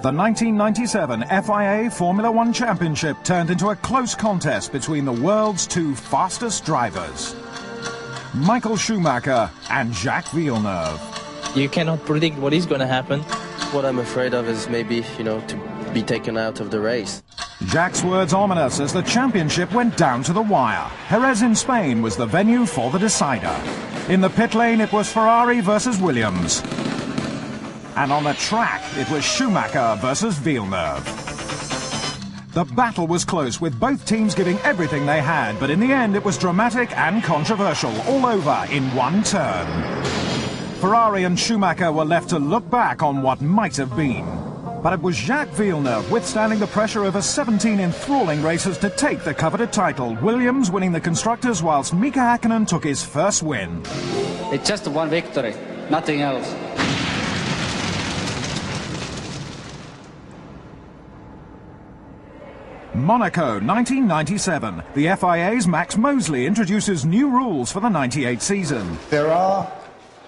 The 1997 FIA Formula One Championship turned into a close contest between the world's two fastest drivers, Michael Schumacher and Jacques Villeneuve. You cannot predict what is going to happen. What I'm afraid of is maybe, to be taken out of the race. Jacques' words ominous as the championship went down to the wire. Jerez in Spain was the venue for the decider. In the pit lane, it was Ferrari versus Williams. And on the track, it was Schumacher versus Villeneuve. The battle was close, with both teams giving everything they had, but in the end it was dramatic and controversial, all over in one turn. Ferrari and Schumacher were left to look back on what might have been. But it was Jacques Villeneuve withstanding the pressure of 17 enthralling races to take the coveted title, Williams winning the Constructors whilst Mika Häkkinen took his first win. It's just one victory, nothing else. Monaco, 1997. The FIA's Max Mosley introduces new rules for the 98 season. There are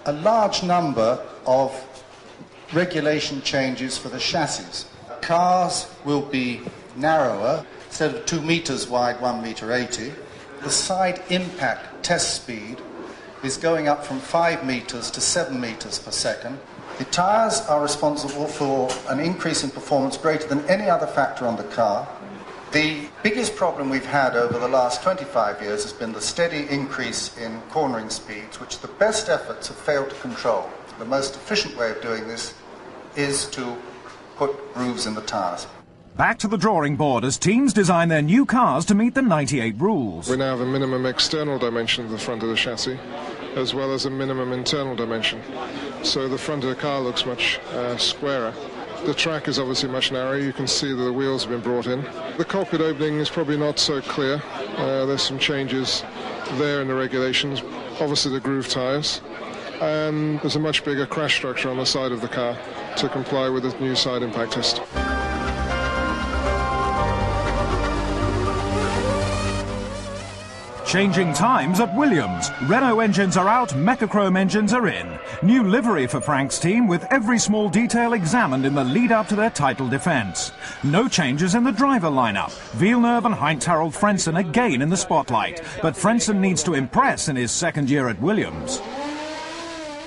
a large number of regulation changes for the chassis. Cars will be narrower, instead of 2 meters wide, 1 meter 80. The side impact test speed is going up from 5 meters to 7 meters per second. The tires are responsible for an increase in performance greater than any other factor on the car. The biggest problem we've had over the last 25 years has been the steady increase in cornering speeds, which the best efforts have failed to control. The most efficient way of doing this is to put grooves in the tires. Back to the drawing board as teams design their new cars to meet the 98 rules. We now have a minimum external dimension of the front of the chassis, as well as a minimum internal dimension. So the front of the car looks much squarer. The track is obviously much narrower. You can see that the wheels have been brought in. The cockpit opening is probably not so clear. There's some changes there in the regulations. Obviously the groove tyres. And there's a much bigger crash structure on the side of the car to comply with the new side impact test. Changing times at Williams. Renault engines are out, Mechachrome engines are in. New livery for Frank's team with every small detail examined in the lead-up to their title defence. No changes in the driver lineup. Villeneuve and Heinz-Harald Frentzen again in the spotlight. But Frentzen needs to impress in his second year at Williams.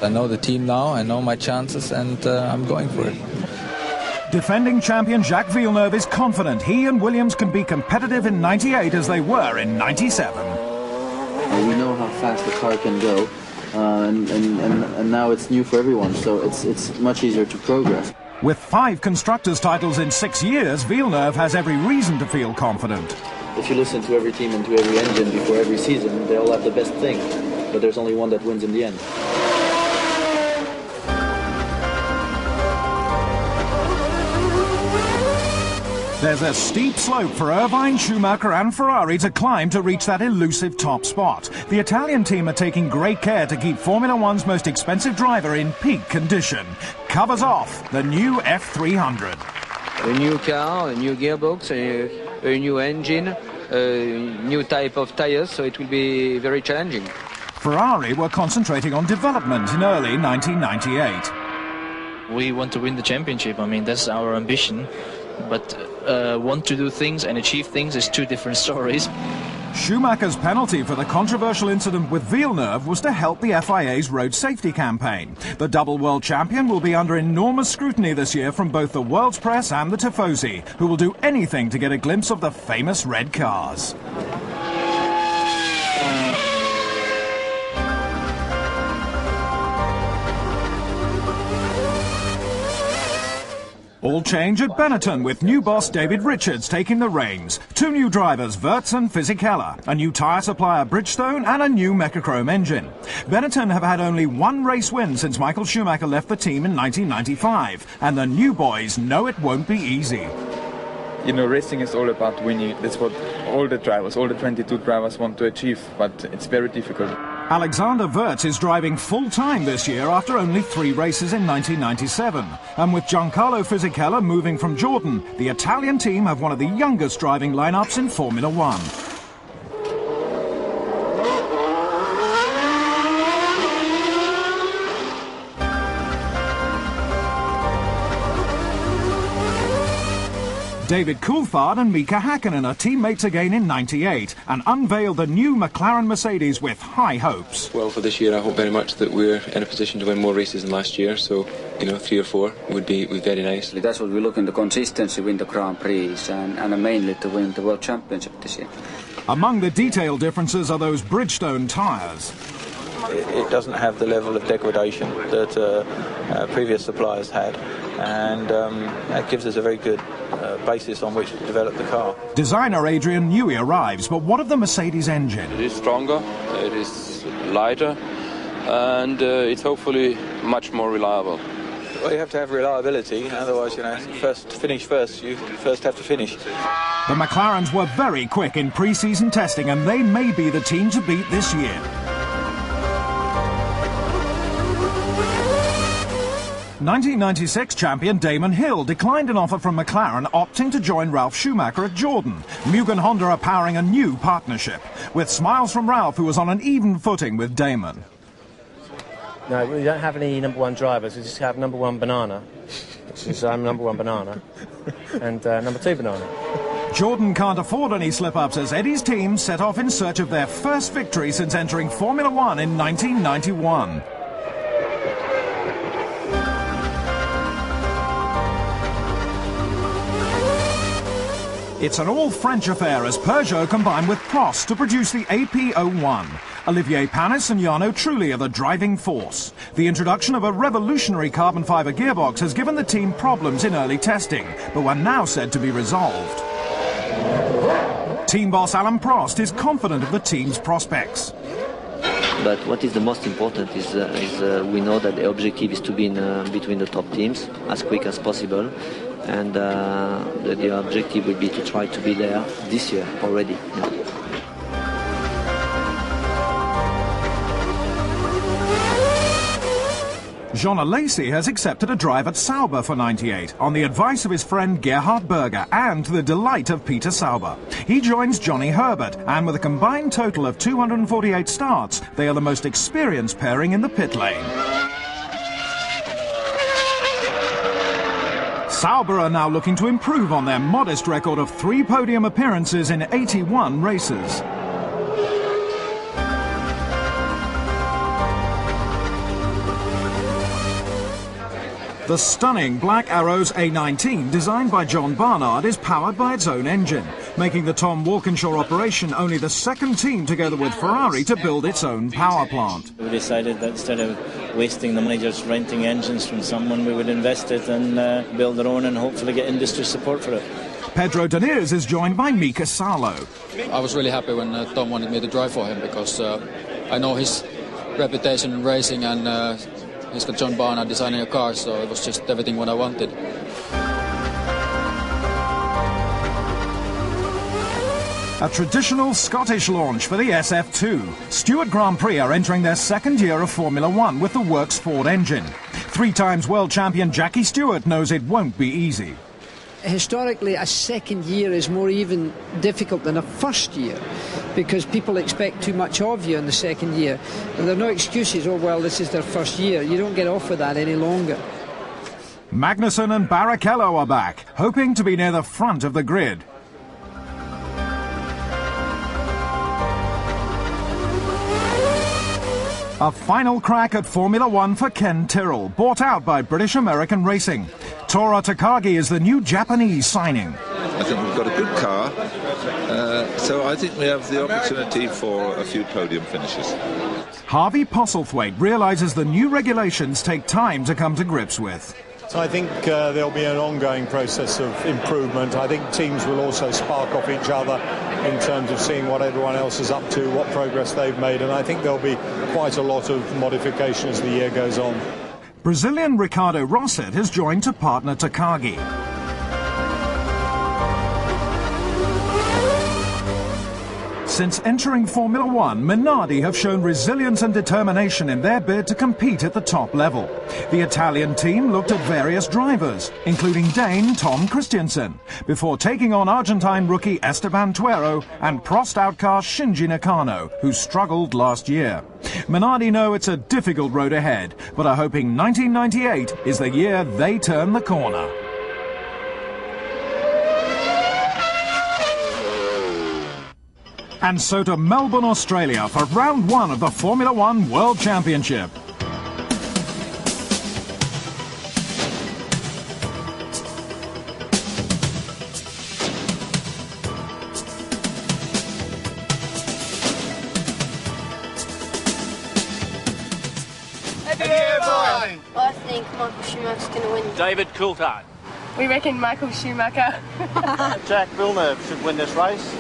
I know the team now, I know my chances, and I'm going for it. Defending champion Jacques Villeneuve is confident he and Williams can be competitive in 98 as they were in 97. We know how fast the car can go, and now it's new for everyone, so it's much easier to progress. With 5 constructors' titles in 6 years, Villeneuve has every reason to feel confident. If you listen to every team and to every engine before every season, they all have the best thing, but there's only one that wins in the end. There's a steep slope for Irvine, Schumacher and Ferrari to climb to reach that elusive top spot. The Italian team are taking great care to keep Formula One's most expensive driver in peak condition. Covers off the new F300. A new car, a new gearbox, a new engine, a new type of tires, so it will be very challenging. Ferrari were concentrating on development in early 1998. We want to win the championship, that's our ambition. But want to do things and achieve things is 2 different stories. Schumacher's penalty for the controversial incident with Villeneuve was to help the FIA's road safety campaign. The double world champion will be under enormous scrutiny this year from both the world's press and the Tifosi, who will do anything to get a glimpse of the famous red cars. All change at Benetton with new boss David Richards taking the reins. 2 new drivers, Wirtz and Fisichella, a new tyre supplier Bridgestone and a new Mechachrome engine. Benetton have had only 1 race win since Michael Schumacher left the team in 1995, and the new boys know it won't be easy. Racing is all about winning. That's what all the 22 drivers want to achieve, but it's very difficult. Alexander Wirtz is driving full-time this year after only 3 races in 1997. And with Giancarlo Fisichella moving from Jordan, the Italian team have one of the youngest driving lineups in Formula One. David Coulthard and Mika Hakkinen are teammates again in '98 and unveiled the new McLaren Mercedes with high hopes. Well, for this year I hope very much that we're in a position to win more races than last year, so 3 or 4 would be very nice. That's what we look in the consistency, win the Grand Prix and mainly to win the World Championship this year. Among the detail differences are those Bridgestone tyres. It doesn't have the level of degradation that previous suppliers had, and that gives us a very good basis on which to develop the car. Designer Adrian Newey arrives, but what of the Mercedes engine? It is stronger, it is lighter, and it's hopefully much more reliable. Well, you have to have reliability, otherwise, finish first, you first have to finish. The McLarens were very quick in pre-season testing, and they may be the team to beat this year. 1996 champion Damon Hill declined an offer from McLaren, opting to join Ralf Schumacher at Jordan. Mugen Honda are powering a new partnership, with smiles from Ralf, who was on an even footing with Damon. No, we don't have any number one drivers. We just have number one banana, which is I'm number one banana, and number two banana. Jordan can't afford any slip-ups as Eddie's team set off in search of their first victory since entering Formula One in 1991. It's an all-French affair as Peugeot combine with Prost to produce the AP01. Olivier Panis and Jarno Trulli are the driving force. The introduction of a revolutionary carbon fibre gearbox has given the team problems in early testing, but were now said to be resolved. Team boss Alain Prost is confident of the team's prospects. But what is the most important is we know that the objective is to be in between the top teams as quick as possible. And the objective would be to try to be there this year already. Jean Alesi has accepted a drive at Sauber for '98 on the advice of his friend Gerhard Berger and to the delight of Peter Sauber. He joins Johnny Herbert, and with a combined total of 248 starts, they are the most experienced pairing in the pit lane. Sauber are now looking to improve on their modest record of 3 podium appearances in 81 races. The stunning Black Arrows A19, designed by John Barnard, is powered by its own engine, making the Tom Walkinshaw operation only the second team together with Ferrari to build its own power plant. We decided that instead of wasting the money just renting engines from someone, we would invest it and build our own and hopefully get industry support for it. Pedro Diniz is joined by Mika Salo. I was really happy when Tom wanted me to drive for him because I know his reputation in racing and he's got John Barnard designing a car, so it was just everything what I wanted. A traditional Scottish launch for the SF2. Stewart Grand Prix are entering their second year of Formula One with the Works Ford engine. 3-times world champion Jackie Stewart knows it won't be easy. Historically, a second year is more even difficult than a first year because people expect too much of you in the second year. And there are no excuses, oh, well, this is their first year. You don't get off with that any longer. Magnussen and Barrichello are back, hoping to be near the front of the grid. A final crack at Formula One for Ken Tyrrell, bought out by British American Racing. Tora Takagi is the new Japanese signing. I think we've got a good car, so I think we have the opportunity for a few podium finishes. Harvey Postlethwaite realises the new regulations take time to come to grips with. So I think there'll be an ongoing process of improvement. I think teams will also spark off each other in terms of seeing what everyone else is up to, what progress they've made, and I think there'll be quite a lot of modification as the year goes on. Brazilian Ricardo Rosset has joined to partner Takagi. Since entering Formula One, Minardi have shown resilience and determination in their bid to compete at the top level. The Italian team looked at various drivers, including Dane Tom Christiansen, before taking on Argentine rookie Esteban Tuero and Prost outcast Shinji Nakano, who struggled last year. Minardi know it's a difficult road ahead, but are hoping 1998 is the year they turn the corner. And so to Melbourne, Australia for round one of the Formula One World Championship. I think Michael Schumacher's going to win. David Coulthard. We reckon Michael Schumacher. Jack Villeneuve should win this race.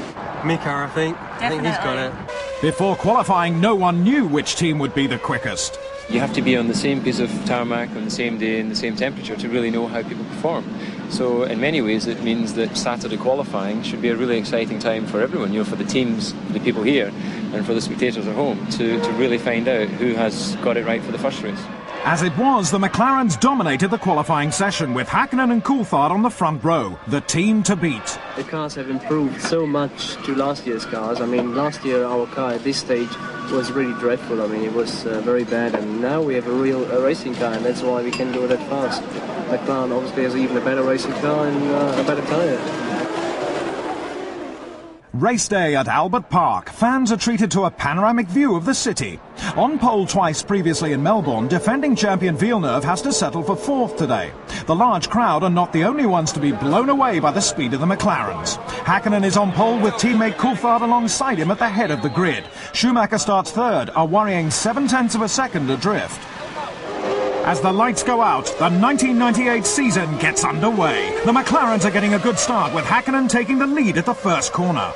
Mika, I think. I think he's got it. Before qualifying, no one knew which team would be the quickest. You have to be on the same piece of tarmac on the same day in the same temperature to really know how people perform. So in many ways it means that Saturday qualifying should be a really exciting time for everyone, you know, for the teams, the people here, and for the spectators at home to really find out who has got it right for the first race. As it was, the McLarens dominated the qualifying session with Hakkinen and Coulthard on the front row, the team to beat. The cars have improved so much to last year's cars. I mean, last year our car at this stage was really dreadful. I mean, it was very bad, and now we have a real racing car, and that's why we can go that fast. McLaren obviously has even a better racing car and a better tyre. Race day at Albert Park. Fans are treated to a panoramic view of the city. On pole twice previously in Melbourne, defending champion Villeneuve has to settle for fourth today. The large crowd are not the only ones to be blown away by the speed of the McLarens. Hakkinen is on pole with teammate Coulthard alongside him at the head of the grid. Schumacher starts third, a worrying 0.7 of a second adrift. As the lights go out, the 1998 season gets underway. The McLarens are getting a good start with Hakkinen taking the lead at the first corner.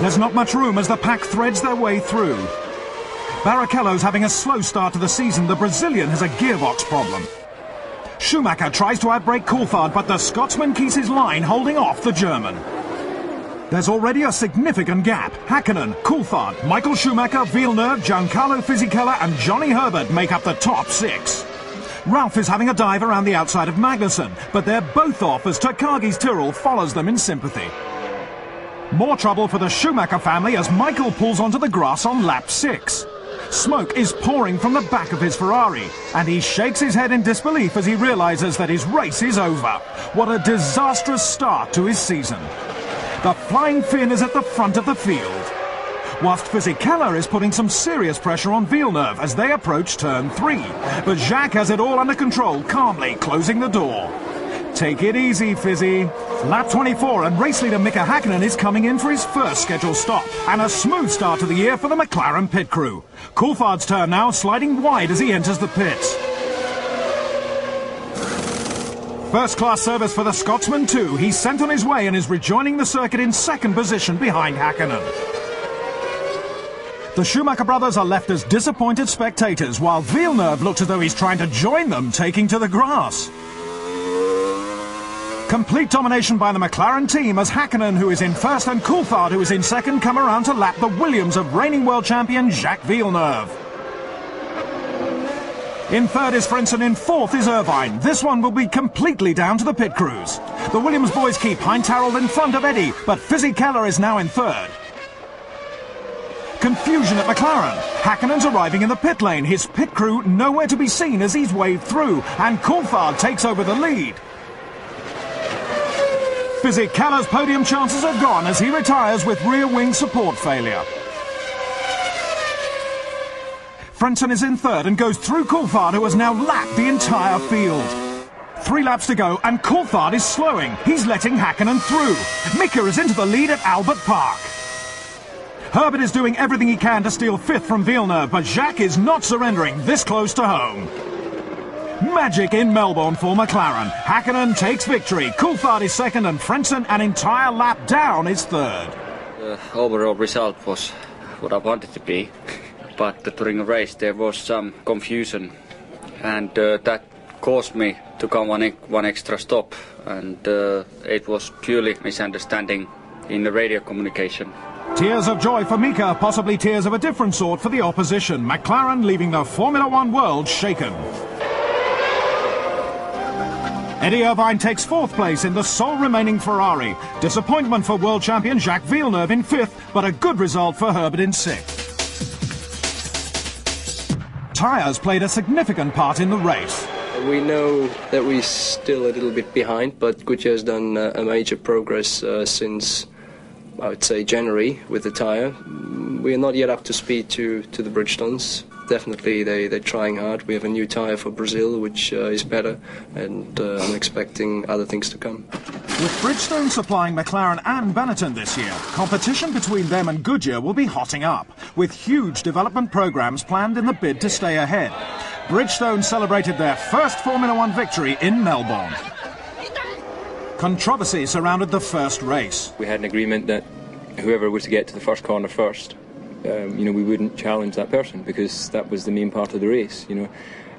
There's not much room as the pack threads their way through. Barrichello's having a slow start to the season. The Brazilian has a gearbox problem. Schumacher tries to outbrake Coulthard, but the Scotsman keeps his line, holding off the German. There's already a significant gap. Hakkinen, Coulthard, Michael Schumacher, Villeneuve, Giancarlo Fisichella and Johnny Herbert make up the top six. Ralph is having a dive around the outside of Magnussen, but they're both off as Takagi's Tyrrell follows them in sympathy. More trouble for the Schumacher family as Michael pulls onto the grass on lap 6. Smoke is pouring from the back of his Ferrari, and he shakes his head in disbelief as he realizes that his race is over. What a disastrous start to his season. The Flying Finn is at the front of the field, whilst Fisichella is putting some serious pressure on Villeneuve as they approach turn 3. But Jacques has it all under control, calmly closing the door. Take it easy, Fizzy. Lap 24 and race leader Mika Hakkinen is coming in for his first scheduled stop. And a smooth start to the year for the McLaren pit crew. Coulthard's turn now, sliding wide as he enters the pits. First-class service for the Scotsman too. He's sent on his way and is rejoining the circuit in second position behind Hakkinen. The Schumacher brothers are left as disappointed spectators, while Villeneuve looks as though he's trying to join them, taking to the grass. Complete domination by the McLaren team as Hakkinen, who is in first, and Coulthard, who is in second, come around to lap the Williams of reigning world champion Jacques Villeneuve. In third is Frentzen, in fourth is Irvine. This one will be completely down to the pit crews. The Williams boys keep Heinz Harald in front of Eddie, but Fisichella is now in third. Confusion at McLaren. Hakkinen's arriving in the pit lane. His pit crew nowhere to be seen as he's waved through, and Coulthard takes over the lead. Fisichella's podium chances are gone as he retires with rear wing support failure. Frentzen is in third and goes through Coulthard, who has now lapped the entire field. 3 laps to go and Coulthard is slowing. He's letting Hakkinen through. Mika is into the lead at Albert Park. Herbert is doing everything he can to steal fifth from Villeneuve, but Jacques is not surrendering this close to home. Magic in Melbourne for McLaren. Hakkinen takes victory. Coulthard is second and Frentzen, an entire lap down, is third. The overall result was what I wanted to be, but during the race there was some confusion, and that caused me to come one extra stop, and it was purely misunderstanding in the radio communication. Tears of joy for Mika, possibly tears of a different sort for the opposition. McLaren leaving the Formula One world shaken. Eddie Irvine takes fourth place in the sole remaining Ferrari. Disappointment for world champion Jacques Villeneuve in fifth, but a good result for Herbert in sixth. Tyres played a significant part in the race. We know that we're still a little bit behind, but Goodyear has done a major progress since, I would say, January with the tyre. We are not yet up to speed to the Bridgestones. Definitely they're trying hard. We have a new tyre for Brazil, which is better, and I'm expecting other things to come. With Bridgestone supplying McLaren and Benetton this year, competition between them and Goodyear will be hotting up, with huge development programs planned in the bid to stay ahead. Bridgestone celebrated their first Formula One victory in Melbourne. Controversy surrounded the first race. We had an agreement that whoever was to get to the first corner first, we wouldn't challenge that person, because that was the main part of the race.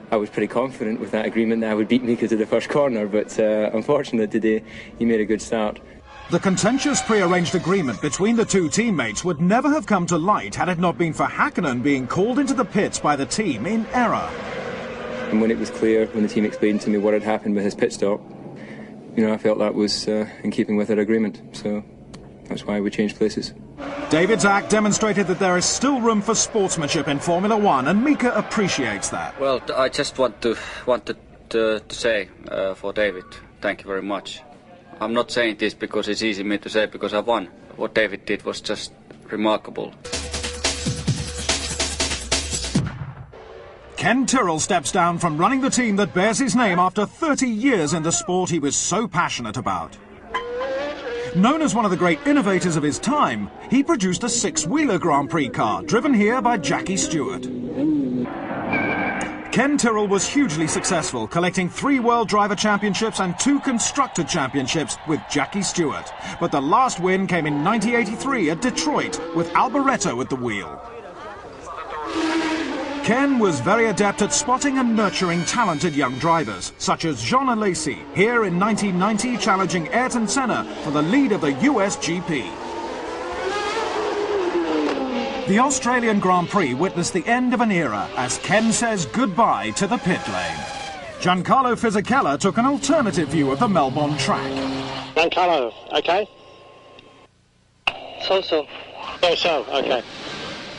I was pretty confident with that agreement that I would beat Mika to the first corner, but unfortunately today he made a good start. The contentious pre-arranged agreement between the two teammates would never have come to light had it not been for Hakkinen being called into the pits by the team in error. And when it was clear, when the team explained to me what had happened with his pit stop, I felt that was in keeping with their agreement, so that's why we changed places. David's act demonstrated that there is still room for sportsmanship in Formula One, and Mika appreciates that. Well, I just wanted to say for David, thank you very much. I'm not saying this because it's easy me to say because I won. What David did was just remarkable. Ken Tyrrell steps down from running the team that bears his name after 30 years in the sport he was so passionate about. Known as one of the great innovators of his time, he produced a six-wheeler Grand Prix car, driven here by Jackie Stewart. Ken Tyrrell was hugely successful, collecting 3 World Driver Championships and 2 Constructor Championships with Jackie Stewart. But the last win came in 1983 at Detroit, with Alboreto at the wheel. Ken was very adept at spotting and nurturing talented young drivers, such as Jean Alesi, here in 1990 challenging Ayrton Senna for the lead of the US GP. The Australian Grand Prix witnessed the end of an era as Ken says goodbye to the pit lane. Giancarlo Fisichella took an alternative view of the Melbourne track. Giancarlo, okay? So-so. So-so, okay.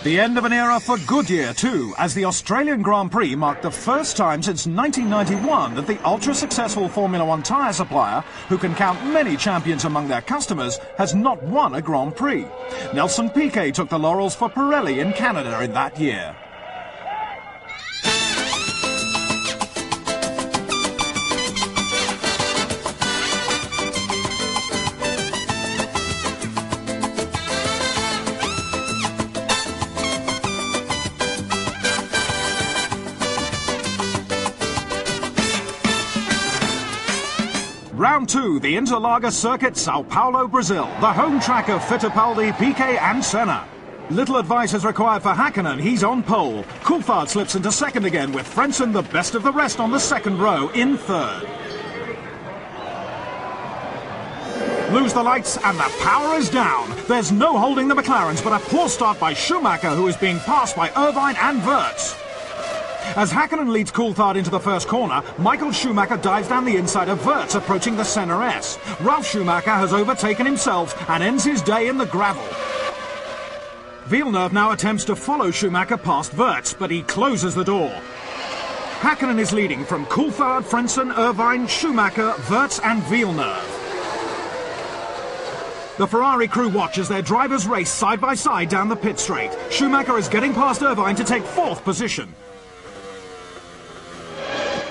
The end of an era for Goodyear too, as the Australian Grand Prix marked the first time since 1991 that the ultra-successful Formula One tyre supplier, who can count many champions among their customers, has not won a Grand Prix. Nelson Piquet took the laurels for Pirelli in Canada in that year. Round 2, the Interlagos circuit, Sao Paulo, Brazil, the home track of Fittipaldi, Piquet and Senna. Little advice is required for Hakkinen, he's on pole. Coulthard slips into second again, with Frentzen the best of the rest on the second row in third. Lose the lights and the power is down. There's no holding the McLarens, but a poor start by Schumacher, who is being passed by Irvine and Wirtz. As Hakkinen leads Coulthard into the first corner, Michael Schumacher dives down the inside of Wirtz, approaching the Senna S. Ralf Schumacher has overtaken himself and ends his day in the gravel. Villeneuve now attempts to follow Schumacher past Wirtz, but he closes the door. Hakkinen is leading from Coulthard, Frentzen, Irvine, Schumacher, Wirtz and Villeneuve. The Ferrari crew watch as their drivers race side by side down the pit straight. Schumacher is getting past Irvine to take 4th position.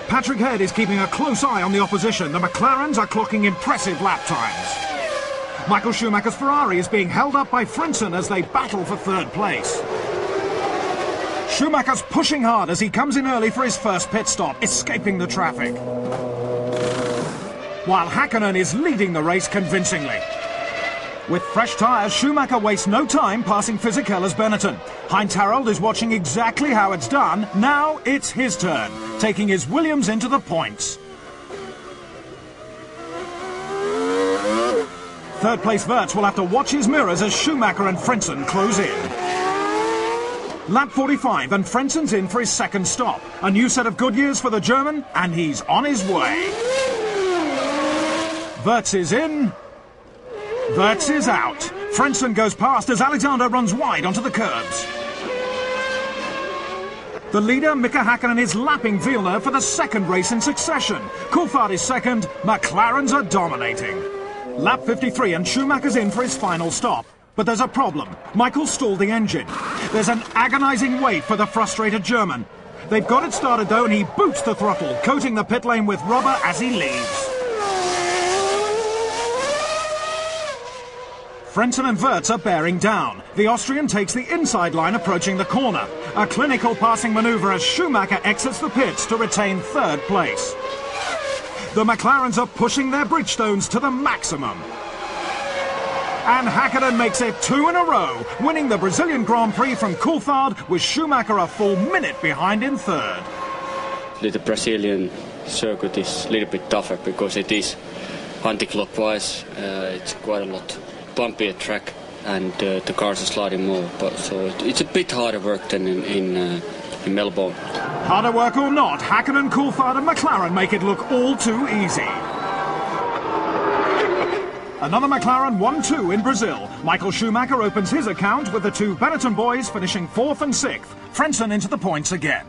Patrick Head is keeping a close eye on the opposition. The McLarens are clocking impressive lap times. Michael Schumacher's Ferrari is being held up by Frentzen as they battle for 3rd place. Schumacher's pushing hard as he comes in early for his first pit stop, escaping the traffic. While Hakkinen is leading the race convincingly. With fresh tyres, Schumacher wastes no time passing Fisichella's Benetton. Heinz Harald is watching exactly how it's done. Now it's his turn, taking his Williams into the points. 3rd place Wirtz will have to watch his mirrors as Schumacher and Frentzen close in. Lap 45 and Frentzen's in for his 2nd stop. A new set of Goodyears for the German, and he's on his way. Wirtz is in. Wirtz is out. Frentzen goes past as Alexander runs wide onto the curbs. The leader, Mika Häkkinen, is lapping Villeneuve for the second race in succession. Coulthard is second, McLarens are dominating. Lap 53 and Schumacher's in for his final stop. But there's a problem. Michael stalled the engine. There's an agonising wait for the frustrated German. They've got it started though, and he boots the throttle, coating the pit lane with rubber as he leaves. Frentzen and Wirtz are bearing down. The Austrian takes the inside line approaching the corner. A clinical passing manoeuvre as Schumacher exits the pits to retain third place. The McLarens are pushing their Bridgestones to the maximum. And Häkkinen makes it 2 in a row, winning the Brazilian Grand Prix from Coulthard, with Schumacher a full minute behind in third. The Brazilian circuit is a little bit tougher because it is anti-clockwise. It's quite a lot bumpier track, and the cars are sliding more. But so it's a bit harder work than in Melbourne. Harder work or not, Häkkinen, Coulthard and McLaren make it look all too easy. Another McLaren 1-2 in Brazil. Michael Schumacher opens his account with the two Benetton boys finishing 4th and 6th. Frentzen into the points again.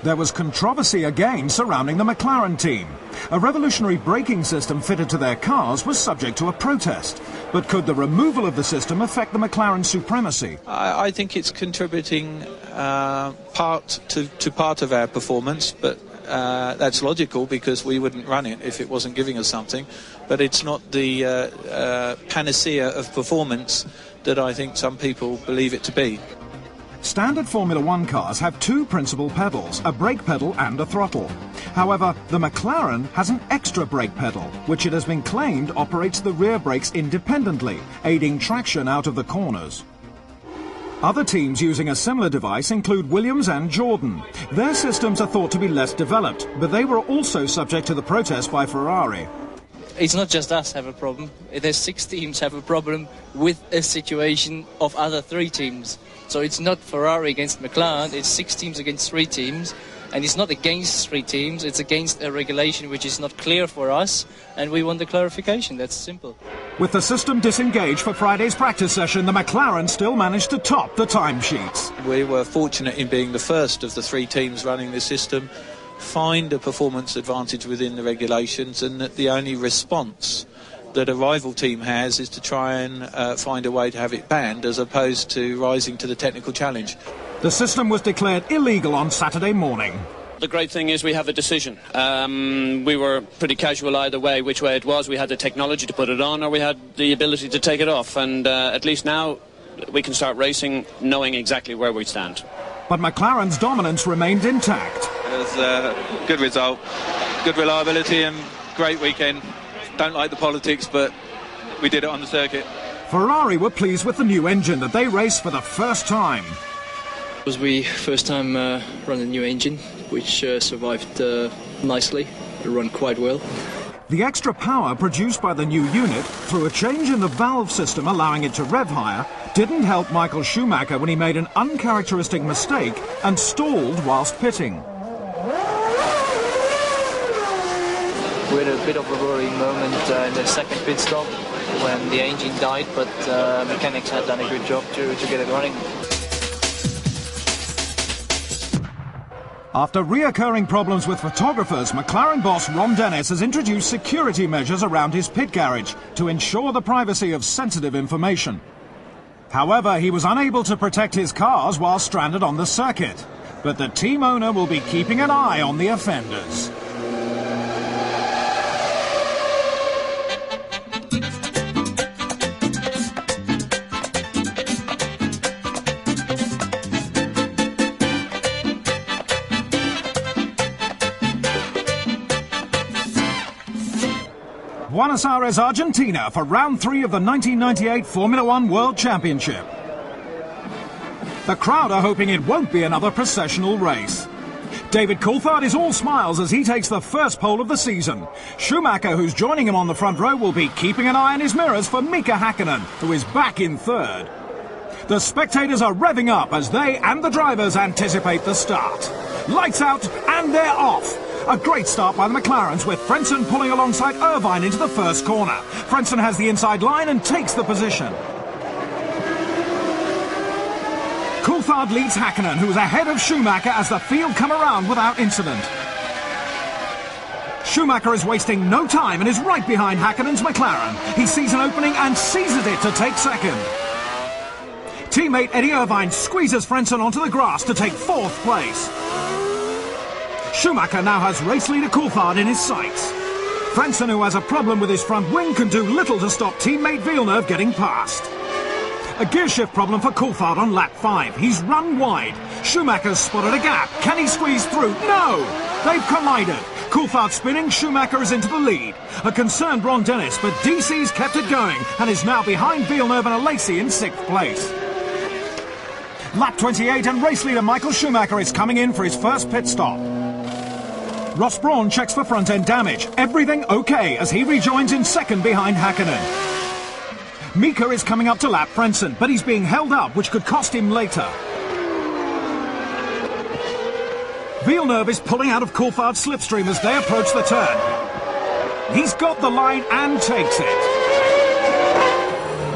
There was controversy again surrounding the McLaren team. A revolutionary braking system fitted to their cars was subject to a protest. But could the removal of the system affect the McLaren supremacy? I think it's contributing part of our performance, but that's logical because we wouldn't run it if it wasn't giving us something. But it's not the panacea of performance that I think some people believe it to be. Standard Formula One cars have two principal pedals, a brake pedal and a throttle. However, the McLaren has an extra brake pedal, which it has been claimed operates the rear brakes independently, aiding traction out of the corners. Other teams using a similar device include Williams and Jordan. Their systems are thought to be less developed, but they were also subject to the protest by Ferrari. It's not just us have a problem. There's 6 teams have a problem with a situation of other 3 teams. So it's not Ferrari against McLaren, it's 6 teams against 3 teams. And it's not against 3 teams, it's against a regulation which is not clear for us, and we want the clarification, that's simple. With the system disengaged for Friday's practice session, the McLaren still managed to top the timesheets. We were fortunate in being the first of the 3 teams running the system, find a performance advantage within the regulations, and that the only response that a rival team has is to try and find a way to have it banned as opposed to rising to the technical challenge. The system was declared illegal on Saturday morning. The great thing is we have a decision. We were pretty casual either way, which way it was. We had the technology to put it on or we had the ability to take it off. And at least now we can start racing knowing exactly where we stand. But McLaren's dominance remained intact. It was a good result, good reliability and great weekend. Don't like the politics, but we did it on the circuit. Ferrari were pleased with the new engine that they raced for the first time. It was we first time run a new engine, which survived nicely. It ran quite well. The extra power produced by the new unit, through a change in the valve system allowing it to rev higher, didn't help Michael Schumacher when he made an uncharacteristic mistake and stalled whilst pitting. We had a bit of a worrying moment in the second pit stop when the engine died, but mechanics had done a good job to get it running. After reoccurring problems with photographers, McLaren boss Ron Dennis has introduced security measures around his pit garage to ensure the privacy of sensitive information. However, he was unable to protect his cars while stranded on the circuit. But the team owner will be keeping an eye on the offenders. Buenos Aires, Argentina for round 3 of the 1998 Formula One World Championship. The crowd are hoping it won't be another processional race. David Coulthard is all smiles as he takes the first pole of the season. Schumacher, who's joining him on the front row, will be keeping an eye on his mirrors for Mika Häkkinen, who is back in third. The spectators are revving up as they and the drivers anticipate the start. Lights out and they're off. A great start by the McLarens, with Frentzen pulling alongside Irvine into the first corner. Frentzen has the inside line and takes the position. Coulthard leads Häkkinen, who is ahead of Schumacher as the field come around without incident. Schumacher is wasting no time and is right behind Häkkinen's McLaren. He sees an opening and seizes it to take second. Teammate Eddie Irvine squeezes Frentzen onto the grass to take 4th place. Schumacher now has race leader Coulthard in his sights. Frentzen, who has a problem with his front wing, can do little to stop teammate Villeneuve getting past. A gearshift problem for Coulthard on lap 5. He's run wide. Schumacher's spotted a gap. Can he squeeze through? No! They've collided. Coulthard spinning, Schumacher is into the lead. A concerned Ron Dennis, but DC's kept it going and is now behind Villeneuve and Alesi in 6th place. Lap 28 and race leader Michael Schumacher is coming in for his first pit stop. Ross Brawn checks for front-end damage. Everything okay as he rejoins in 2nd behind Häkkinen. Mika is coming up to lap Frentzen, but he's being held up, which could cost him later. Villeneuve is pulling out of Coulthard's slipstream as they approach the turn. He's got the line and takes it.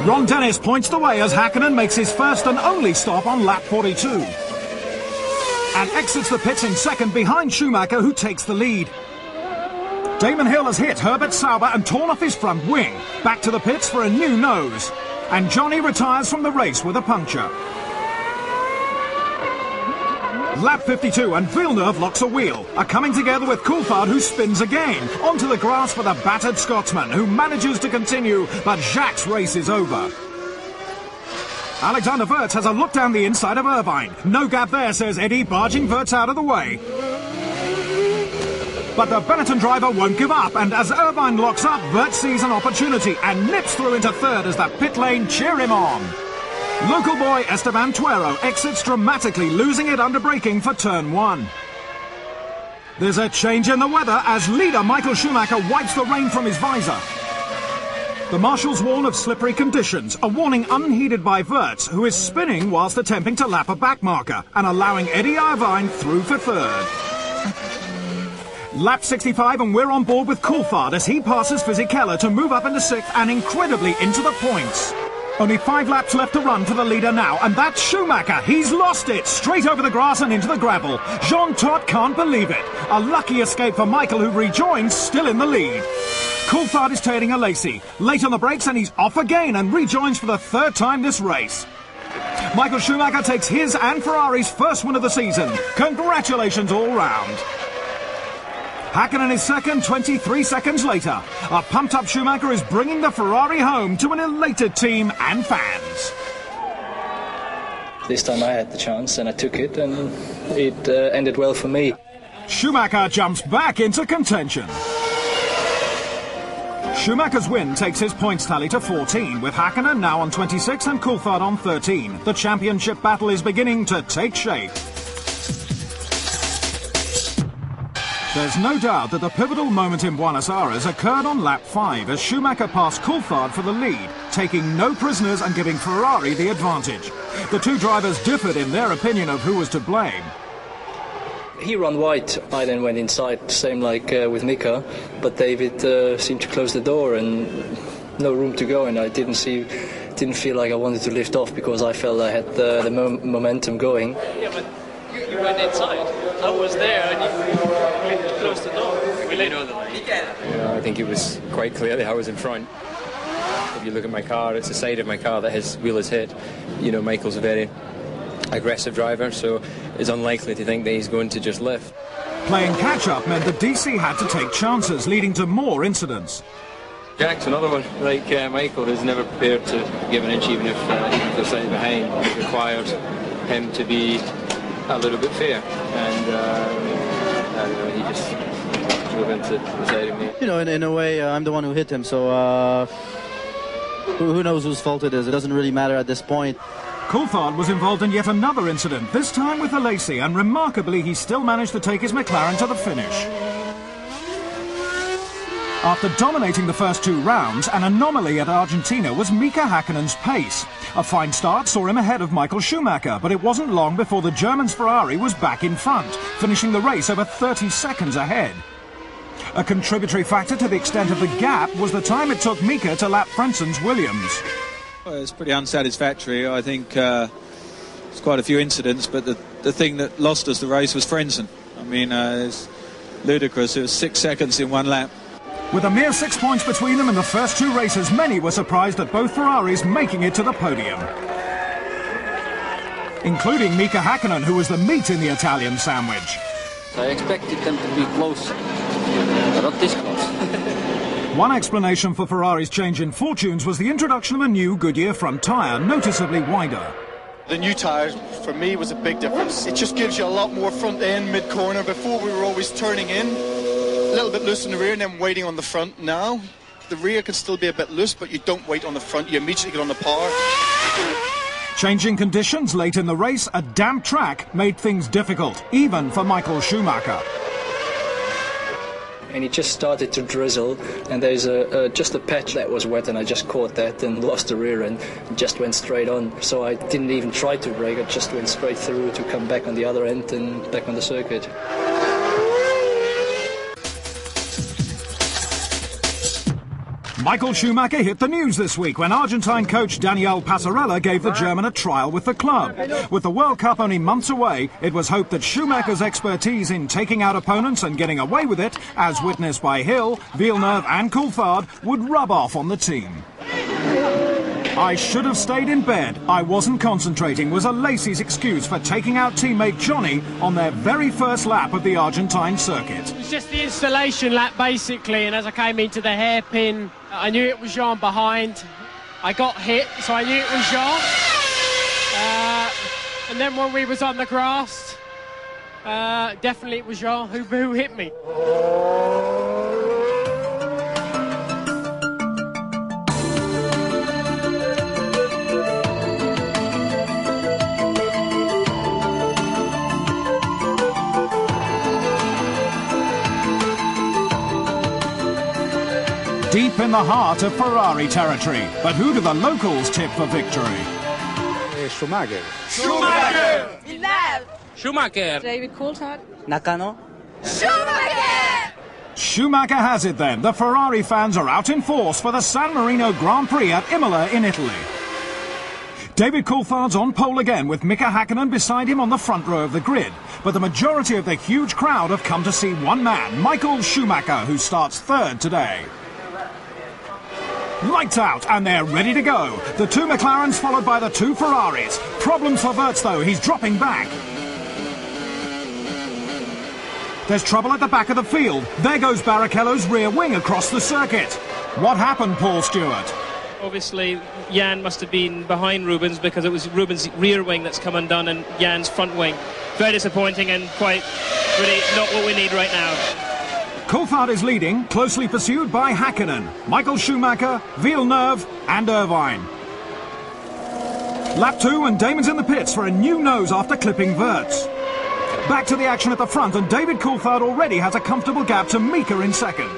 Ron Dennis points the way as Häkkinen makes his first and only stop on lap 42. And exits the pits in 2nd behind Schumacher, who takes the lead. Damon Hill has hit Herbert Sauber and torn off his front wing. Back to the pits for a new nose. And Johnny retires from the race with a puncture. Lap 52 and Villeneuve locks a wheel. A coming together with Coulthard, who spins again. Onto the grass for the battered Scotsman, who manages to continue, but Jacques' race is over. Alexander Wirtz has a look down the inside of Irvine. No gap there, says Eddie, barging Wirtz out of the way. But the Benetton driver won't give up, and as Irvine locks up, Wirtz sees an opportunity and nips through into 3rd as the pit lane cheer him on. Local boy Esteban Tuero exits dramatically, losing it under braking for turn 1. There's a change in the weather as leader Michael Schumacher wipes the rain from his visor. The marshals warn of slippery conditions, a warning unheeded by Wirtz, who is spinning whilst attempting to lap a backmarker and allowing Eddie Irvine through for 3rd. Lap 65 and we're on board with Coulthard as he passes Fisichella to move up into 6th and incredibly into the points. Only 5 laps left to run for the leader now, and that's Schumacher. He's lost it, straight over the grass and into the gravel. Jean Todt can't believe it. A lucky escape for Michael, who rejoins, still in the lead. Coulthard is tailing Alesi, late on the brakes, and he's off again and rejoins for the 3rd time this race. Michael Schumacher takes his and Ferrari's first win of the season. Congratulations all round. Häkkinen is 2nd, 23 seconds later. A pumped-up Schumacher is bringing the Ferrari home to an elated team and fans. This time I had the chance and I took it, and it ended well for me. Schumacher jumps back into contention. Schumacher's win takes his points tally to 14, with Häkkinen now on 26 and Coulthard on 13. The championship battle is beginning to take shape. There's no doubt that the pivotal moment in Buenos Aires occurred on lap 5 as Schumacher passed Coulthard for the lead, taking no prisoners and giving Ferrari the advantage. The two drivers differed in their opinion of who was to blame. He ran wide, I then went inside, same like with Mika, but David seemed to close the door and no room to go, and I didn't feel like I wanted to lift off because I felt I had the momentum going. Yeah, but you went inside. I was there and you closed the door. We laid on the line. I think it was quite clearly I was in front. If you look at my car, it's the side of my car that his wheel is hit. You know, Michael's a very aggressive driver, so it's unlikely to think that he's going to just lift. Playing catch-up meant the DC had to take chances, leading to more incidents. Jack's another one, like Michael, who's never prepared to give an inch, even if they're slightly behind. It requires him to be a little bit fair, and I don't know, he just drove into the side of me. You know, in a way, I'm the one who hit him, so who knows whose fault it is? It doesn't really matter at this point. Coulthard was involved in yet another incident, this time with Alesi, and remarkably he still managed to take his McLaren to the finish. After dominating the first 2 rounds, an anomaly at Argentina was Mika Häkkinen's pace. A fine start saw him ahead of Michael Schumacher, but it wasn't long before the German's Ferrari was back in front, finishing the race over 30 seconds ahead. A contributory factor to the extent of the gap was the time it took Mika to lap Frentzen's Williams. Well, it's pretty unsatisfactory. I think There's quite a few incidents, but the thing that lost us the race was Frenzen. I mean, it's ludicrous. It was 6 seconds in one lap. With a mere 6 points between them in the first two races, many were surprised at both Ferraris making it to the podium, including Mika Häkkinen, who was the meat in the Italian sandwich. I expected them to be close, but not this close. One explanation for Ferrari's change in fortunes was the introduction of a new Goodyear front tyre, noticeably wider. The new tyres, for me, was a big difference. It just gives you a lot more front end, mid-corner. Before, we were always turning in, a little bit loose in the rear and then waiting on the front. Now, the rear can still be a bit loose, but you don't wait on the front. You immediately get on the power. Changing conditions late in the race, a damp track made things difficult, even for Michael Schumacher. And it just started to drizzle, and there's just a patch that was wet, and I just caught that and lost the rear end, and just went straight on. So I didn't even try to brake, I just went straight through to come back on the other end and back on the circuit. Michael Schumacher hit the news this week when Argentine coach Daniel Passarella gave the German a trial with the club. With the World Cup only months away, it was hoped that Schumacher's expertise in taking out opponents and getting away with it, as witnessed by Hill, Villeneuve and Coulthard, would rub off on the team. I should have stayed in bed. I wasn't concentrating was a Lacey's excuse for taking out teammate Johnny on their very first lap of the Argentine circuit. It was just the installation lap basically, and as I came into the hairpin, I knew it was Jean behind. I got hit, so I knew it was Jean. And then when we was on the grass, definitely it was Jean who hit me. Deep in the heart of Ferrari territory. But who do the locals tip for victory? Schumacher. Schumacher! Villeneuve! Schumacher! David Coulthard. Nakano. Schumacher! Schumacher has it then. The Ferrari fans are out in force for the San Marino Grand Prix at Imola in Italy. David Coulthard's on pole again with Mika Häkkinen beside him on the front row of the grid. But the majority of the huge crowd have come to see one man, Michael Schumacher, who starts third today. Lights out, and they're ready to go. The two McLarens followed by the two Ferraris. Problems for Wirtz, though. He's dropping back. There's trouble at the back of the field. There goes Barrichello's rear wing across the circuit. What happened, Paul Stewart? Obviously, Jan must have been behind Rubens because it was Rubens' rear wing that's come undone and Jan's front wing. Very disappointing and quite really not what we need right now. Coulthard is leading, closely pursued by Häkkinen, Michael Schumacher, Villeneuve and Irvine. Lap 2 and Damon's in the pits for a new nose after clipping Wirtz. Back to the action at the front, and David Coulthard already has a comfortable gap to Mika in second.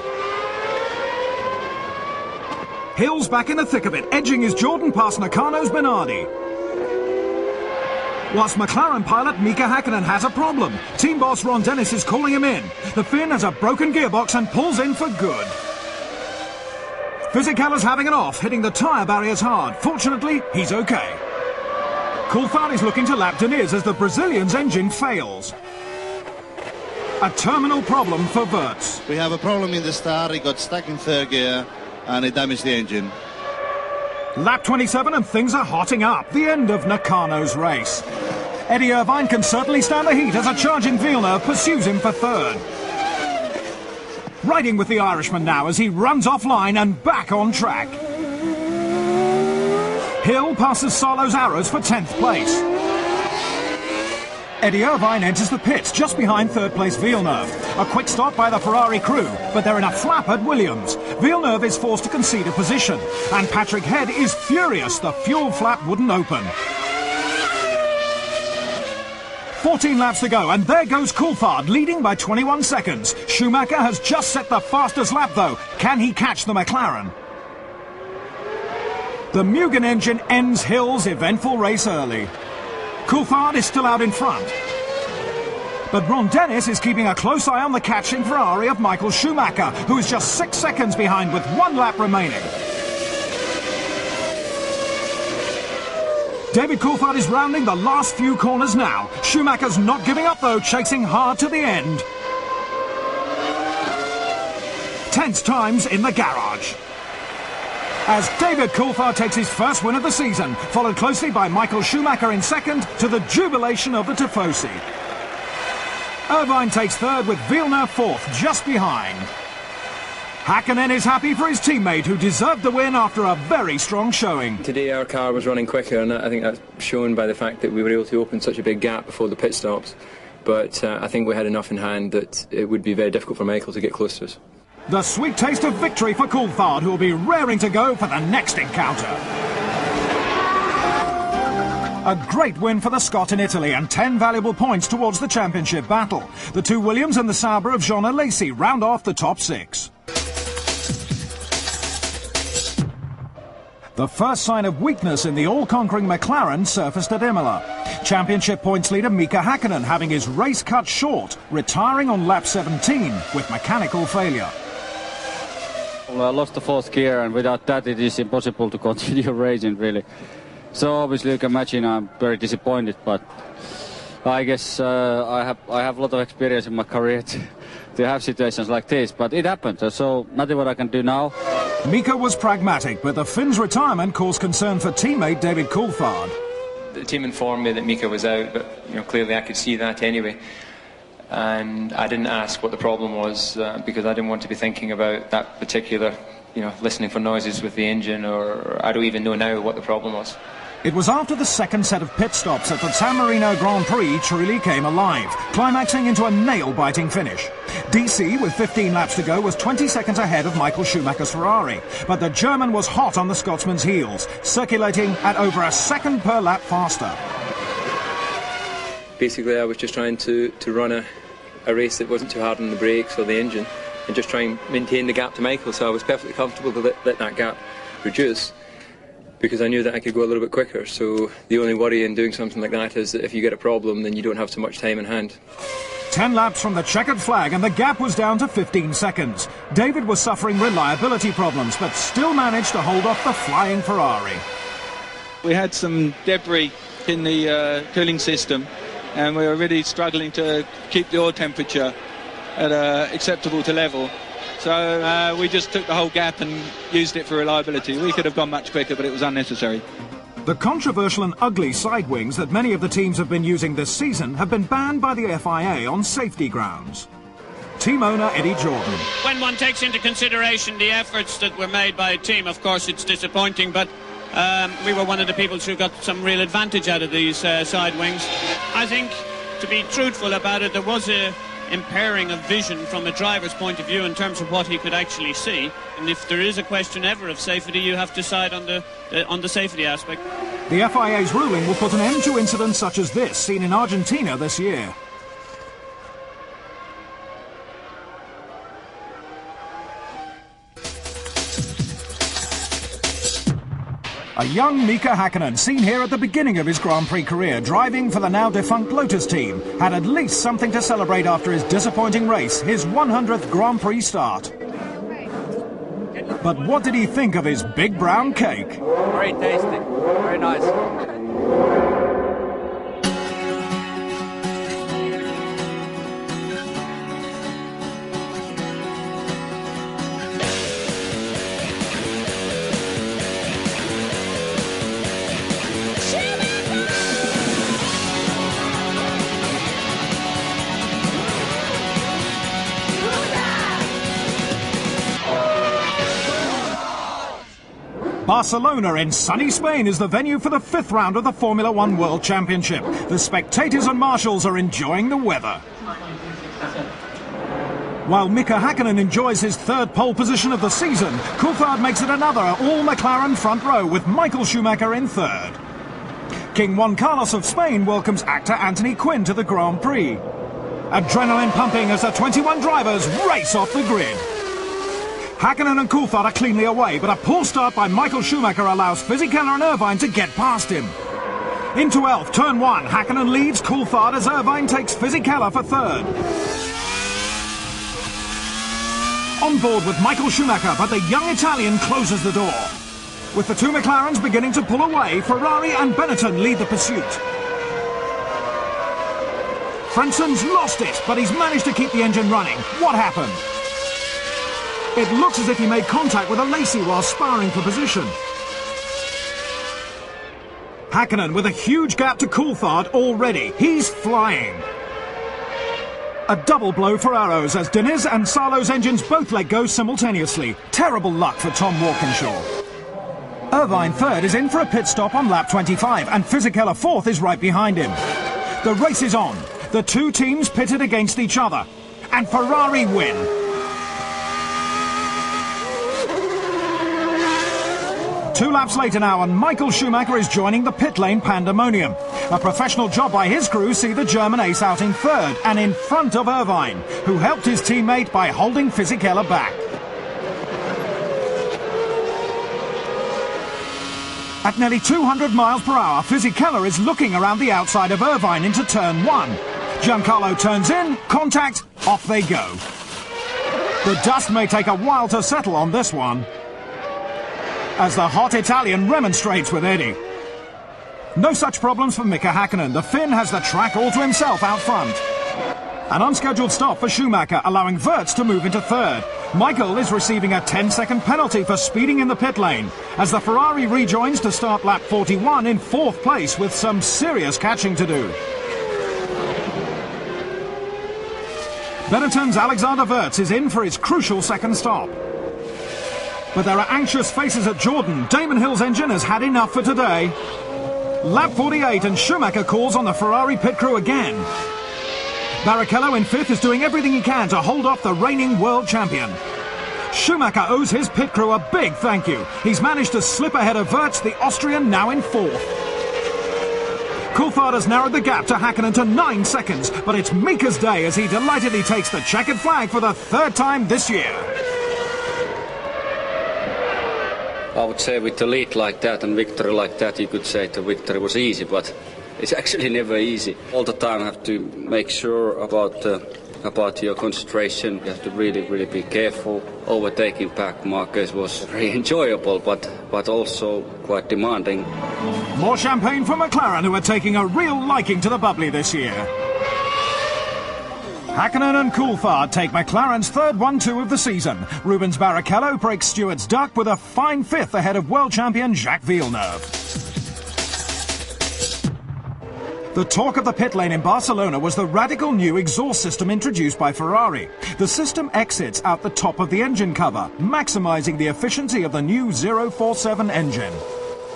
Hill's back in the thick of it, edging his Jordan past Nakano's Bernardi. Whilst McLaren pilot Mika Häkkinen has a problem. Team boss Ron Dennis is calling him in. The Finn has a broken gearbox and pulls in for good. Fisichella's having an off, hitting the tyre barriers hard. Fortunately, he's okay. Coulthard is looking to lap Deniz as the Brazilian's engine fails. A terminal problem for Wirtz. We have a problem in the start. He got stuck in third gear and it damaged the engine. Lap 27 and things are hotting up. The end of Nakano's race. Eddie Irvine can certainly stand the heat as a charging Villeneuve pursues him for third. Riding with the Irishman now as he runs offline and back on track. Hill passes Salo's arrows for 10th place. Eddie Irvine enters the pits just behind third place Villeneuve. A quick stop by the Ferrari crew, but they're in a flap at Williams. Villeneuve is forced to concede a position, and Patrick Head is furious the fuel flap wouldn't open. 14 laps to go, and there goes Coulthard, leading by 21 seconds. Schumacher has just set the fastest lap, though. Can he catch the McLaren? The Mugen engine ends Hill's eventful race early. Coulthard is still out in front. But Ron Dennis is keeping a close eye on the catching Ferrari of Michael Schumacher, who is just 6 seconds behind with 1 lap remaining. David Coulthard is rounding the last few corners now. Schumacher's not giving up though, chasing hard to the end. Tense times in the garage, as David Coulthard takes his first win of the season, followed closely by Michael Schumacher in second, to the jubilation of the Tifosi. Irvine takes third with Villeneuve fourth, just behind. Hakkinen is happy for his teammate, who deserved the win after a very strong showing. Today our car was running quicker, and I think that's shown by the fact that we were able to open such a big gap before the pit stops. But I think we had enough in hand that it would be very difficult for Michael to get close to us. The sweet taste of victory for Coulthard, who will be raring to go for the next encounter. A great win for the Scot in Italy, and 10 valuable points towards the championship battle. The two Williams and the Sauber of Jean Alesi round off the top 6. The first sign of weakness in the all-conquering McLaren surfaced at Imola. Championship points leader Mika Hakkinen having his race cut short, retiring on lap 17 with mechanical failure. Well, I lost the fourth gear, and without that it is impossible to continue racing, really. So obviously you can imagine I'm very disappointed, but I guess I have a lot of experience in my career to have situations like this, but it happened, so nothing what I can do now. Mika was pragmatic, but the Finn's retirement caused concern for teammate David Coulthard. The team informed me that Mika was out, but clearly I could see that anyway. And I didn't ask what the problem was because I didn't want to be thinking about that particular, listening for noises with the engine, or I don't even know now what the problem was. It was after the second set of pit stops that the San Marino Grand Prix truly came alive, climaxing into a nail-biting finish. DC, with 15 laps to go, was 20 seconds ahead of Michael Schumacher's Ferrari, but the German was hot on the Scotsman's heels, circulating at over a second per lap faster. Basically, I was just trying to run a race that wasn't too hard on the brakes or the engine, and just try and maintain the gap to Michael, so I was perfectly comfortable to let that gap reduce, because I knew that I could go a little bit quicker. So the only worry in doing something like that is that if you get a problem, then you don't have so much time in hand. 10 laps from the checkered flag and the gap was down to 15 seconds. David was suffering reliability problems, but still managed to hold off the flying Ferrari. We had some debris in the cooling system, and we were really struggling to keep the oil temperature at acceptable to level. So we just took the whole gap and used it for reliability. We could have gone much quicker, but it was unnecessary. The controversial and ugly side wings that many of the teams have been using this season have been banned by the FIA on safety grounds. Team owner Eddie Jordan. When one takes into consideration the efforts that were made by a team, of course it's disappointing, but we were one of the people who got some real advantage out of these side wings. I think, to be truthful about it, there was a impairing of vision from a driver's point of view in terms of what he could actually see, and if there is a question ever of safety, you have to side on the safety aspect. The FIA's ruling will put an end to incidents such as this seen in Argentina this year. A young Mika Hakkinen, seen here at the beginning of his Grand Prix career, driving for the now defunct Lotus team, had at least something to celebrate after his disappointing race, his 100th Grand Prix start. But what did he think of his big brown cake? Very tasty, very nice. Barcelona in sunny Spain is the venue for the 5th round of the Formula One World Championship. The spectators and marshals are enjoying the weather. While Mika Hakkinen enjoys his 3rd pole position of the season, Coulthard makes it another all-McLaren front row with Michael Schumacher in 3rd. King Juan Carlos of Spain welcomes actor Anthony Quinn to the Grand Prix. Adrenaline pumping as the 21 drivers race off the grid. Hakkinen and Coulthard are cleanly away, but a poor start by Michael Schumacher allows Fisichella and Irvine to get past him. Into 12th, turn 1, Hakkinen leads Coulthard as Irvine takes Fisichella for 3rd. On board with Michael Schumacher, but the young Italian closes the door. With the two McLarens beginning to pull away, Ferrari and Benetton lead the pursuit. Frenson's lost it, but he's managed to keep the engine running. What happened? It looks as if he made contact with a Lacey while sparring for position. Hakkinen with a huge gap to Coulthard already. He's flying. A double blow for Arrows as Diniz and Salo's engines both let go simultaneously. Terrible luck for Tom Walkinshaw. Irvine third is in for a pit stop on lap 25 and Fisichella fourth is right behind him. The race is on. The two teams pitted against each other. And Ferrari win. Two laps later now, and Michael Schumacher is joining the pit lane pandemonium. A professional job by his crew see the German ace out in third and in front of Irvine, who helped his teammate by holding Fisichella back. At nearly 200 miles per hour, Fisichella is looking around the outside of Irvine into turn one. Giancarlo turns in, contact, off they go. The dust may take a while to settle on this one, as the hot Italian remonstrates with Eddie. No such problems for Mika Hakkinen. The Finn has the track all to himself out front. An unscheduled stop for Schumacher, allowing Wirtz to move into third. Michael is receiving a 10-second penalty for speeding in the pit lane, as the Ferrari rejoins to start lap 41 in fourth place with some serious catching to do. Benetton's Alexander Wirtz is in for his crucial second stop. But there are anxious faces at Jordan. Damon Hill's engine has had enough for today. Lap 48 and Schumacher calls on the Ferrari pit crew again. Barrichello in fifth is doing everything he can to hold off the reigning world champion. Schumacher owes his pit crew a big thank you. He's managed to slip ahead of Wirtz, the Austrian, now in fourth. Coulthard has narrowed the gap to Hakkinen to 9 seconds, but it's Mika's day as he delightedly takes the checkered flag for the third time this year. I would say with the lead like that and victory like that, you could say the victory was easy, but it's actually never easy. All the time you have to make sure about your concentration. You have to really be careful. Overtaking back Marquez was very enjoyable, but also quite demanding. More champagne for McLaren, who are taking a real liking to the bubbly this year. Hakkinen and Coulthard take McLaren's third 1-2 of the season. Rubens Barrichello breaks Stewart's duck with a fine fifth ahead of world champion Jacques Villeneuve. The talk of the pit lane in Barcelona was the radical new exhaust system introduced by Ferrari. The system exits out the top of the engine cover, maximising the efficiency of the new 047 engine.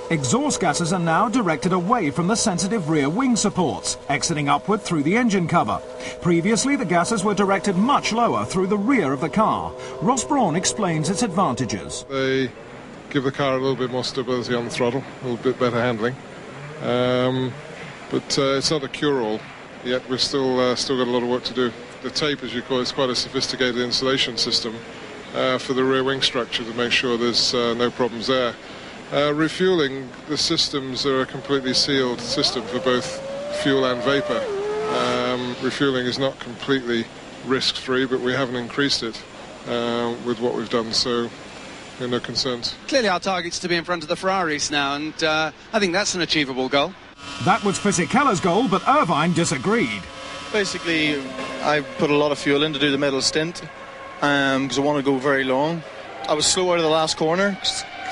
Exhaust gases are now directed away from the sensitive rear wing supports, exiting upward through the engine cover. Previously, the gases were directed much lower through the rear of the car. Ross Brawn explains its advantages. They give the car a little bit more stability on the throttle, a little bit better handling. But it's not a cure-all yet. We've still got a lot of work to do. The tape, as you call it, is quite a sophisticated insulation system for the rear wing structure to make sure there's no problems there. Refueling, the systems are a completely sealed system for both fuel and vapor. Refueling is not completely risk-free, but we haven't increased it with what we've done, so no concerns. Clearly our target's to be in front of the Ferraris now, and I think that's an achievable goal. That was Fisichella's goal, but Irvine disagreed. Basically, I put a lot of fuel in to do the middle stint because I want to go very long. I was slow out of the last corner,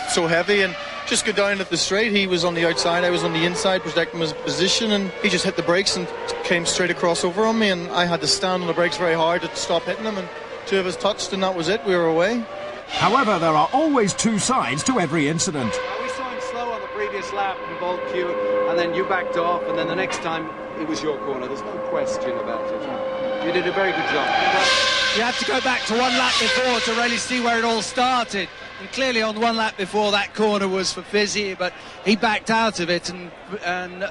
so heavy, and just go down at the straight. He was on the outside, I was on the inside, protecting his position, and he just hit the brakes and came straight across over on me, and I had to stand on the brakes very hard to stop hitting him, and two of us touched, and that was it. We were away. However, there are always two sides to every incident. We saw him slow on the previous lap in ball queue, and then you backed off, and then the next time it was your corner. There's no question about it. You did a very good job. You have to go back to one lap before to really see where it all started. And clearly on one lap before, that corner was for Fizzy, but he backed out of it, and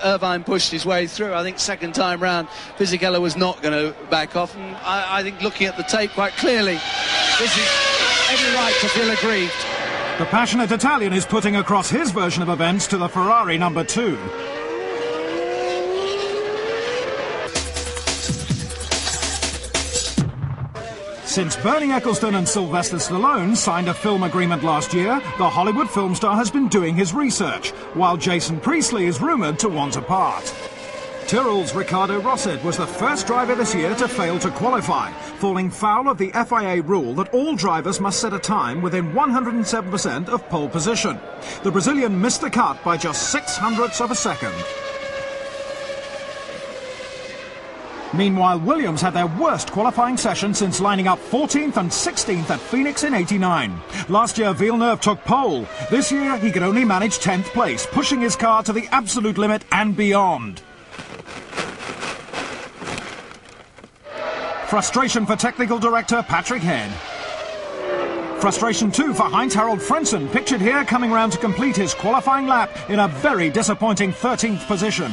Irvine pushed his way through. I think second time round, Fisichella was not going to back off, and I think looking at the tape quite clearly, this is every right to feel aggrieved. The passionate Italian is putting across his version of events to the Ferrari number 2. Since Bernie Eccleston and Sylvester Stallone signed a film agreement last year, the Hollywood film star has been doing his research, while Jason Priestley is rumoured to want a part. Tyrrell's Ricardo Rosset was the first driver this year to fail to qualify, falling foul of the FIA rule that all drivers must set a time within 107% of pole position. The Brazilian missed the cut by just 0.06 of a second. Meanwhile, Williams had their worst qualifying session since lining up 14th and 16th at Phoenix in '89. Last year, Villeneuve took pole. This year, he could only manage 10th place, pushing his car to the absolute limit and beyond. Frustration for technical director Patrick Head. Frustration too for Heinz-Harald Frentzen, pictured here coming round to complete his qualifying lap in a very disappointing 13th position.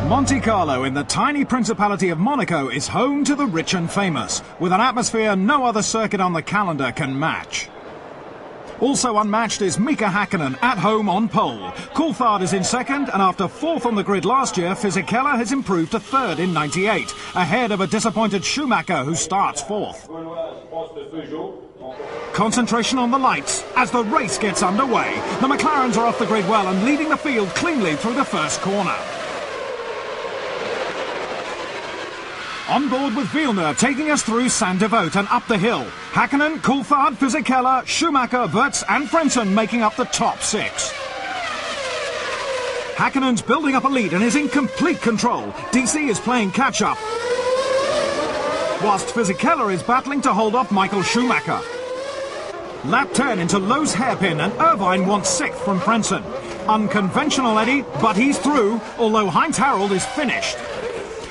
Monte Carlo in the tiny Principality of Monaco is home to the rich and famous, with an atmosphere no other circuit on the calendar can match. Also unmatched is Mika Häkkinen at home on pole. Coulthard is in second, and after fourth on the grid last year, Fisichella has improved to third in '98, ahead of a disappointed Schumacher who starts fourth. Concentration on the lights as the race gets underway. The McLarens are off the grid well and leading the field cleanly through the first corner. On board with Villeneuve, taking us through Saint-Devote and up the hill. Häkkinen, Coulthard, Fisichella, Schumacher, Wirtz and Frentzen making up the top six. Häkkinen's building up a lead and is in complete control. DC is playing catch-up, whilst Fisichella is battling to hold off Michael Schumacher. Lap 10 into Lowe's hairpin, and Irvine wants sixth from Frentzen. Unconventional, Eddie, but he's through, although Heinz-Harald is finished.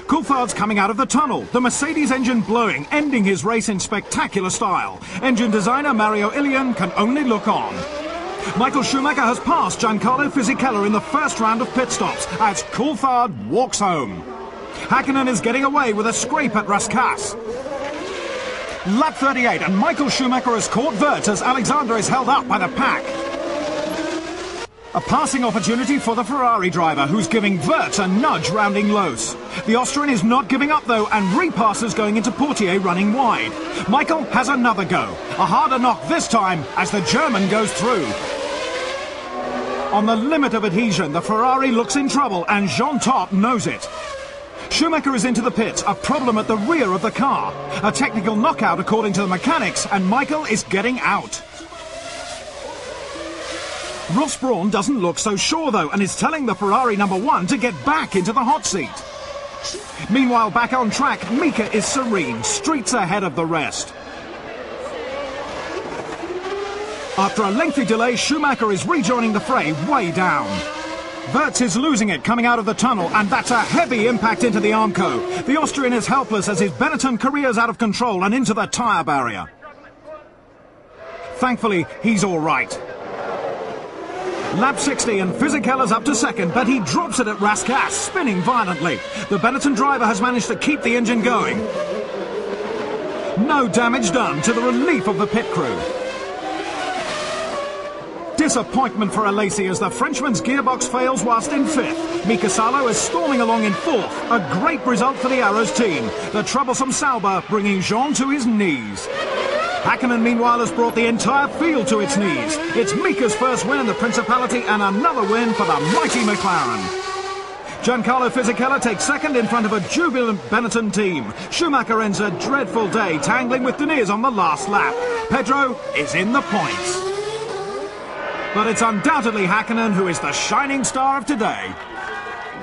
Coulthard's coming out of the tunnel, the Mercedes engine blowing, ending his race in spectacular style. Engine designer Mario Ilian can only look on. Michael Schumacher has passed Giancarlo Fisichella in the first round of pit stops as Coulthard walks home. Häkkinen is getting away with a scrape at Rascasse. Lap 38 and Michael Schumacher has caught Wirtz as Alexander is held up by the pack. A passing opportunity for the Ferrari driver, who's giving Wirtz a nudge rounding Lowe's. The Austrian is not giving up though, and repasses going into Portier running wide. Michael has another go. A harder knock this time as the German goes through. On the limit of adhesion, the Ferrari looks in trouble, and Jean Todt knows it. Schumacher is into the pits, a problem at the rear of the car. A technical knockout according to the mechanics, and Michael is getting out. Ross Brawn doesn't look so sure though, and is telling the Ferrari number 1 to get back into the hot seat. Meanwhile, back on track, Mika is serene, streets ahead of the rest. After a lengthy delay, Schumacher is rejoining the fray way down. Wirtz is losing it coming out of the tunnel, and that's a heavy impact into the Armco. The Austrian is helpless as his Benetton career's out of control and into the tyre barrier. Thankfully, he's all right. Lap 60 and Fisichella's up to second, but he drops it at Rascasse, spinning violently. The Benetton driver has managed to keep the engine going. No damage done, to the relief of the pit crew. Disappointment for Alesi as the Frenchman's gearbox fails whilst in fifth. Mika Salo is storming along in fourth. A great result for the Arrows team. The troublesome Sauber bringing Jean to his knees. Häkkinen, meanwhile, has brought the entire field to its knees. It's Mika's first win in the Principality and another win for the mighty McLaren. Giancarlo Fisichella takes second in front of a jubilant Benetton team. Schumacher ends a dreadful day, tangling with Deniz on the last lap. Pedro is in the points. But it's undoubtedly Häkkinen who is the shining star of today.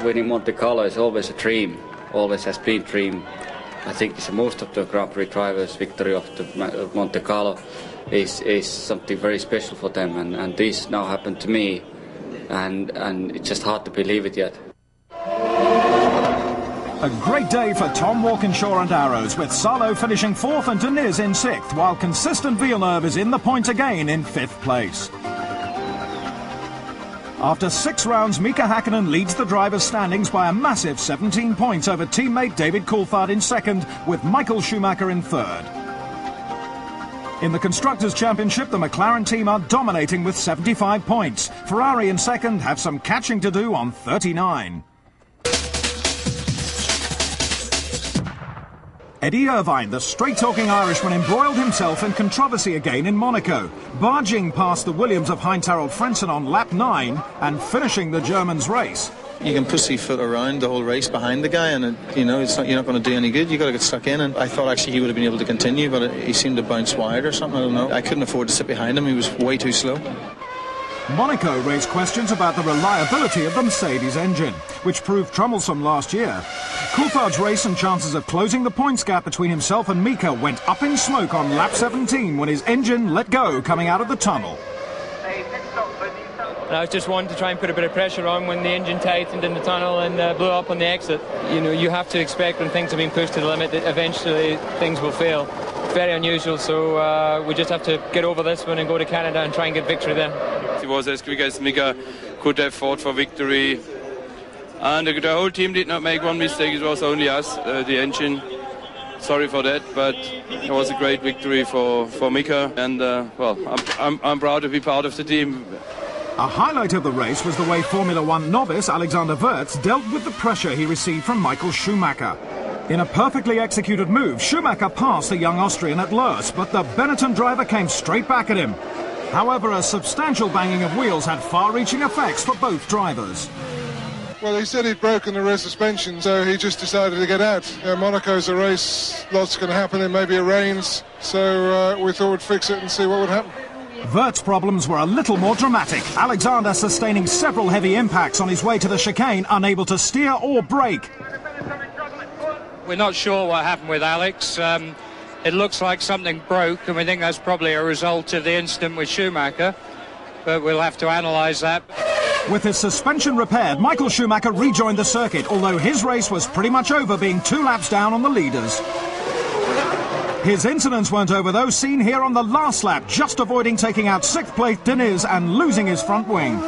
Winning Monte Carlo is always a dream, always has been a dream. I think it's most of the Grand Prix drivers' victory of the Monte Carlo is something very special for them, and this now happened to me, and it's just hard to believe it yet. A great day for Tom Walkinshaw and Arrows, with Salo finishing 4th and Deniz in 6th, while consistent Villeneuve is in the points again in 5th place. After 6 rounds, Mika Häkkinen leads the drivers' standings by a massive 17 points over teammate David Coulthard in 2nd, with Michael Schumacher in 3rd. In the Constructors' Championship, the McLaren team are dominating with 75 points. Ferrari in 2nd have some catching to do on 39. Eddie Irvine, the straight-talking Irishman, embroiled himself in controversy again in Monaco, barging past the Williams of Heinz-Harald Frentzen on lap 9 and finishing the German's race. You can pussyfoot around the whole race behind the guy, and you're not going to do any good. You've got to get stuck in, and I thought actually he would have been able to continue, but he seemed to bounce wide or something. I don't know. I couldn't afford to sit behind him. He was way too slow. Monaco raised questions about the reliability of the Mercedes engine, which proved troublesome last year. Coulthard's race and chances of closing the points gap between himself and Mika went up in smoke on lap 17 when his engine let go coming out of the tunnel. And I was just wanting to try and put a bit of pressure on when the engine tightened in the tunnel and blew up on the exit. You know, you have to expect when things have been pushed to the limit that eventually things will fail. Very unusual, so we just have to get over this one and go to Canada and try and get victory there. He was as quick as Mika could have fought for victory. And the whole team did not make one mistake. It was only us, the engine. Sorry for that, but it was a great victory for Mika. And, well, I'm proud to be part of the team. A highlight of the race was the way Formula One novice Alexander Wurz dealt with the pressure he received from Michael Schumacher. In a perfectly executed move, Schumacher passed the young Austrian at Loos, but the Benetton driver came straight back at him. However, a substantial banging of wheels had far-reaching effects for both drivers. Well, he said he'd broken the rear suspension, so he just decided to get out. Monaco's a race, lots going to happen, and maybe it rains, so we thought we'd fix it and see what would happen. Wirtz's problems were a little more dramatic. Alexander sustaining several heavy impacts on his way to the chicane, unable to steer or brake. We're not sure what happened with Alex. It looks like something broke, and we think that's probably a result of the incident with Schumacher, but we'll have to analyse that. With his suspension repaired, Michael Schumacher rejoined the circuit, although his race was pretty much over, being 2 laps down on the leaders. His incidents weren't over, though, seen here on the last lap, just avoiding taking out 6th place Deniz and losing his front wing.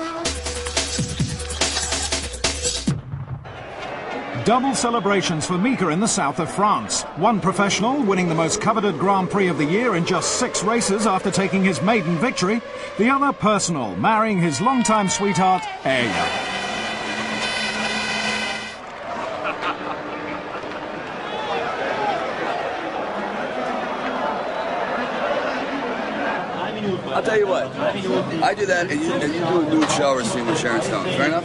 Double celebrations for Mika in the south of France. One professional winning the most coveted Grand Prix of the year in just 6 races after taking his maiden victory. The other personal, marrying his longtime sweetheart, Eya. I'll tell you what, I do that and you do a nude shower scene with Sharon Stone. Fair enough?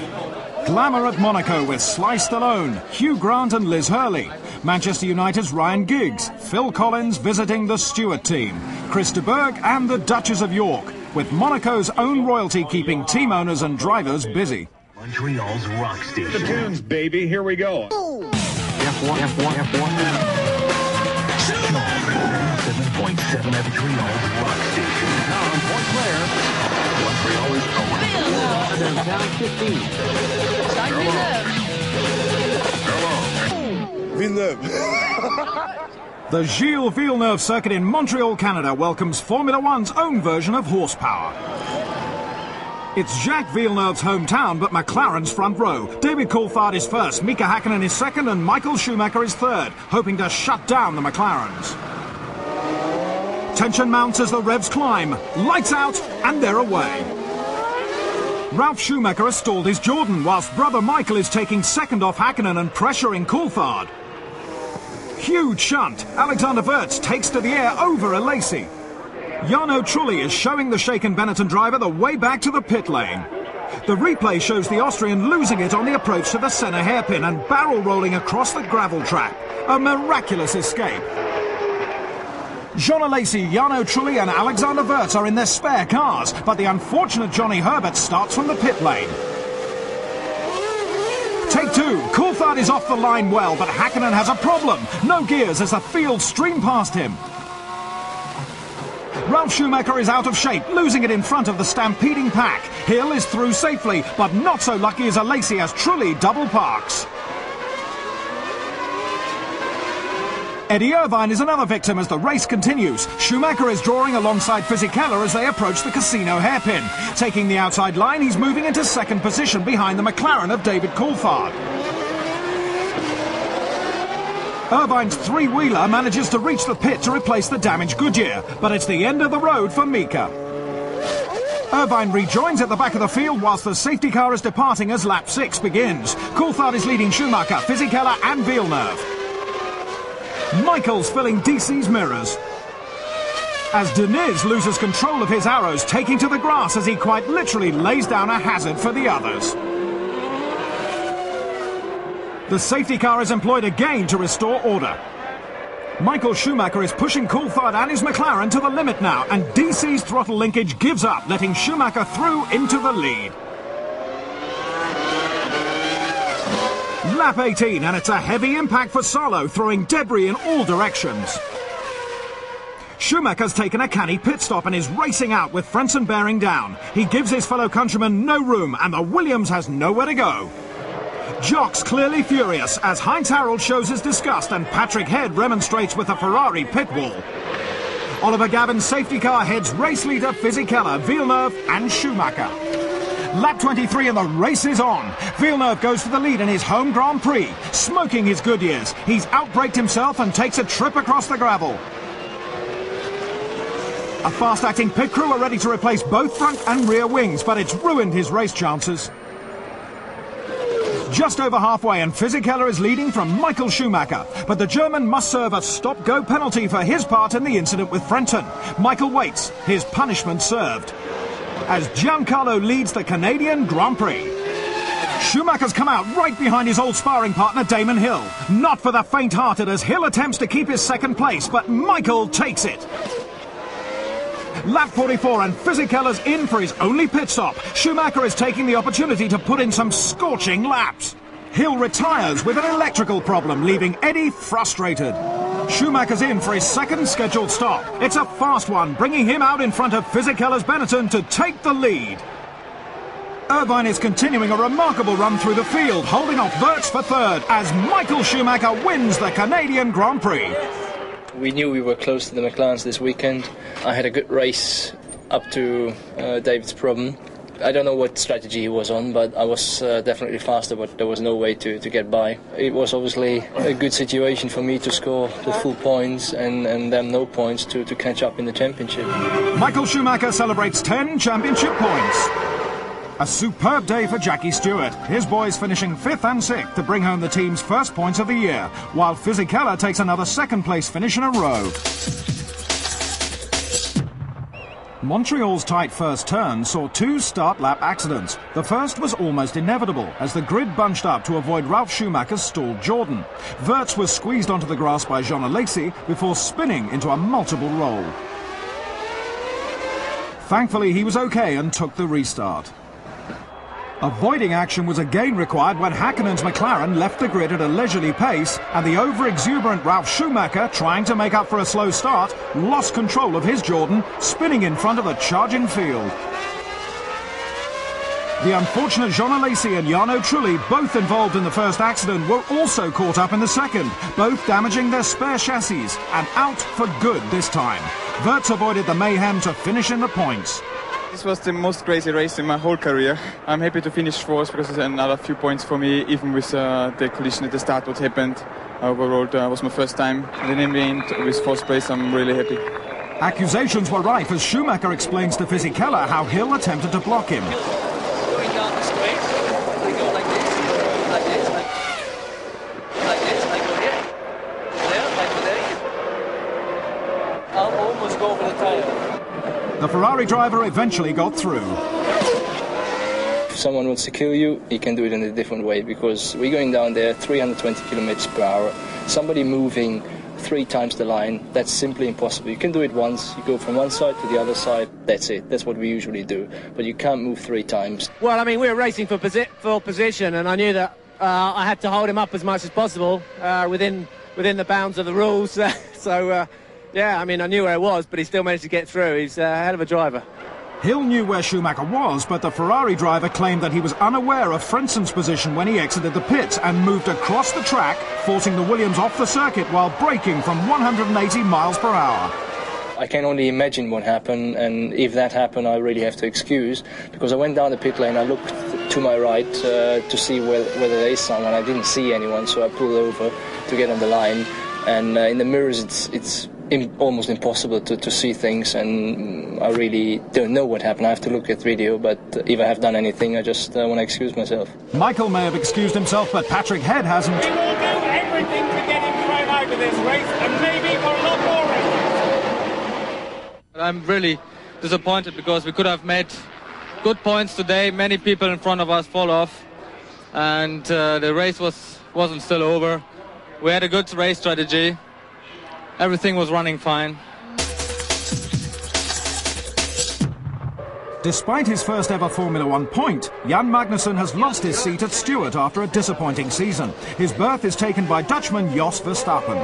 Glamour at Monaco with Sly Stallone, Hugh Grant and Liz Hurley. Manchester United's Ryan Giggs, Phil Collins visiting the Stewart team, Chris de Burgh and the Duchess of York, with Monaco's own royalty keeping team owners and drivers busy. Montreal's rock station. The tunes, baby, here we go. F1, F1, F1. 7.7 Montreal's rock station. Now on Point Claire, Montreal is going. Down 15. Villeneuve. The Gilles Villeneuve circuit in Montreal, Canada welcomes Formula One's own version of horsepower. It's Jacques Villeneuve's hometown, but McLaren's front row. David Coulthard is first, Mika Häkkinen is second, and Michael Schumacher is third, hoping to shut down the McLarens. Tension mounts as the revs climb. Lights out, and they're away. Ralf Schumacher has stalled his Jordan, whilst brother Michael is taking second off Häkkinen and pressuring Coulthard. Huge shunt. Alexander Wurz takes to the air over Alesi. Jarno Trulli is showing the shaken Benetton driver the way back to the pit lane. The replay shows the Austrian losing it on the approach to the centre hairpin and barrel rolling across the gravel track. A miraculous escape. Jean Alesi, Jarno Trulli and Alexander Wurz are in their spare cars, but the unfortunate Johnny Herbert starts from the pit lane. Take 2. Coulthard is off the line well, but Häkkinen has a problem. No gears as the field stream past him. Ralf Schumacher is out of shape, losing it in front of the stampeding pack. Hill is through safely, but not so lucky as Alesi as Trulli double parks. Eddie Irvine is another victim as the race continues. Schumacher is drawing alongside Fisichella as they approach the casino hairpin. Taking the outside line, he's moving into second position behind the McLaren of David Coulthard. Irvine's three-wheeler manages to reach the pit to replace the damaged Goodyear, but it's the end of the road for Mika. Irvine rejoins at the back of the field whilst the safety car is departing as lap 6 begins. Coulthard is leading Schumacher, Fisichella and Villeneuve. Michael's filling DC's mirrors as Deniz loses control of his arrows, taking to the grass as he quite literally lays down a hazard for the others. The safety car is employed again to restore order. Michael Schumacher is pushing Coulthard and his McLaren to the limit now, and DC's throttle linkage gives up, letting Schumacher through into the lead. Lap 18, and it's a heavy impact for Salo, throwing debris in all directions. Schumacher's taken a canny pit stop and is racing out with Frentzen bearing down. He gives his fellow countrymen no room, and the Williams has nowhere to go. Jock's clearly furious as Heinz Harald shows his disgust and Patrick Head remonstrates with the Ferrari pit wall. Oliver Gavin's safety car heads race leader Fisichella, Villeneuve and Schumacher. Lap 23 and the race is on. Villeneuve goes for the lead in his home Grand Prix, smoking his Goodyears. He's outbraked himself and takes a trip across the gravel. A fast-acting pit crew are ready to replace both front and rear wings, but it's ruined his race chances. Just over halfway and Fisichella is leading from Michael Schumacher, but the German must serve a stop-go penalty for his part in the incident with Frentzen. Michael waits, his punishment served, as Giancarlo leads the Canadian Grand Prix. Schumacher's come out right behind his old sparring partner Damon Hill. Not for the faint-hearted as Hill attempts to keep his second place, but Michael takes it. Lap 44 and Fisichella's in for his only pit stop. Schumacher is taking the opportunity to put in some scorching laps. Hill retires with an electrical problem, leaving Eddie frustrated. Schumacher's in for his second scheduled stop. It's a fast one, bringing him out in front of Fisichella's Benetton to take the lead. Irvine is continuing a remarkable run through the field, holding off Wirtz for third as Michael Schumacher wins the Canadian Grand Prix. We knew we were close to the McLarens this weekend. I had a good race up to David's problem. I don't know what strategy he was on, but I was definitely faster, but there was no way to get by. It was obviously a good situation for me to score the full points and them no points to catch up in the championship. Michael Schumacher celebrates 10 championship points. A superb day for Jackie Stewart. His boys finishing 5th and 6th to bring home the team's first points of the year, while Fisichella takes another second-place finish in a row. Montreal's tight first turn saw 2 start-lap accidents. The first was almost inevitable, as the grid bunched up to avoid Ralf Schumacher's stalled Jordan. Wirtz was squeezed onto the grass by Jean Alesi before spinning into a multiple roll. Thankfully, he was okay and took the restart. Avoiding action was again required when Häkkinen's McLaren left the grid at a leisurely pace, and the over-exuberant Ralf Schumacher, trying to make up for a slow start, lost control of his Jordan, spinning in front of the charging field. The unfortunate Jean Alesi and Jarno Trulli, both involved in the first accident, were also caught up in the second, both damaging their spare chassis, and out for good this time. Wirtz avoided the mayhem to finish in the points. This was the most crazy race in my whole career. I'm happy to finish 4th because it's another few points for me, even with the collision at the start, what happened. Overall, it was my first time. And then in the end, with 4th place, I'm really happy. Accusations were rife as Schumacher explains to Fisichella how Hill attempted to block him. Going down the straight, I go like this, I go here, there, I go there. I'll almost go over the tire. The Ferrari driver eventually got through. If someone wants to kill you, he can do it in a different way, because we're going down there 320 kilometers per hour. Somebody moving 3 times the line, that's simply impossible. You can do it once, you go from one side to the other side, that's it. That's what we usually do. But you can't move 3 times. Well, I mean, we were racing for position, and I knew that I had to hold him up as much as possible within the bounds of the rules. Yeah, I mean, I knew where it was, but he still managed to get through. He's a hell of a driver. Hill knew where Schumacher was, but the Ferrari driver claimed that he was unaware of Frenzen's position when he exited the pits and moved across the track, forcing the Williams off the circuit while braking from 180 miles per hour. I can only imagine what happened, and if that happened, I really have to excuse, because I went down the pit lane, I looked to my right to see whether there is someone. I didn't see anyone, so I pulled over to get on the line, and in the mirrors it's almost impossible to see things, and I really don't know what happened. I have to look at video, but if I have done anything, I just want to excuse myself. Michael may have excused himself, but Patrick Head hasn't. We will do everything to get him thrown out of this race, and maybe for a lot more races. I'm really disappointed because we could have made good points today. Many people in front of us fall off, and the race wasn't still over. We had a good race strategy. Everything was running fine. Despite his first ever Formula One point, Jan Magnussen has lost his seat at Stewart after a disappointing season. His berth is taken by Dutchman Jos Verstappen.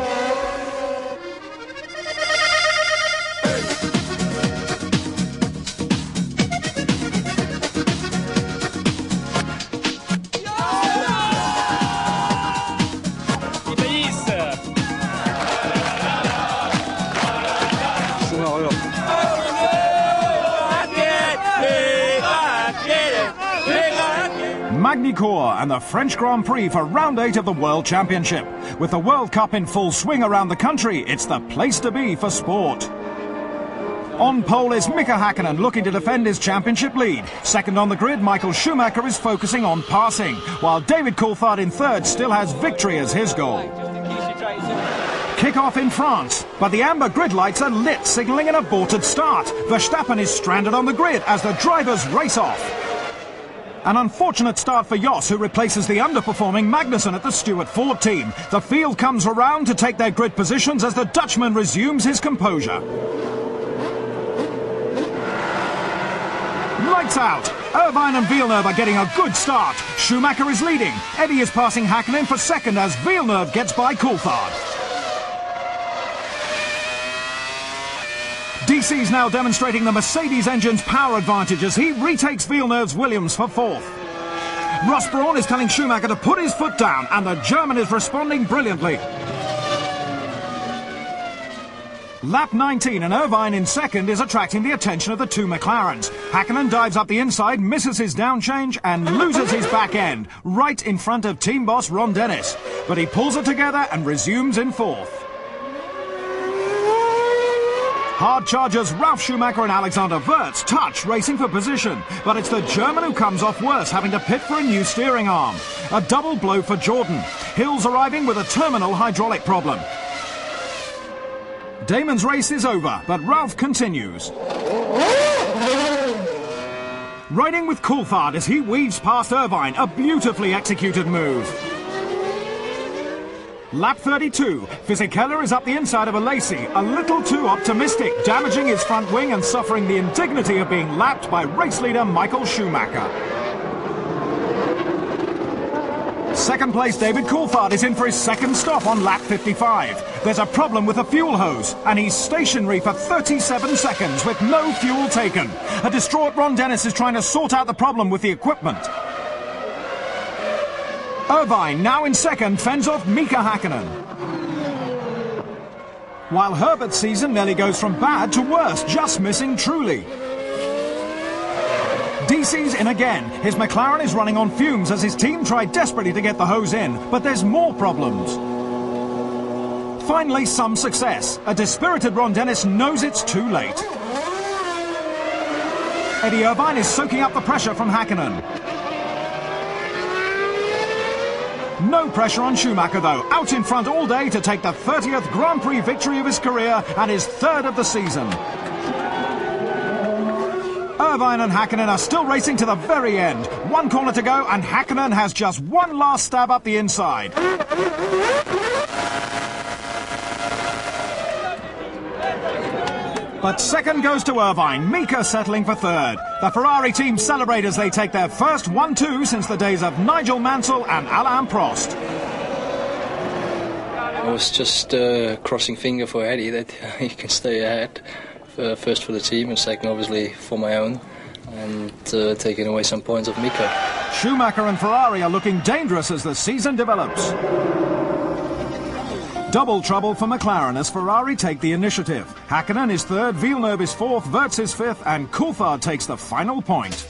Magny-Cours and the French Grand Prix for round 8 of the World Championship. With the World Cup in full swing around the country, it's the place to be for sport. On pole is Mika Häkkinen looking to defend his championship lead. Second on the grid, Michael Schumacher is focusing on passing, while David Coulthard in third still has victory as his goal. Kick-off in France, but the amber grid lights are lit, signalling an aborted start. Verstappen is stranded on the grid as the drivers race off. An unfortunate start for Jos, who replaces the underperforming Magnussen at the Stewart Ford team. The field comes around to take their grid positions as the Dutchman resumes his composure. Lights out! Irvine and Villeneuve are getting a good start. Schumacher is leading. Eddie is passing Häkkinen for second as Villeneuve gets by Coulthard. DC's now demonstrating the Mercedes engine's power advantage as he retakes Villeneuve's Williams for fourth. Ross Brawn is telling Schumacher to put his foot down, and the German is responding brilliantly. Lap 19 and Irvine in second is attracting the attention of the two McLarens. Häkkinen dives up the inside, misses his down change and loses his back end, right in front of team boss Ron Dennis. But he pulls it together and resumes in fourth. Hard chargers Ralf Schumacher and Alexander Wurz touch, racing for position. But it's the German who comes off worse, having to pit for a new steering arm. A double blow for Jordan. Hill's arriving with a terminal hydraulic problem. Damon's race is over, but Ralf continues. Riding with Coulthard as he weaves past Irvine, a beautifully executed move. Lap 32, Fisichella is up the inside of Alesi, a little too optimistic, damaging his front wing and suffering the indignity of being lapped by race leader Michael Schumacher. Second place David Coulthard is in for his second stop on lap 55. There's a problem with the fuel hose, and he's stationary for 37 seconds with no fuel taken. A distraught Ron Dennis is trying to sort out the problem with the equipment. Irvine, now in second, fends off Mika Häkkinen. While Herbert's season nearly goes from bad to worse, just missing Trulli. DC's in again. His McLaren is running on fumes as his team tried desperately to get the hose in, but there's more problems. Finally, some success. A dispirited Ron Dennis knows it's too late. Eddie Irvine is soaking up the pressure from Häkkinen. No pressure on Schumacher, though. Out in front all day to take the 30th Grand Prix victory of his career and his third of the season. Irvine and Häkkinen are still racing to the very end. One corner to go, and Häkkinen has just one last stab up the inside. But second goes to Irvine, Mika settling for third. The Ferrari team celebrate as they take their first 1-2 since the days of Nigel Mansell and Alain Prost. I was just crossing finger for Eddie that he can stay ahead, first for the team and second obviously for my own. and taking away some points of Mika. Schumacher and Ferrari are looking dangerous as the season develops. Double trouble for McLaren as Ferrari take the initiative. Hakkinen is third, Villeneuve is fourth, Wirtz is fifth, and Coulthard takes the final point.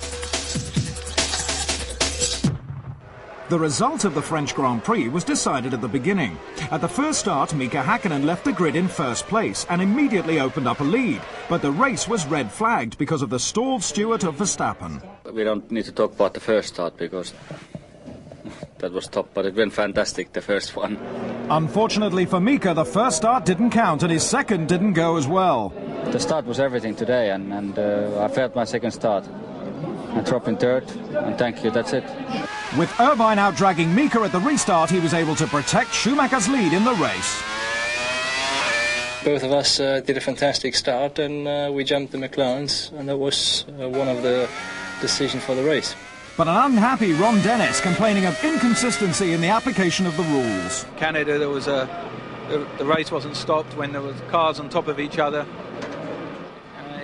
The result of the French Grand Prix was decided at the beginning. At the first start, Mika Hakkinen left the grid in first place and immediately opened up a lead. But the race was red flagged because of the stalled steward of Verstappen. We don't need to talk about the first start because that was top, but it went fantastic, the first one. Unfortunately for Mika, the first start didn't count and his second didn't go as well. The start was everything today, and I failed my second start. I dropped in third, and thank you, that's it. With Irvine out-dragging Mika at the restart, he was able to protect Schumacher's lead in the race. Both of us did a fantastic start, and we jumped the McLarens, and that was one of the decisions for the race. But an unhappy Ron Dennis complaining of inconsistency in the application of the rules. Canada, there was the race wasn't stopped when there was cars on top of each other.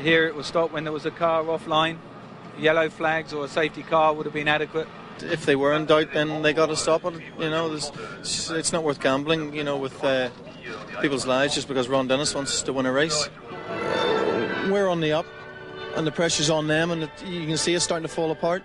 Here it was stopped when there was a car offline. Yellow flags or a safety car would have been adequate. If they were in doubt, then they got to stop it. You know, it's not worth gambling, you know, with people's lives just because Ron Dennis wants to win a race. We're on the up, and the pressure's on them, and you can see it's starting to fall apart.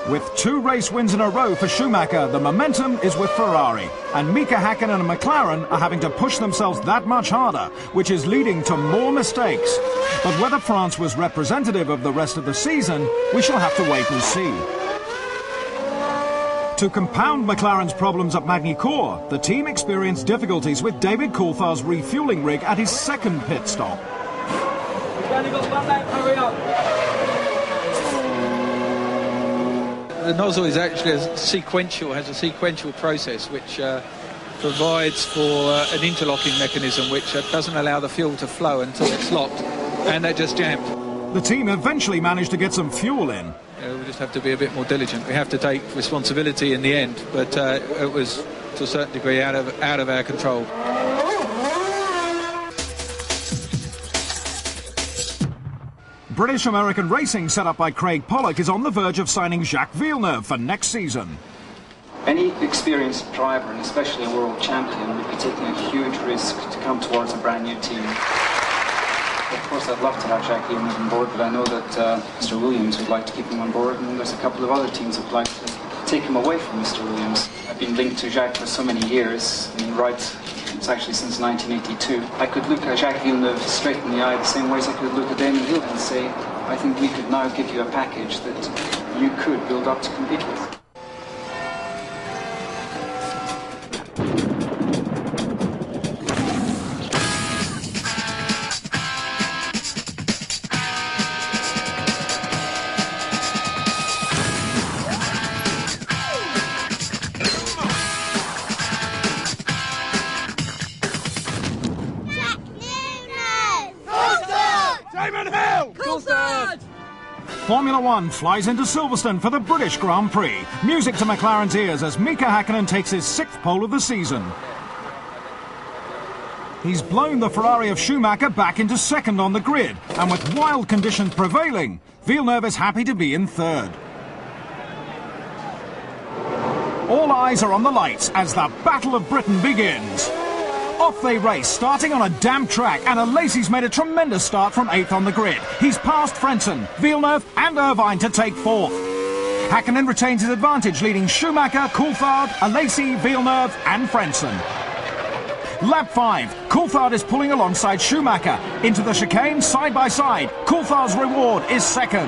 With 2 race wins in a row for Schumacher, the momentum is with Ferrari, and Mika Hakkinen and McLaren are having to push themselves that much harder, which is leading to more mistakes. But whether France was representative of the rest of the season, we shall have to wait and see. To compound McLaren's problems at Magny-Cours, the team experienced difficulties with David Coulthard's refuelling rig at his second pit stop. The nozzle is actually has a sequential process which provides for an interlocking mechanism which doesn't allow the fuel to flow until it's locked, and that just jammed. The team eventually managed to get some fuel in. We just have to be a bit more diligent. We have to take responsibility in the end, but it was to a certain degree out of our control. British-American racing set up by Craig Pollock is on the verge of signing Jacques Villeneuve for next season. Any experienced driver, and especially a world champion, would be taking a huge risk to come towards a brand new team. Of course, I'd love to have Jacques Villeneuve on board, but I know that Mr. Williams would like to keep him on board, and there's a couple of other teams that would like to take him away from Mr. Williams. I've been linked to Jacques for so many years, and he rides, it's actually since 1982. I could look at Jacques Villeneuve straight in the eye the same way as I could look at Damon Hill and say, I think we could now give you a package that you could build up to compete with. Formula One flies into Silverstone for the British Grand Prix. Music to McLaren's ears as Mika Hakkinen takes his 6th pole of the season. He's blown the Ferrari of Schumacher back into second on the grid, and with wild conditions prevailing, Villeneuve is happy to be in third. All eyes are on the lights as the Battle of Britain begins. Off they race, starting on a damp track, and Alesi's made a tremendous start from 8th on the grid. He's passed Frentzen, Villeneuve and Irvine to take 4th. Hakkinen retains his advantage, leading Schumacher, Coulthard, Alesi, Villeneuve and Frentzen. Lap 5, Coulthard is pulling alongside Schumacher. Into the chicane, side by side. Coulthard's reward is second.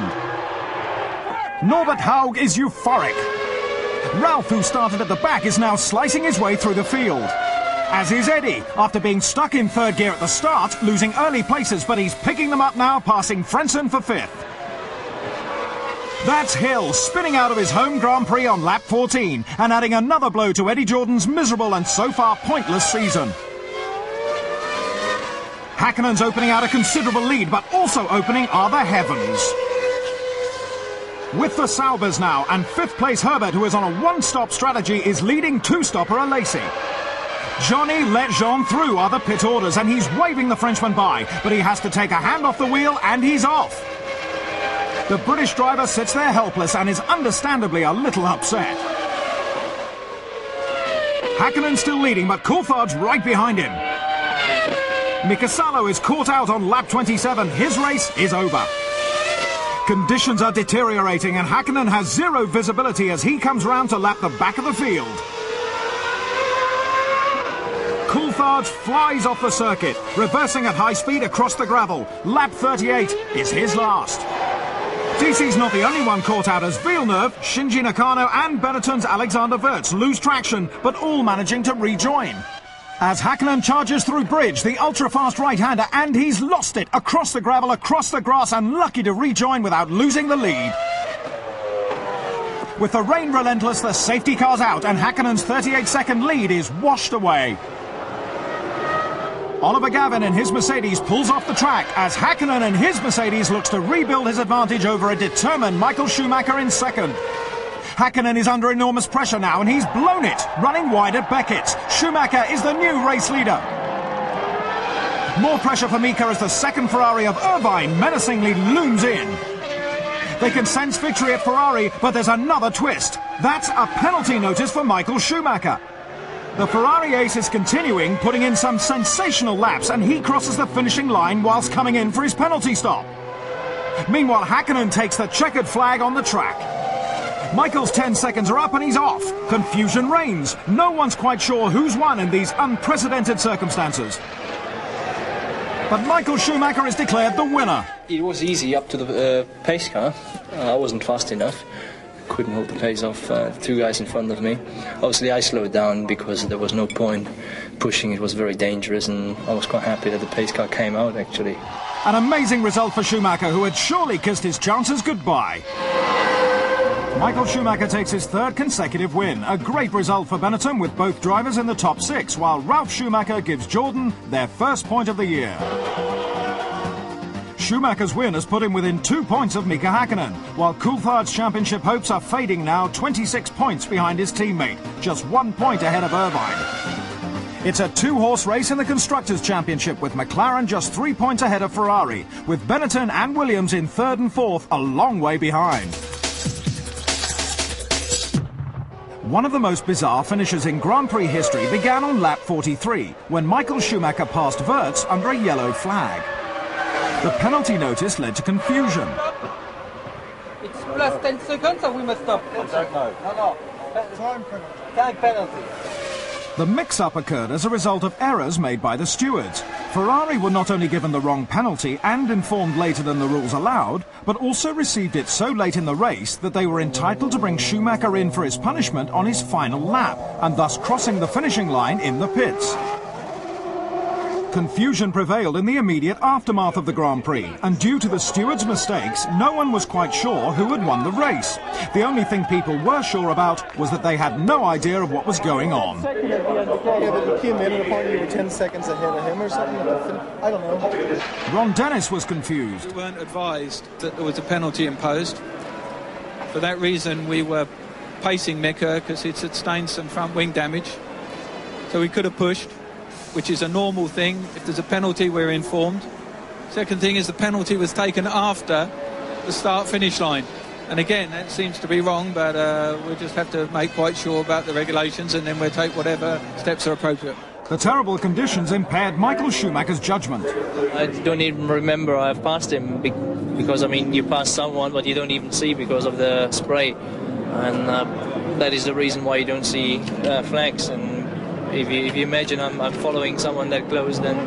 Norbert Haug is euphoric. Ralph, who started at the back, is now slicing his way through the field. As is Eddie, after being stuck in third gear at the start, losing early places, but he's picking them up now, passing Frentzen for 5th. That's Hill, spinning out of his home Grand Prix on lap 14, and adding another blow to Eddie Jordan's miserable and so far pointless season. Hakkinen's opening out a considerable lead, but also opening are the heavens. With the Saubers now, and 5th place Herbert, who is on a one-stop strategy, is leading 2-stopper Alesi. Johnny let Jean through are the pit orders, and he's waving the Frenchman by, but he has to take a hand off the wheel and he's off. The British driver sits there helpless and is understandably a little upset. Hakkinen still leading, but Coulthard's right behind him. Mika Salo is caught out on lap 27. His race is over. Conditions are deteriorating and Hakkinen has zero visibility as he comes round to lap the back of the field. Coulthard flies off the circuit, reversing at high speed across the gravel. Lap 38 is his last. DC's not the only one caught out as Villeneuve, Shinji Nakano and Benetton's Alexander Wurz lose traction, but all managing to rejoin. As Hakkinen charges through bridge, the ultra-fast right-hander, and he's lost it across the gravel, across the grass, and lucky to rejoin without losing the lead. With the rain relentless, the safety car's out, and Hakkinen's 38-second lead is washed away. Oliver Gavin in his Mercedes pulls off the track as Hakkinen in his Mercedes looks to rebuild his advantage over a determined Michael Schumacher in second. Hakkinen is under enormous pressure now and he's blown it, running wide at Beckett's. Schumacher is the new race leader. More pressure for Mika as the second Ferrari of Irvine menacingly looms in. They can sense victory at Ferrari, but there's another twist. That's a penalty notice for Michael Schumacher. The Ferrari ace is continuing, putting in some sensational laps, and he crosses the finishing line whilst coming in for his penalty stop. Meanwhile, Hakkinen takes the checkered flag on the track. Michael's 10 seconds are up and he's off. Confusion reigns. No one's quite sure who's won in these unprecedented circumstances. But Michael Schumacher is declared the winner. It was easy up to the pace car. I wasn't fast enough. Couldn't hold the pace off two guys in front of me. Obviously I slowed down because there was no point pushing. It was very dangerous and I was quite happy that the pace car came out actually. An amazing result for Schumacher, who had surely kissed his chances goodbye. Michael Schumacher takes his third consecutive win. A great result for Benetton with both drivers in the top six, while Ralf Schumacher gives Jordan their first point of the year. Schumacher's win has put him within 2 points of Mika Hakkinen, while Coulthard's championship hopes are fading now, 26 points behind his teammate, just 1 point ahead of Irvine. It's a two-horse race in the Constructors' Championship with McLaren just 3 points ahead of Ferrari, with Benetton and Williams in third and fourth a long way behind. One of the most bizarre finishes in Grand Prix history began on lap 43, when Michael Schumacher passed Wurz under a yellow flag. The penalty notice led to confusion. It's plus 10 seconds or we must stop? No. Time penalty. The mix-up occurred as a result of errors made by the stewards. Ferrari were not only given the wrong penalty and informed later than the rules allowed, but also received it so late in the race that they were entitled to bring Schumacher in for his punishment on his final lap, and thus crossing the finishing line in the pits. Confusion prevailed in the immediate aftermath of the Grand Prix, and due to the stewards' mistakes, no one was quite sure who had won the race. The only thing people were sure about was that they had no idea of what was going on. Yeah, but he came in and apparently you were 10 seconds ahead of him or something. I don't know. Ron Dennis was confused. We weren't advised that there was a penalty imposed. For that reason, we were pacing Mika because he'd sustained some front wing damage. So we could have pushed, which is a normal thing. If there's a penalty, we're informed. Second thing is the penalty was taken after the start-finish line. And again, that seems to be wrong, but we'll just have to make quite sure about the regulations and then we'll take whatever steps are appropriate. The terrible conditions impaired Michael Schumacher's judgment. I don't even remember I've passed him because, I mean, you pass someone but you don't even see because of the spray. And that is the reason why you don't see flags. And if you imagine I'm following someone that close, then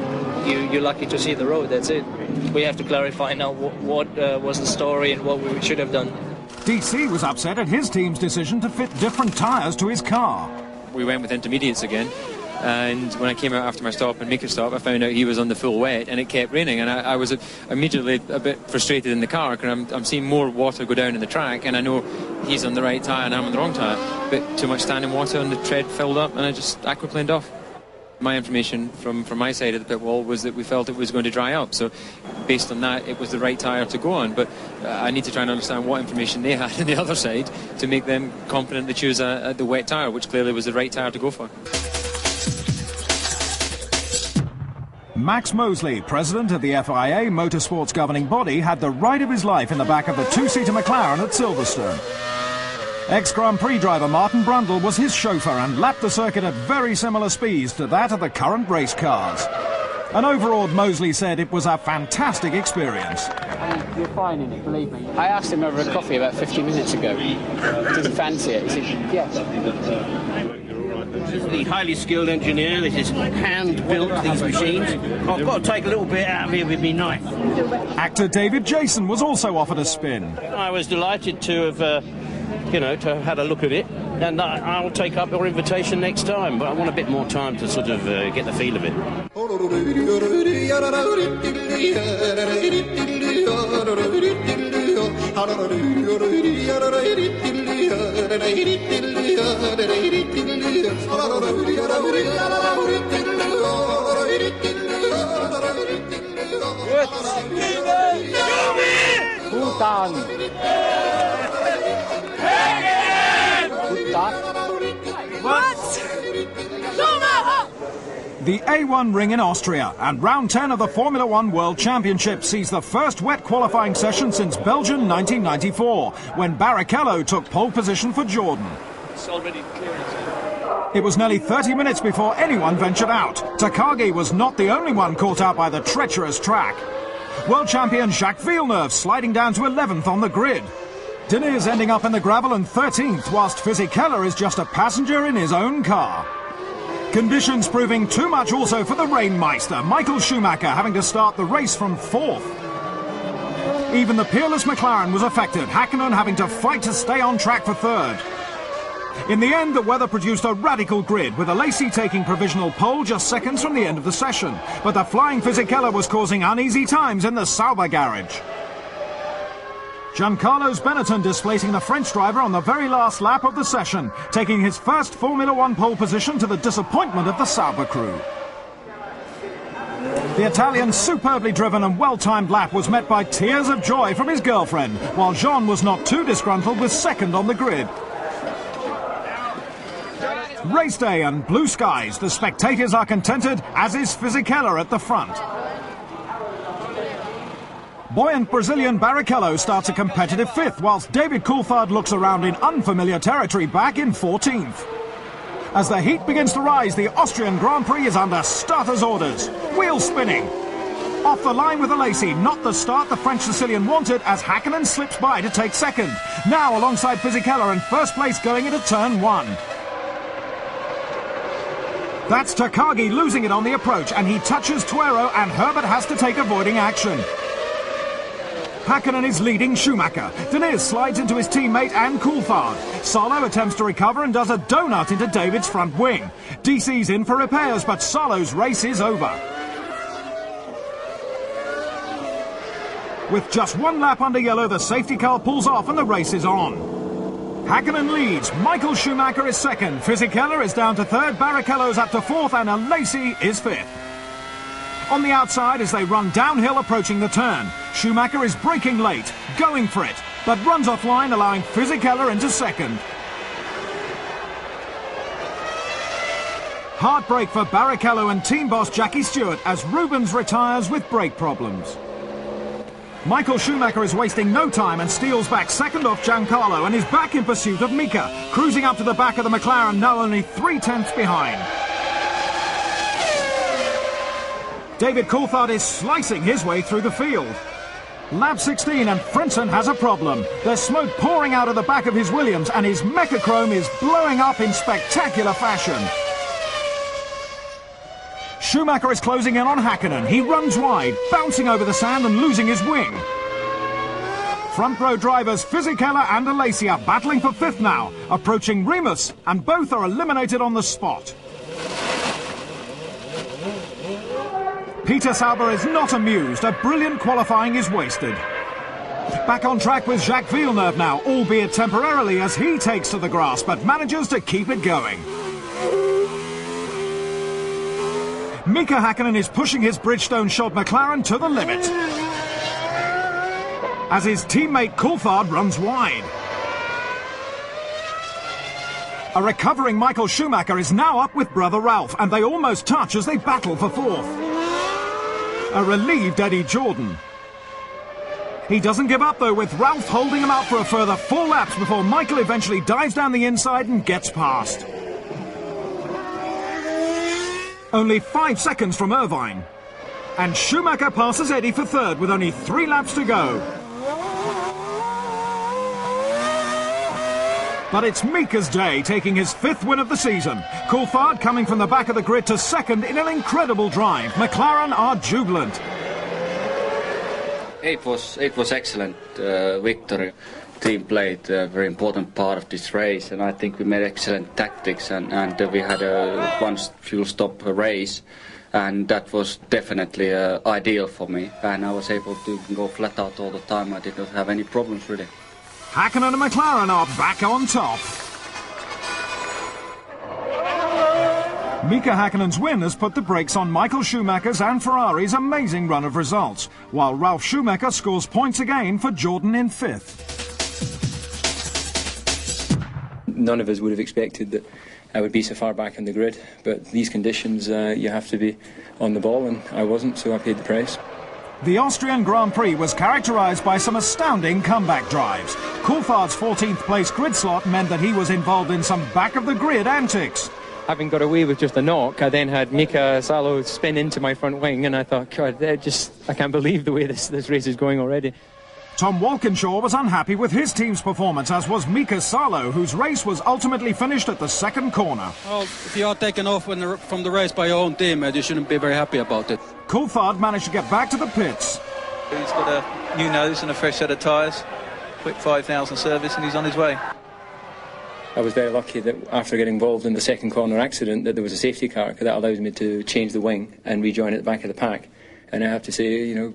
you're lucky to see the road. That's it. We have to clarify now what was the story and what we should have done. DC was upset at his team's decision to fit different tyres to his car. We went with intermediates again, and when I came out after my stop and Mika's stop, I found out he was on the full wet and it kept raining, and I was immediately a bit frustrated in the car because I'm seeing more water go down in the track, and I know he's on the right tyre and I'm on the wrong tyre. A bit too much standing water and the tread filled up and I just aquaplaned off. My information from my side of the pit wall was that we felt it was going to dry up, so based on that it was the right tyre to go on, but I need to try and understand what information they had on the other side to make them confident to choose the wet tyre, which clearly was the right tyre to go for. Max Mosley, president of the FIA motorsports governing body, had the ride of his life in the back of the two-seater McLaren at Silverstone. Ex-Grand Prix driver Martin Brundle was his chauffeur and lapped the circuit at very similar speeds to that of the current race cars. An overawed Mosley said it was a fantastic experience. You're fine in it, believe me. I asked him over a coffee about 50 minutes ago. Does he fancy it? He said, yes. This is the highly skilled engineer. This is hand-built, these machines. I've got to take a little bit out of here with me knife. Actor David Jason was also offered a spin. I was delighted to have, to have had a look at it. And I'll take up your invitation next time, but I want a bit more time to sort of get the feel of it. The A1 ring in Austria, and round 10 of the Formula One World Championship sees the first wet qualifying session since Belgium 1994, when Barrichello took pole position for Jordan. It was nearly 30 minutes before anyone ventured out. Takagi was not the only one caught out by the treacherous track. World champion Jacques Villeneuve sliding down to 11th on the grid. Diniz ending up in the gravel and 13th, whilst Fisichella is just a passenger in his own car. Conditions proving too much also for the Rainmeister, Michael Schumacher having to start the race from 4th. Even the peerless McLaren was affected, Häkkinen having to fight to stay on track for 3rd. In the end, the weather produced a radical grid, with Alesi taking provisional pole just seconds from the end of the session. But the flying Fisichella was causing uneasy times in the Sauber garage. Giancarlo Benetton displacing the French driver on the very last lap of the session, taking his first Formula One pole position to the disappointment of the Sauber crew. The Italian's superbly driven and well-timed lap was met by tears of joy from his girlfriend, while Jean was not too disgruntled with 2nd on the grid. Race day and blue skies, the spectators are contented, as is Fisichella at the front. Buoyant Brazilian Barrichello starts a competitive 5th, whilst David Coulthard looks around in unfamiliar territory back in 14th. As the heat begins to rise, the Austrian Grand Prix is under starter's orders. Wheel spinning. Off the line with Alesi, not the start the French Sicilian wanted, as Häkkinen slips by to take 2nd. Now alongside Fisichella in 1st place going into turn 1. That's Takagi losing it on the approach, and he touches Tuero, and Herbert has to take avoiding action. Häkkinen is leading Schumacher. Diniz slides into his teammate and Coulthard. Salo attempts to recover and does a donut into David's front wing. DC's in for repairs, but Salo's race is over. With just 1 lap under yellow, the safety car pulls off and the race is on. Häkkinen leads, Michael Schumacher is 2nd, Fisichella is down to 3rd, Barrichello's up to 4th, and Alesi is 5th. On the outside as they run downhill approaching the turn. Schumacher is braking late, going for it, but runs offline, allowing Fisichella into 2nd. Heartbreak for Barrichello and team boss Jackie Stewart as Rubens retires with brake problems. Michael Schumacher is wasting no time and steals back 2nd off Giancarlo and is back in pursuit of Mika, cruising up to the back of the McLaren, now only 3/10 behind. David Coulthard is slicing his way through the field. Lap 16 and Frentzen has a problem. There's smoke pouring out of the back of his Williams and his Mechachrome is blowing up in spectacular fashion. Schumacher is closing in on Häkkinen. He runs wide, bouncing over the sand and losing his wing. Front row drivers Fisichella and Alesi are battling for 5th now, approaching Remus, and both are eliminated on the spot. Peter Sauber is not amused. A brilliant qualifying is wasted. Back on track with Jacques Villeneuve now, albeit temporarily, as he takes to the grass, but manages to keep it going. Mika Häkkinen is pushing his Bridgestone-shod McLaren to the limit, as his teammate Coulthard runs wide. A recovering Michael Schumacher is now up with brother Ralph, and they almost touch as they battle for 4th. A relieved Eddie Jordan. He doesn't give up though, with Ralph holding him out for a further 4 laps before Michael eventually dives down the inside and gets past. Only 5 seconds from Irvine. And Schumacher passes Eddie for third with only 3 laps to go. But it's Mika's day, taking his 5th win of the season. Coulthard coming from the back of the grid to second in an incredible drive. McLaren are jubilant. It was excellent victory. Team played a very important part of this race, and I think we made excellent tactics, and we had a one fuel stop race, and that was definitely ideal for me, and I was able to go flat out all the time. I did not have any problems really. Häkkinen and McLaren are back on top. Mika Häkkinen's win has put the brakes on Michael Schumacher's and Ferrari's amazing run of results, while Ralf Schumacher scores points again for Jordan in 5th. None of us would have expected that I would be so far back on the grid, but these conditions you have to be on the ball, and I wasn't, so I paid the price. The Austrian Grand Prix was characterised by some astounding comeback drives. Coulthard's 14th place grid slot meant that he was involved in some back-of-the-grid antics. Having got away with just a knock, I then had Mika Salo spin into my front wing, and I thought, God, I can't believe the way this race is going already. Tom Walkinshaw was unhappy with his team's performance, as was Mika Salo, whose race was ultimately finished at the 2nd corner. Well, if you are taken off from the race by your own team, you shouldn't be very happy about it. Coulthard managed to get back to the pits. He's got a new nose and a fresh set of tyres, quick 5,000 service, and he's on his way. I was very lucky that after getting involved in the 2nd corner accident that there was a safety car, because that allows me to change the wing and rejoin at the back of the pack. And I have to say, you know,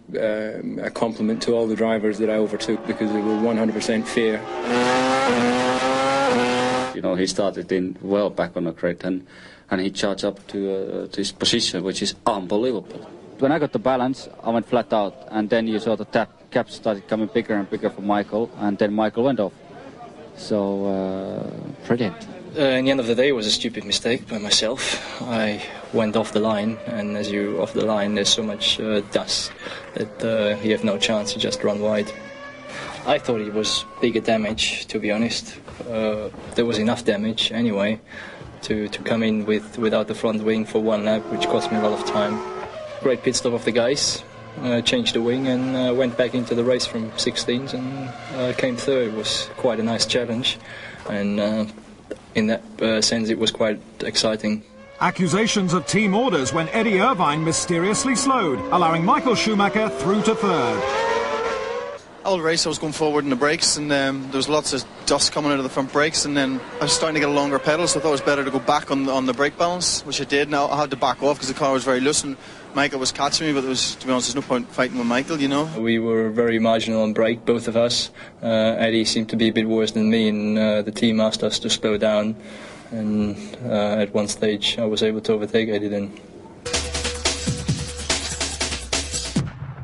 a compliment to all the drivers that I overtook, because they were 100% fair. You know, he started in well back on the grid, and he charged up to his position, which is unbelievable. When I got the balance, I went flat out, and then you saw the gap started coming bigger and bigger for Michael, and then Michael went off. So, brilliant. In the end of the day, it was a stupid mistake by myself. I went off the line, and as you off the line, there's so much dust that you have no chance to just run wide. I thought it was bigger damage, to be honest. There was enough damage anyway to come in without the front wing for 1 lap, which cost me a lot of time. Great pit stop of the guys. Changed the wing and went back into the race from 16th and came third. It was quite a nice challenge, and in that sense it was quite exciting. Accusations of team orders when Eddie Irvine mysteriously slowed, allowing Michael Schumacher through to third. All race I was going forward in the brakes, and there was lots of dust coming out of the front brakes, and then I was starting to get a longer pedal, so I thought it was better to go back on the brake balance, which I did. Now I had to back off because the car was very loose, and Michael was catching me, but to be honest, there's no point fighting with Michael, you know. We were very marginal on brake, both of us. Eddie seemed to be a bit worse than me, and the team asked us to slow down, and at one stage I was able to overtake Eddie then.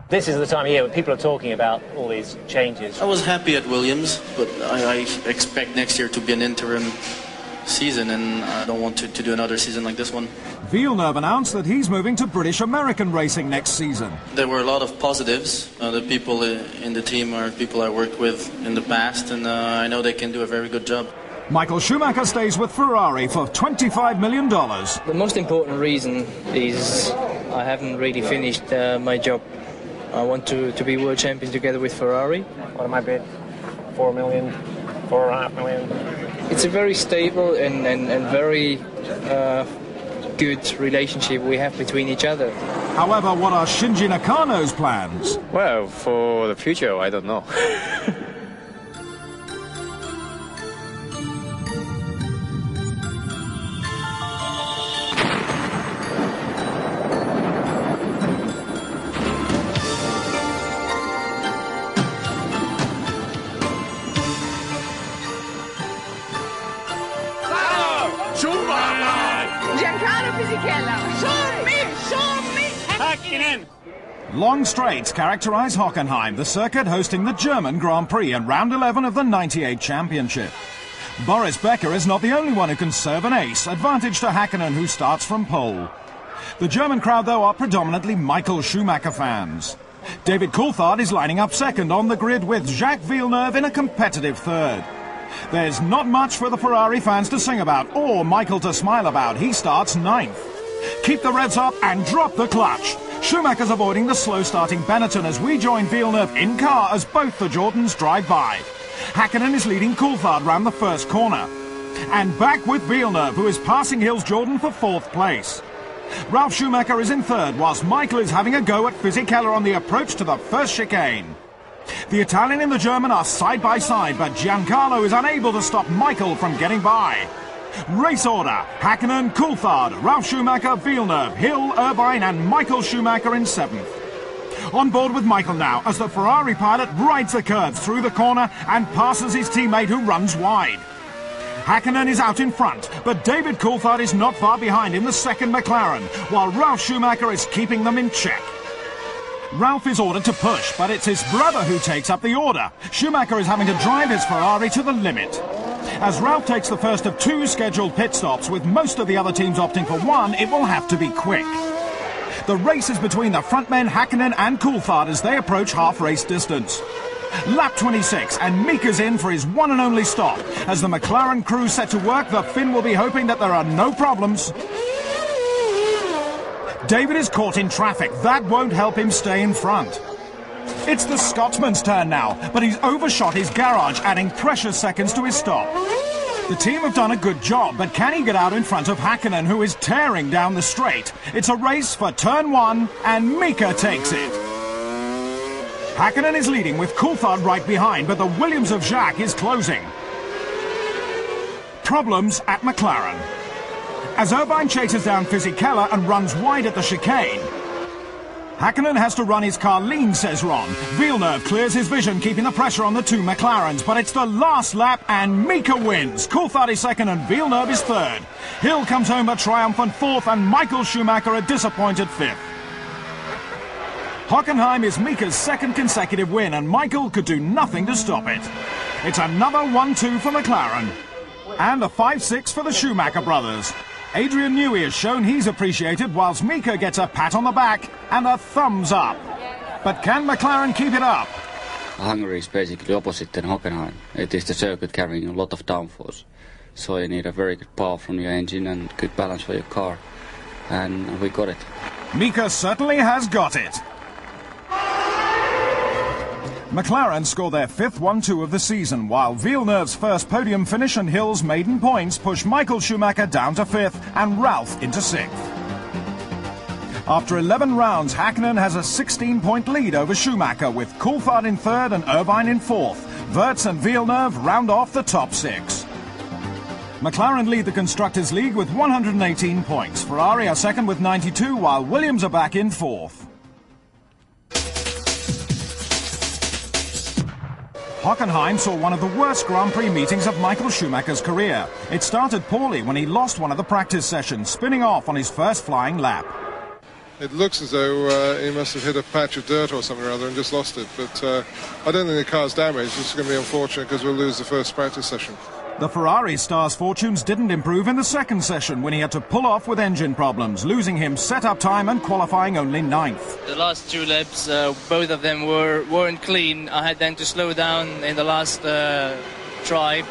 This is the time of year when people are talking about all these changes. I was happy at Williams, but I expect next year to be an interim season, and I don't want to do another season like this one. Villeneuve announced that he's moving to British American racing next season. There were a lot of positives. The people in the team are people I worked with in the past, and I know they can do a very good job. Michael Schumacher stays with Ferrari for $25 million. The most important reason is I haven't really finished my job. I want to be world champion together with Ferrari. What am I bid? 4 million, 4.5 million. It's a very stable and very good relationship we have between each other. However, what are Shinji Nakano's plans? Well, for the future, I don't know. Long straights characterise Hockenheim, the circuit hosting the German Grand Prix in round 11 of the 98 championship. Boris Becker is not the only one who can serve an ace, advantage to Häkkinen, who starts from pole. The German crowd, though, are predominantly Michael Schumacher fans. David Coulthard is lining up second on the grid with Jacques Villeneuve in a competitive third. There's not much for the Ferrari fans to sing about or Michael to smile about. He starts ninth. Keep the revs up and drop the clutch. Schumacher's avoiding the slow-starting Benetton as we join Villeneuve in car as both the Jordans drive by. Hakkinen is leading Coulthard round the first corner. And back with Villeneuve, who is passing Hill's Jordan for fourth place. Ralf Schumacher is in third, whilst Michael is having a go at Fisichella on the approach to the first chicane. The Italian and the German are side by side, but Giancarlo is unable to stop Michael from getting by. Race order: Hakkinen, Coulthard, Ralf Schumacher, Villeneuve, Hill, Irvine and Michael Schumacher in seventh. On board with Michael now as the Ferrari pilot rides the curves through the corner and passes his teammate who runs wide. Hakkinen is out in front, but David Coulthard is not far behind in the second McLaren, while Ralf Schumacher is keeping them in check. Ralf is ordered to push, but it's his brother who takes up the order. Schumacher is having to drive his Ferrari to the limit. As Ralf takes the first of two scheduled pit stops, with most of the other teams opting for one, it will have to be quick. The race is between the frontmen Hakkinen and Coulthard as they approach half-race distance. Lap 26, and Mika's in for his one and only stop. As the McLaren crew set to work, the Finn will be hoping that there are no problems. David is caught in traffic. That won't help him stay in front. It's the Scotsman's turn now, but he's overshot his garage, adding precious seconds to his stop. The team have done a good job, but can he get out in front of Hakkinen, who is tearing down the straight? It's a race for turn one, and Mika takes it. Hakkinen is leading with Coulthard right behind, but the Williams of Jacques is closing. Problems at McLaren. As Irvine chases down Fisichella and runs wide at the chicane, Hakkinen has to run his car lean, says Ron. Villeneuve clears his vision, keeping the pressure on the two McLarens, but it's the last lap and Mika wins. Coulthard is second and Villeneuve is third. Hill comes home a triumphant fourth and Michael Schumacher a disappointed fifth. Hockenheim is Mika's second consecutive win and Michael could do nothing to stop it. It's another 1-2 for McLaren and a 5-6 for the Schumacher brothers. Adrian Newey has shown he's appreciated, whilst Mika gets a pat on the back and a thumbs up. But can McLaren keep it up? Hungary is basically opposite than Hockenheim. It is the circuit carrying a lot of downforce. So you need a very good power from your engine and good balance for your car. And we got it. Mika certainly has got it. McLaren score their fifth 1-2 of the season, while Villeneuve's first podium finish and Hill's maiden points push Michael Schumacher down to fifth and Ralf into sixth. After 11 rounds, Hakkinen has a 16-point lead over Schumacher, with Coulthard in third and Irvine in fourth. Wirtz and Villeneuve round off the top six. McLaren lead the Constructors' League with 118 points. Ferrari are second with 92, while Williams are back in fourth. Hockenheim saw one of the worst Grand Prix meetings of Michael Schumacher's career. It started poorly when he lost one of the practice sessions, spinning off on his first flying lap. It looks as though he must have hit a patch of dirt or something or other and just lost it. But I don't think the car's damaged. It's going to be unfortunate because we'll lose the first practice session. The Ferrari star's fortunes didn't improve in the second session when he had to pull off with engine problems, losing him set-up time and qualifying only ninth. The last two laps, both of them weren't clean. I had then to slow down in the last try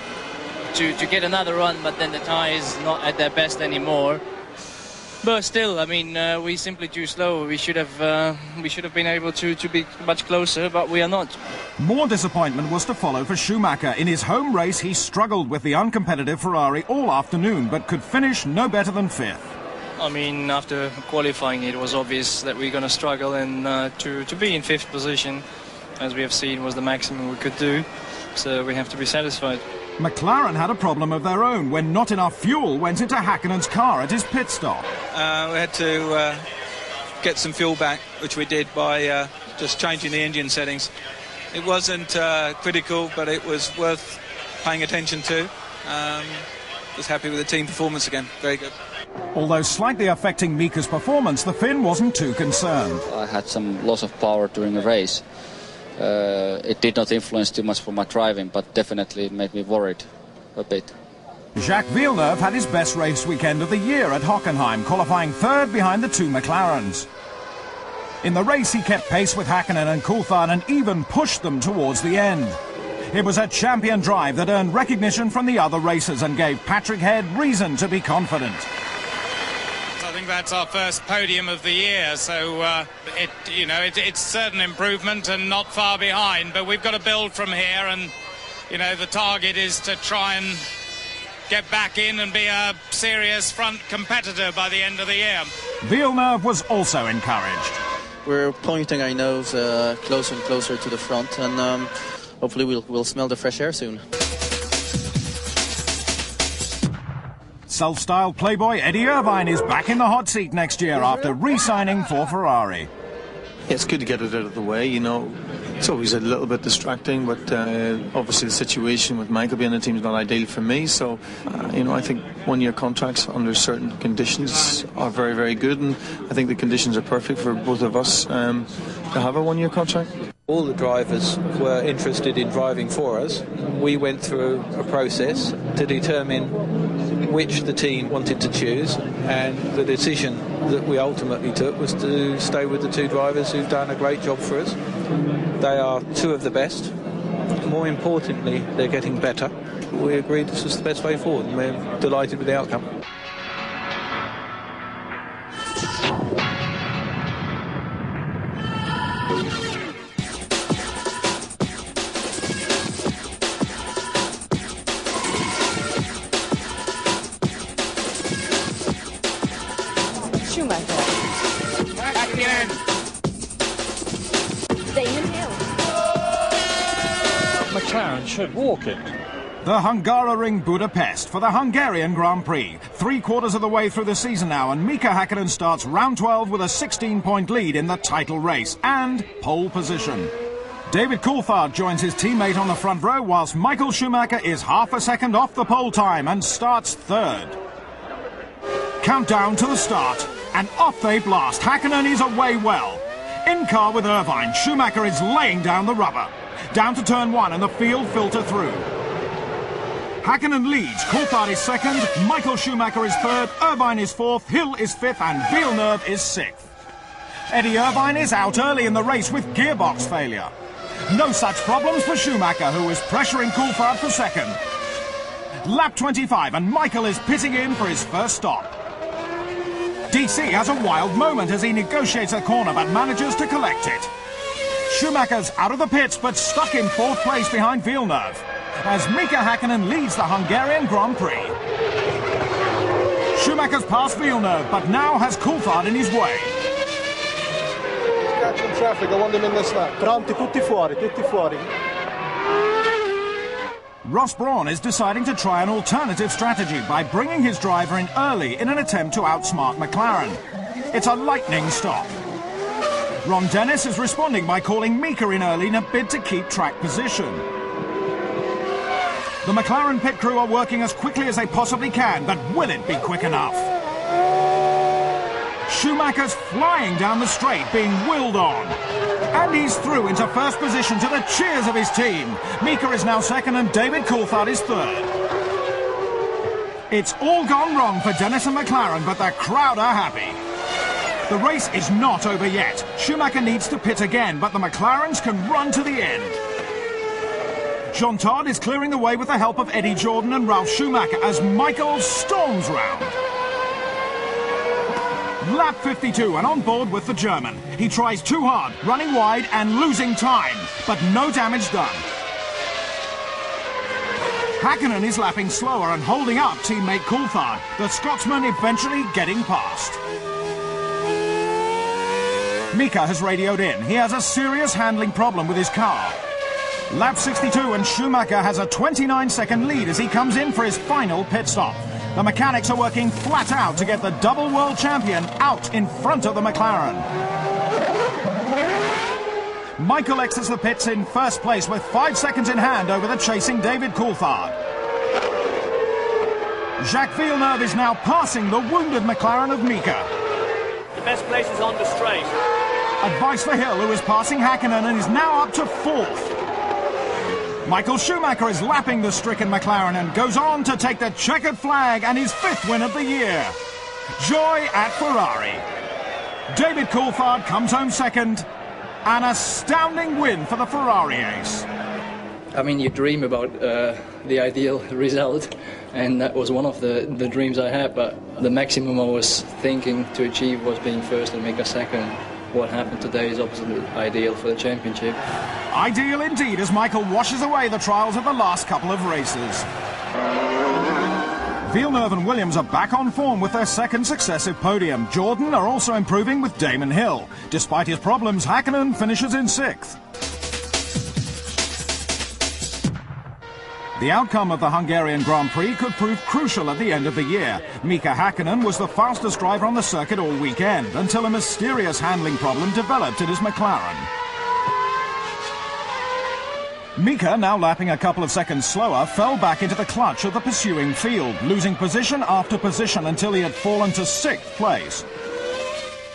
to get another run, but then the tyres not at their best anymore. But still, I mean, we simply too slow. We should have been able to be much closer, but we are not. More disappointment was to follow for Schumacher. In his home race, he struggled with the uncompetitive Ferrari all afternoon, but could finish no better than fifth. I mean, after qualifying, it was obvious that we're going to struggle, and to be in fifth position, as we have seen, was the maximum we could do. So we have to be satisfied. McLaren had a problem of their own when not enough fuel went into Hakkinen's car at his pit stop. We had to get some fuel back, which we did by just changing the engine settings. It wasn't critical, but it was worth paying attention to. Was happy with the team performance again. Very good. Although slightly affecting Mika's performance, the Finn wasn't too concerned. I had some loss of power during the race. It did not influence too much for my driving, but definitely it made me worried a bit. Jacques Villeneuve had his best race weekend of the year at Hockenheim, qualifying third behind the two McLarens. In the race, he kept pace with Hakkinen and Coulthard and even pushed them towards the end. It was a champion drive that earned recognition from the other racers and gave Patrick Head reason to be confident. I think that's our first podium of the year, so it's certain improvement and not far behind, but we've got to build from here, and the target is to try and get back in and be a serious front competitor by the end of the year. Villeneuve was also encouraged. We're pointing our nose closer and closer to the front, and hopefully we'll smell the fresh air soon. Self-styled playboy Eddie Irvine is back in the hot seat next year after re-signing for Ferrari. It's good to get it out of the way, It's always a little bit distracting, but obviously the situation with Michael being in the team is not ideal for me. So, I think one-year contracts under certain conditions are very, very good, and I think the conditions are perfect for both of us to have a one-year contract. All the drivers were interested in driving for us. We went through a process to determine which the team wanted to choose, and the decision that we ultimately took was to stay with the two drivers who've done a great job for us. They are two of the best. More importantly, they're getting better. We agreed this was the best way forward, and we're delighted with the outcome. McLaren should walk it. The Hungaroring Budapest for the Hungarian Grand Prix. 3/4 of the way through the season now, and Mika Häkkinen starts round 12 with a 16-point lead in the title race and pole position. David Coulthard joins his teammate on the front row, whilst Michael Schumacher is half a second off the pole time and starts third. Countdown to the start, and off they blast. Häkkinen is away well. In car with Irvine, Schumacher is laying down the rubber. Down to turn one, and the field filter through. Häkkinen leads, Coulthard is second, Michael Schumacher is third, Irvine is fourth, Hill is fifth, and Villeneuve is sixth. Eddie Irvine is out early in the race with gearbox failure. No such problems for Schumacher, who is pressuring Coulthard for second. Lap 25, and Michael is pitting in for his first stop. DC has a wild moment as he negotiates a corner but manages to collect it. Schumacher's out of the pits but stuck in fourth place behind Villeneuve as Mika Häkkinen leads the Hungarian Grand Prix. Schumacher's passed Villeneuve but now has Coulthard in his way. Catching traffic, I want him in this lap. Pronti, tutti fuori, tutti fuori. Ross Brawn is deciding to try an alternative strategy by bringing his driver in early in an attempt to outsmart McLaren. It's a lightning stop. Ron Dennis is responding by calling Mika in early in a bid to keep track position. The McLaren pit crew are working as quickly as they possibly can, but will it be quick enough? Schumacher's flying down the straight, being willed on. And he's through into first position to the cheers of his team. Mika is now second and David Coulthard is third. It's all gone wrong for Dennis and McLaren, but the crowd are happy. The race is not over yet. Schumacher needs to pit again, but the McLarens can run to the end. Jean Todt is clearing the way with the help of Eddie Jordan and Ralf Schumacher as Michael storms round. Lap 52 and on board with the German. He tries too hard, running wide and losing time, but no damage done. Häkkinen is lapping slower and holding up teammate Coulthard, the Scotsman eventually getting past. Mika has radioed in. He has a serious handling problem with his car. Lap 62 and Schumacher has a 29-second lead as he comes in for his final pit stop. The mechanics are working flat out to get the double world champion out in front of the McLaren. Michael exits the pits in first place with 5 seconds in hand over the chasing David Coulthard. Jacques Villeneuve is now passing the wounded McLaren of Mika. The best place is on the straight. Advice for Hill, who is passing Häkkinen and is now up to fourth. Michael Schumacher is lapping the stricken McLaren and goes on to take the checkered flag and his 5th win of the year. Joy at Ferrari. David Coulthard comes home second. An astounding win for the Ferrari ace. I mean, you dream about the ideal result, and that was one of the dreams I had, but the maximum I was thinking to achieve was being first and make a second. What happened today is absolutely ideal for the championship. Ideal indeed, as Michael washes away the trials of the last couple of races. Villeneuve and Williams are back on form with their second successive podium. Jordan are also improving with Damon Hill. Despite his problems, Häkkinen finishes in 6th. The outcome of the Hungarian Grand Prix could prove crucial at the end of the year. Mika Häkkinen was the fastest driver on the circuit all weekend, until a mysterious handling problem developed in his McLaren. Mika, now lapping a couple of seconds slower, fell back into the clutch of the pursuing field, losing position after position until he had fallen to 6th place.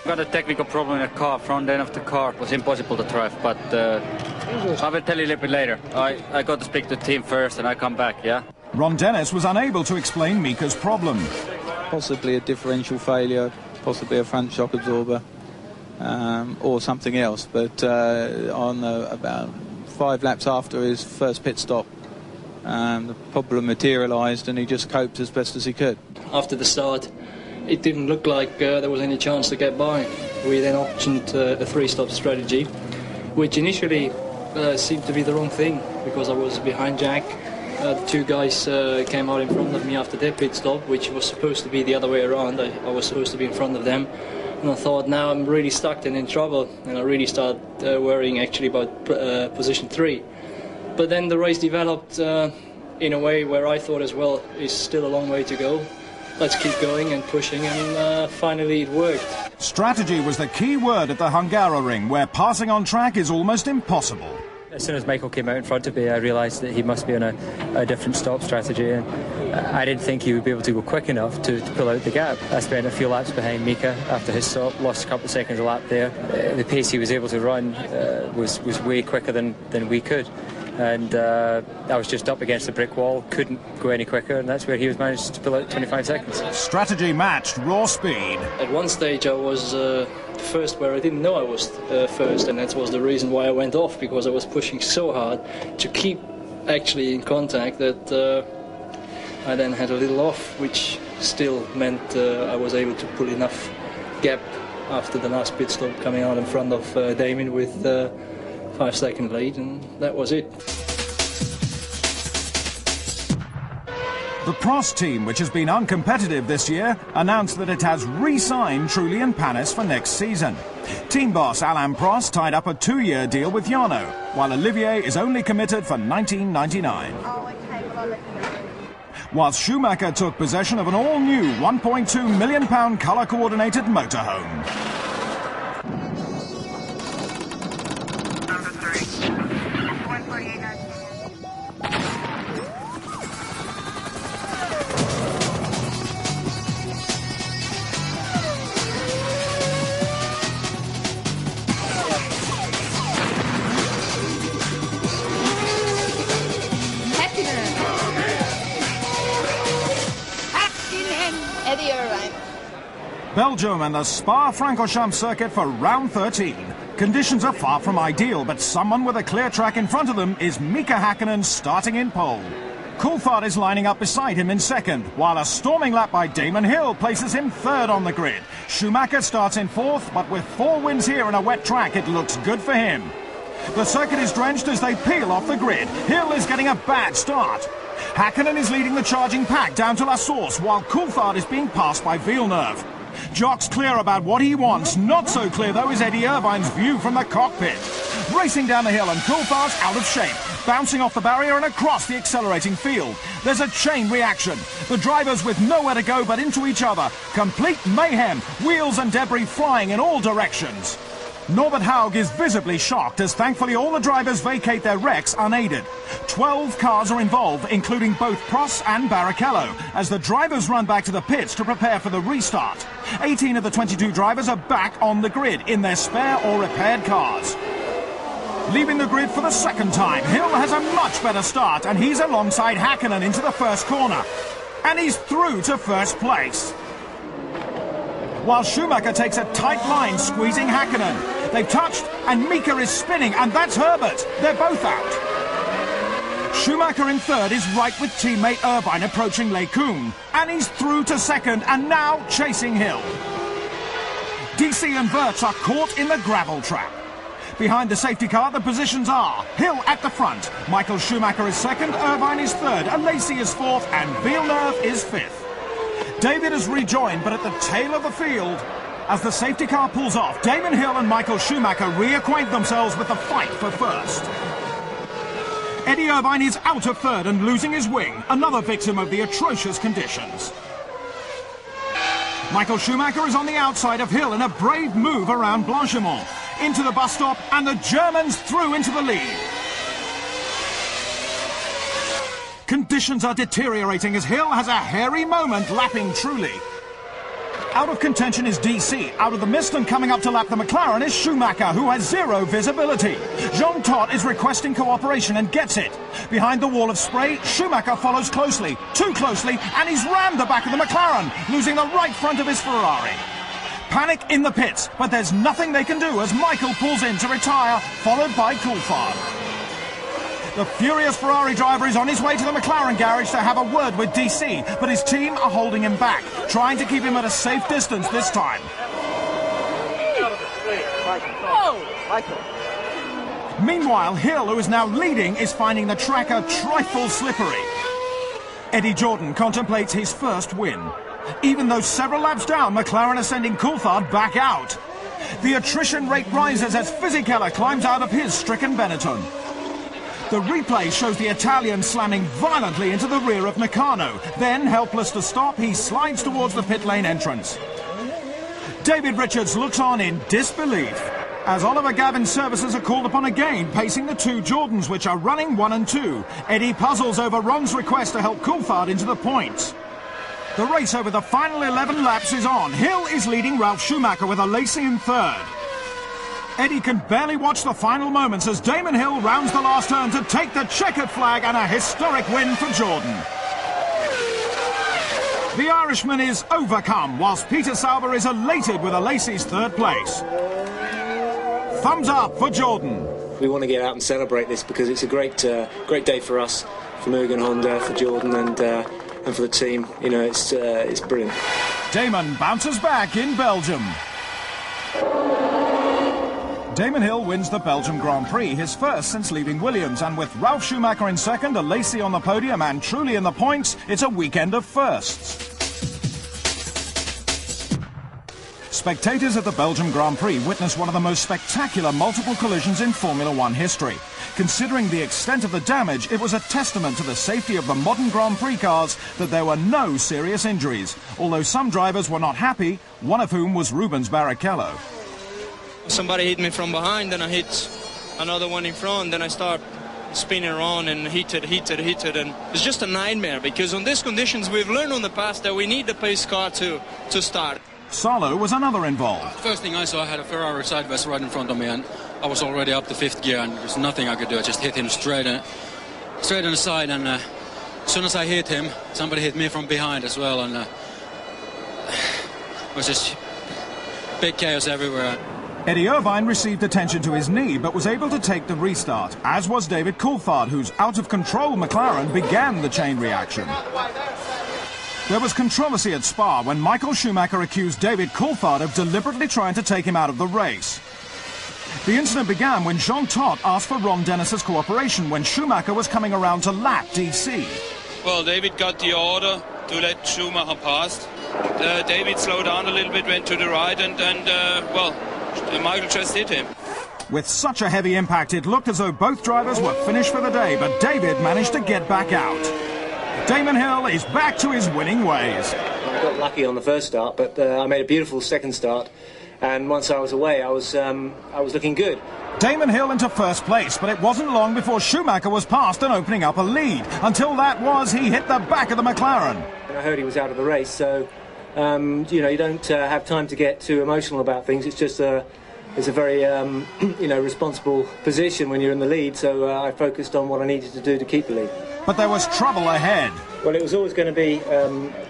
Got a technical problem in the car. Front end of the car was impossible to drive, but I will tell you a little bit later. I got to speak to the team first and I come back, yeah? Ron Dennis was unable to explain Mika's problem. Possibly a differential failure, possibly a front shock absorber, or something else. But on about 5 laps after his first pit stop, the problem materialised and he just coped as best as he could. After the start, it didn't look like there was any chance to get by. We then optioned a 3-stop strategy, which initially seemed to be the wrong thing, because I was behind Jack. The 2 guys came out in front of me after their pit stop, which was supposed to be the other way around. I was supposed to be in front of them. And I thought, now I'm really stuck and in trouble. And I really started worrying actually about position 3. But then the race developed in a way where I thought as well, is still a long way to go. Let's keep going and pushing, and finally it worked. Strategy was the key word at the Hungaroring, where passing on track is almost impossible. As soon as Michael came out in front of me, I realised that he must be on a different stop strategy, and I didn't think he would be able to go quick enough to pull out the gap. I spent a few laps behind Mika after his stop, lost a couple of seconds a lap there. The pace he was able to run was way quicker than we could. And I was just up against the brick wall, couldn't go any quicker, and that's where he was managed to pull out 25 seconds. Strategy matched raw speed. At one stage I was first where I didn't know I was first, and that was the reason why I went off, because I was pushing so hard to keep actually in contact that I then had a little off, which still meant I was able to pull enough gap after the last pit stop, coming out in front of Damon with 5-second lead, and that was it. The Prost team, which has been uncompetitive this year, announced that it has re-signed Trulli and Panis for next season. Team boss Alain Prost tied up a 2-year deal with Jarno, while Olivier is only committed for 1999. Whilst Schumacher took possession of an all-new £1.2 million colour-coordinated motorhome. Belgium and the Spa-Francorchamps circuit for round 13. Conditions are far from ideal, but someone with a clear track in front of them is Mika Häkkinen starting in pole. Coulthard is lining up beside him in second, while a storming lap by Damon Hill places him third on the grid. Schumacher starts in fourth, but with 4 wins here and a wet track, it looks good for him. The circuit is drenched as they peel off the grid. Hill is getting a bad start. Häkkinen is leading the charging pack down to La Source, while Coulthard is being passed by Villeneuve. Jock's clear about what he wants. Not so clear, though, is Eddie Irvine's view from the cockpit. Racing down the hill, and Coulthard's out of shape, bouncing off the barrier and across the accelerating field. There's a chain reaction. The drivers with nowhere to go but into each other. Complete mayhem, wheels and debris flying in all directions. Norbert Haug is visibly shocked as thankfully all the drivers vacate their wrecks unaided. 12 cars are involved, including both Prost and Barrichello, as the drivers run back to the pits to prepare for the restart. 18 of the 22 drivers are back on the grid in their spare or repaired cars. Leaving the grid for the second time, Hill has a much better start, and he's alongside Häkkinen into the first corner. And he's through to first place. While Schumacher takes a tight line, squeezing Häkkinen. They've touched, and Mika is spinning, and that's Herbert. They're both out. Schumacher in third is right with teammate Irvine approaching LeCun. And he's through to second, and now chasing Hill. DC and Wirtz are caught in the gravel trap. Behind the safety car, the positions are Hill at the front, Michael Schumacher is second, Irvine is third, Alesi is fourth, and Villeneuve is fifth. David has rejoined, but at the tail of the field. As the safety car pulls off, Damon Hill and Michael Schumacher reacquaint themselves with the fight for first. Eddie Irvine is out of third and losing his wing, another victim of the atrocious conditions. Michael Schumacher is on the outside of Hill in a brave move around Blanchimont. Into the bus stop, and the Germans through into the lead. Conditions are deteriorating as Hill has a hairy moment lapping Trulli. Out of contention is DC. Out of the mist and coming up to lap the McLaren is Schumacher, who has zero visibility. Jean Todt is requesting cooperation and gets it. Behind the wall of spray, Schumacher follows closely, too closely, and he's rammed the back of the McLaren, losing the right front of his Ferrari. Panic in the pits, but there's nothing they can do as Michael pulls in to retire, followed by Coulthard. The furious Ferrari driver is on his way to the McLaren garage to have a word with DC, but his team are holding him back, trying to keep him at a safe distance this time. Meanwhile, Hill, who is now leading, is finding the track a trifle slippery. Eddie Jordan contemplates his first win. Even though several laps down, McLaren are sending Coulthard back out. The attrition rate rises as Fisichella climbs out of his stricken Benetton. The replay shows the Italian slamming violently into the rear of Nakano. Then, helpless to stop, he slides towards the pit lane entrance. David Richards looks on in disbelief as Oliver Gavin's services are called upon again, pacing the two Jordans, which are running 1 and 2. Eddie puzzles over Ron's request to help Coulthard into the points. The race over the final 11 laps is on. Hill is leading Ralf Schumacher with Alesi in third. Eddie can barely watch the final moments as Damon Hill rounds the last turn to take the checkered flag and a historic win for Jordan. The Irishman is overcome, whilst Peter Sauber is elated with Alesi's third place. Thumbs up for Jordan. We want to get out and celebrate this because it's a great day for us, for Mugen Honda, for Jordan, and for the team. You know, it's brilliant. Damon bounces back in Belgium. Damon Hill wins the Belgium Grand Prix, his first since leaving Williams, and with Ralf Schumacher in second, Alesi on the podium and Trulli in the points, it's a weekend of firsts. Spectators at the Belgium Grand Prix witnessed one of the most spectacular multiple collisions in Formula One history. Considering the extent of the damage, it was a testament to the safety of the modern Grand Prix cars that there were no serious injuries, although some drivers were not happy, one of whom was Rubens Barrichello. Somebody hit me from behind, then I hit another one in front, then I start spinning around and hit it, and it's just a nightmare because on these conditions we've learned in the past that we need the pace car to start. Salo was another involved. First thing I saw, I had a Ferrari sideways right in front of me, and I was already up to fifth gear, and there's nothing I could do. I just hit him straight on the side, and as soon as I hit him, somebody hit me from behind as well, and it was just big chaos everywhere. Eddie Irvine received attention to his knee, but was able to take the restart, as was David Coulthard, whose out-of-control McLaren began the chain reaction. There was controversy at Spa when Michael Schumacher accused David Coulthard of deliberately trying to take him out of the race. The incident began when Jean Todt asked for Ron Dennis's cooperation when Schumacher was coming around to lap DC. Well, David got the order to let Schumacher pass. David slowed down a little bit, went to the right, and Michael just hit him. With such a heavy impact, it looked as though both drivers were finished for the day, but David managed to get back out. Damon Hill is back to his winning ways. I got lucky on the first start, but I made a beautiful second start, and once I was away, I was looking good. Damon Hill into first place, but it wasn't long before Schumacher was past and opening up a lead. Until that was, he hit the back of the McLaren. I heard he was out of the race, so you don't have time to get too emotional about things. It's just a it's a very responsible position when you're in the lead. So I focused on what I needed to do to keep the lead. But there was trouble ahead. Well, it was always going to be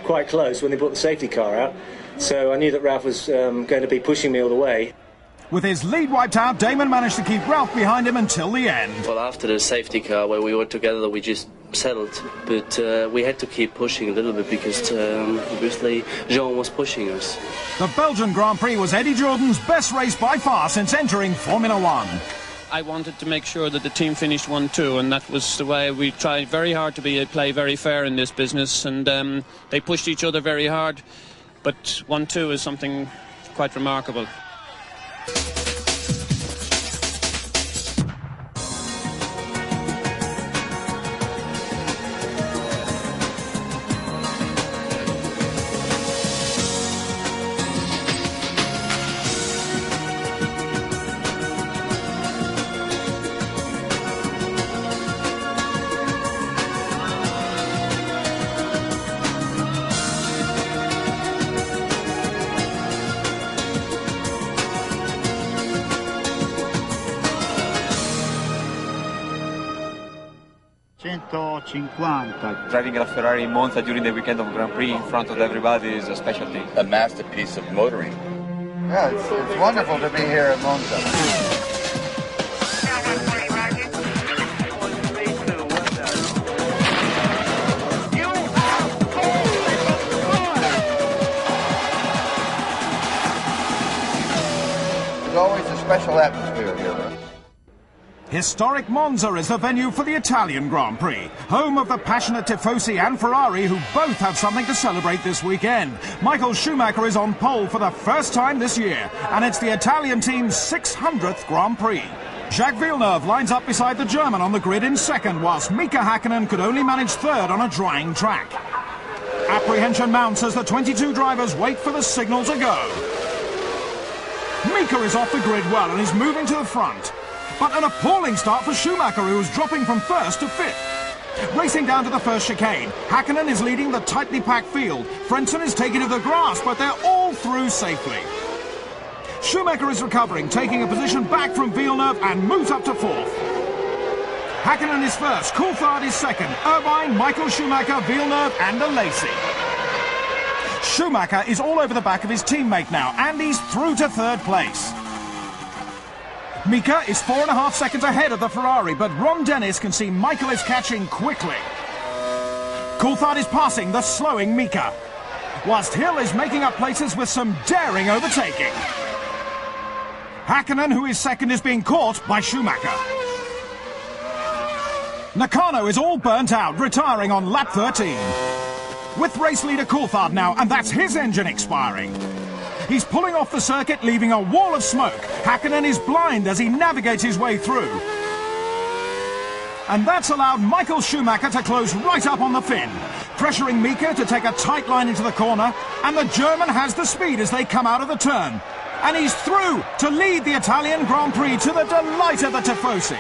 quite close when they brought the safety car out. So I knew that Ralph was going to be pushing me all the way. With his lead wiped out, Damon managed to keep Ralph behind him until the end. Well, after the safety car where we were together, we just settled. But we had to keep pushing a little bit because obviously Jean was pushing us. The Belgian Grand Prix was Eddie Jordan's best race by far since entering Formula One. I wanted to make sure that the team finished 1-2, and that was the way we tried very hard to play very fair in this business, and they pushed each other very hard. But 1-2 is something quite remarkable. Driving a Ferrari in Monza during the weekend of Grand Prix in front of everybody is a special thing. A masterpiece of motoring. Yeah, it's wonderful to be here at Monza. There's always a special atmosphere here. Historic Monza is the venue for the Italian Grand Prix, home of the passionate Tifosi and Ferrari, who both have something to celebrate this weekend. Michael Schumacher is on pole for the first time this year, and it's the Italian team's 600th Grand Prix. Jacques Villeneuve lines up beside the German on the grid in second, whilst Mika Hakkinen could only manage third on a drying track. Apprehension mounts as the 22 drivers wait for the signal to go. Mika is off the grid well and is moving to the front. But an appalling start for Schumacher, who is dropping from first to fifth. Racing down to the first chicane, Hakkinen is leading the tightly packed field. Frentzen is taking to the grass, but they're all through safely. Schumacher is recovering, taking a position back from Villeneuve and moves up to fourth. Hakkinen is first, Coulthard is second, Irvine, Michael Schumacher, Villeneuve and Alesi. Schumacher is all over the back of his teammate now, and he's through to third place. Mika is 4.5 seconds ahead of the Ferrari, but Ron Dennis can see Michael is catching quickly. Coulthard is passing the slowing Mika, whilst Hill is making up places with some daring overtaking. Hakkinen, who is second, is being caught by Schumacher. Nakano is all burnt out, retiring on lap 13. With race leader Coulthard now, and that's his engine expiring. He's pulling off the circuit, leaving a wall of smoke. Hakkinen is blind as he navigates his way through. And that's allowed Michael Schumacher to close right up on the fin, pressuring Mika to take a tight line into the corner, and the German has the speed as they come out of the turn. And he's through to lead the Italian Grand Prix to the delight of the Tifosi.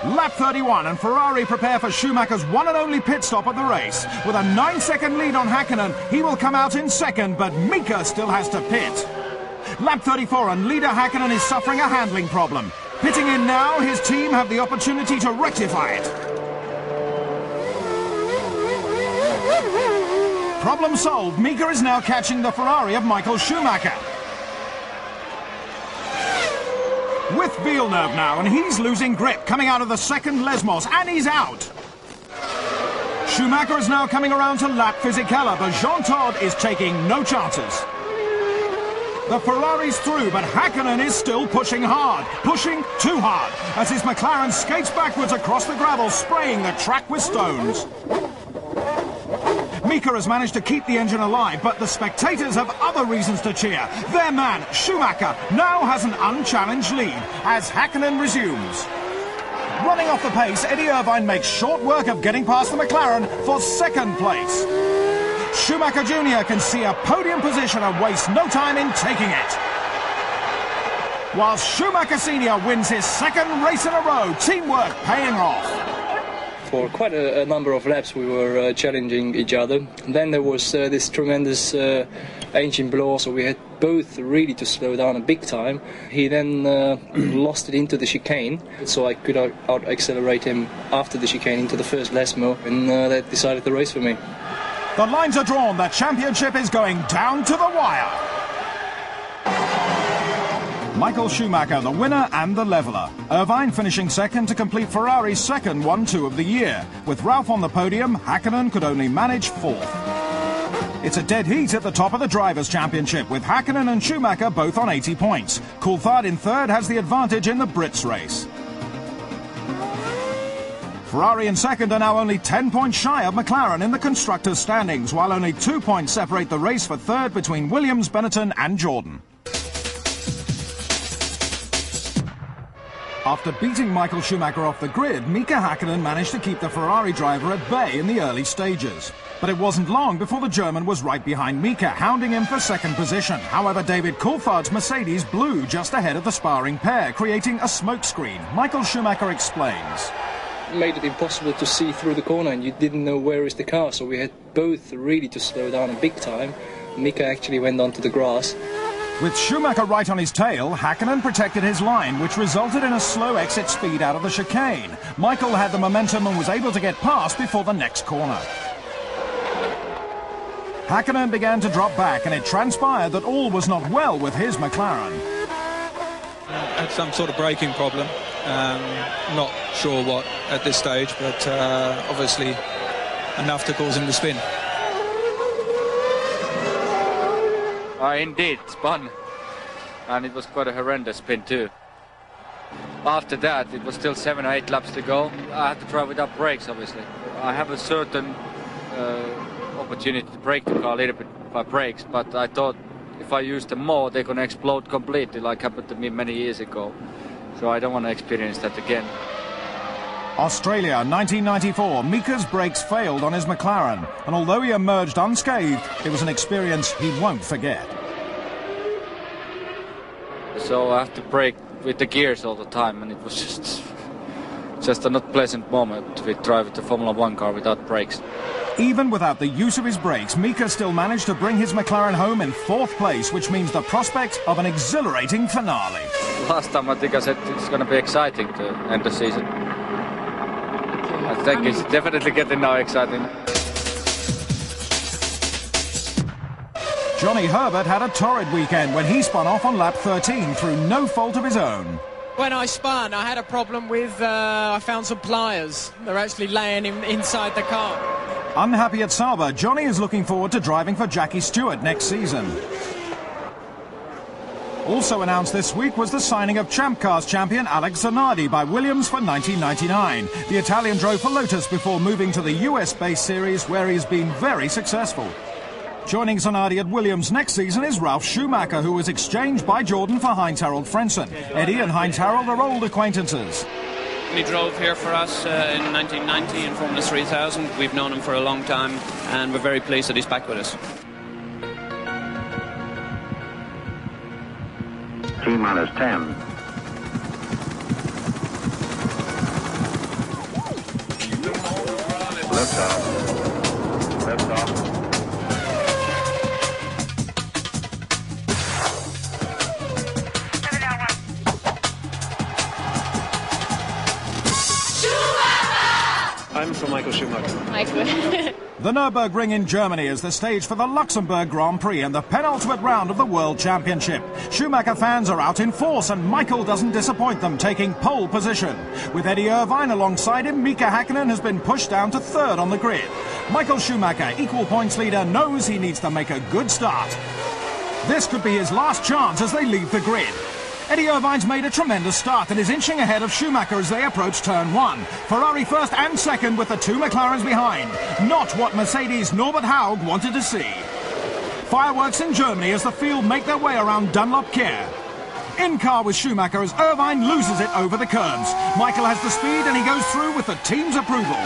Lap 31, and Ferrari prepare for Schumacher's one and only pit stop of the race. With a 9-second lead on Hakkinen, he will come out in second, but Mika still has to pit. Lap 34, and leader Hakkinen is suffering a handling problem. Pitting in now, his team have the opportunity to rectify it. Problem solved, Mika is now catching the Ferrari of Michael Schumacher. With Villeneuve now, and he's losing grip, coming out of the second Lesmos, and he's out. Schumacher is now coming around to lap Fisichella, but Jean Todt is taking no chances. The Ferrari's through, but Hakkinen is still pushing hard, pushing too hard, as his McLaren skates backwards across the gravel, spraying the track with stones. Mika has managed to keep the engine alive, but the spectators have other reasons to cheer. Their man, Schumacher, now has an unchallenged lead as Hakkinen resumes. Running off the pace, Eddie Irvine makes short work of getting past the McLaren for second place. Schumacher Jr. can see a podium position and wastes no time in taking it. While Schumacher Sr. wins his second race in a row, teamwork paying off. For quite a number of laps we were challenging each other. And then there was this tremendous engine blow, so we had both really to slow down a big time. He then lost it into the chicane, so I could out-accelerate him after the chicane into the first Lesmo, and that decided the race for me. The lines are drawn. The championship is going down to the wire. Michael Schumacher, the winner and the leveller. Irvine finishing second to complete Ferrari's second 1-2 of the year. With Ralph on the podium, Häkkinen could only manage fourth. It's a dead heat at the top of the Drivers' Championship, with Häkkinen and Schumacher both on 80 points. Coulthard in third has the advantage in the Brits race. Ferrari in second are now only 10 points shy of McLaren in the constructors' standings, while only 2 points separate the race for third between Williams, Benetton and Jordan. After beating Michael Schumacher off the grid, Mika Häkkinen managed to keep the Ferrari driver at bay in the early stages. But it wasn't long before the German was right behind Mika, hounding him for second position. However, David Coulthard's Mercedes blew just ahead of the sparring pair, creating a smokescreen. Michael Schumacher explains. Made it impossible to see through the corner, and you didn't know where is the car, so we had both really to slow down a big time. Mika actually went onto the grass. With Schumacher right on his tail, Häkkinen protected his line, which resulted in a slow exit speed out of the chicane. Michael had the momentum and was able to get past before the next corner. Häkkinen began to drop back, and it transpired that all was not well with his McLaren. Had some sort of braking problem. Not sure what at this stage, but obviously enough to cause him to spin. Indeed, spun, and it was quite a horrendous spin too. After that, it was still 7 or 8 laps to go. I had to try without brakes, obviously. I have a certain opportunity to brake the car a little bit by brakes, but I thought if I use them more, they're going to explode completely, like happened to me many years ago. So I don't want to experience that again. Australia, 1994. Mika's brakes failed on his McLaren, and although he emerged unscathed, it was an experience he won't forget. So I have to brake with the gears all the time, and it was just a not pleasant moment with driving the Formula 1 car without brakes. Even without the use of his brakes, Mika still managed to bring his McLaren home in 4th place, which means the prospect of an exhilarating finale. Last time I think I said it's going to be exciting to end the season. I think it's definitely getting now exciting. Johnny Herbert had a torrid weekend when he spun off on lap 13 through no fault of his own. When I spun, I had a problem with, I found some pliers. They're actually laying inside the car. Unhappy at Sauber, Johnny is looking forward to driving for Jackie Stewart next season. Also announced this week was the signing of Champ Cars champion Alex Zanardi by Williams for 1999. The Italian drove for Lotus before moving to the US-based series, where he has been very successful. Joining Zanardi at Williams next season is Ralf Schumacher, who was exchanged by Jordan for Heinz-Harald Frentzen. Eddie and Heinz-Harald are old acquaintances. He drove here for us in 1990 in Formula 3000. We've known him for a long time, and we're very pleased that he's back with us. T-minus 10. Left off. Left off. I'm from Michael Schumacher. Michael. The Nürburgring in Germany is the stage for the Luxembourg Grand Prix and the penultimate round of the World Championship. Schumacher fans are out in force, and Michael doesn't disappoint them, taking pole position. With Eddie Irvine alongside him, Mika Häkkinen has been pushed down to third on the grid. Michael Schumacher, equal points leader, knows he needs to make a good start. This could be his last chance as they leave the grid. Eddie Irvine's made a tremendous start and is inching ahead of Schumacher as they approach turn 1. Ferrari first and second with the 2 McLarens behind. Not what Mercedes' Norbert Haug wanted to see. Fireworks in Germany as the field make their way around Dunlop Care. In car with Schumacher as Irvine loses it over the curbs. Michael has the speed and he goes through with the team's approval.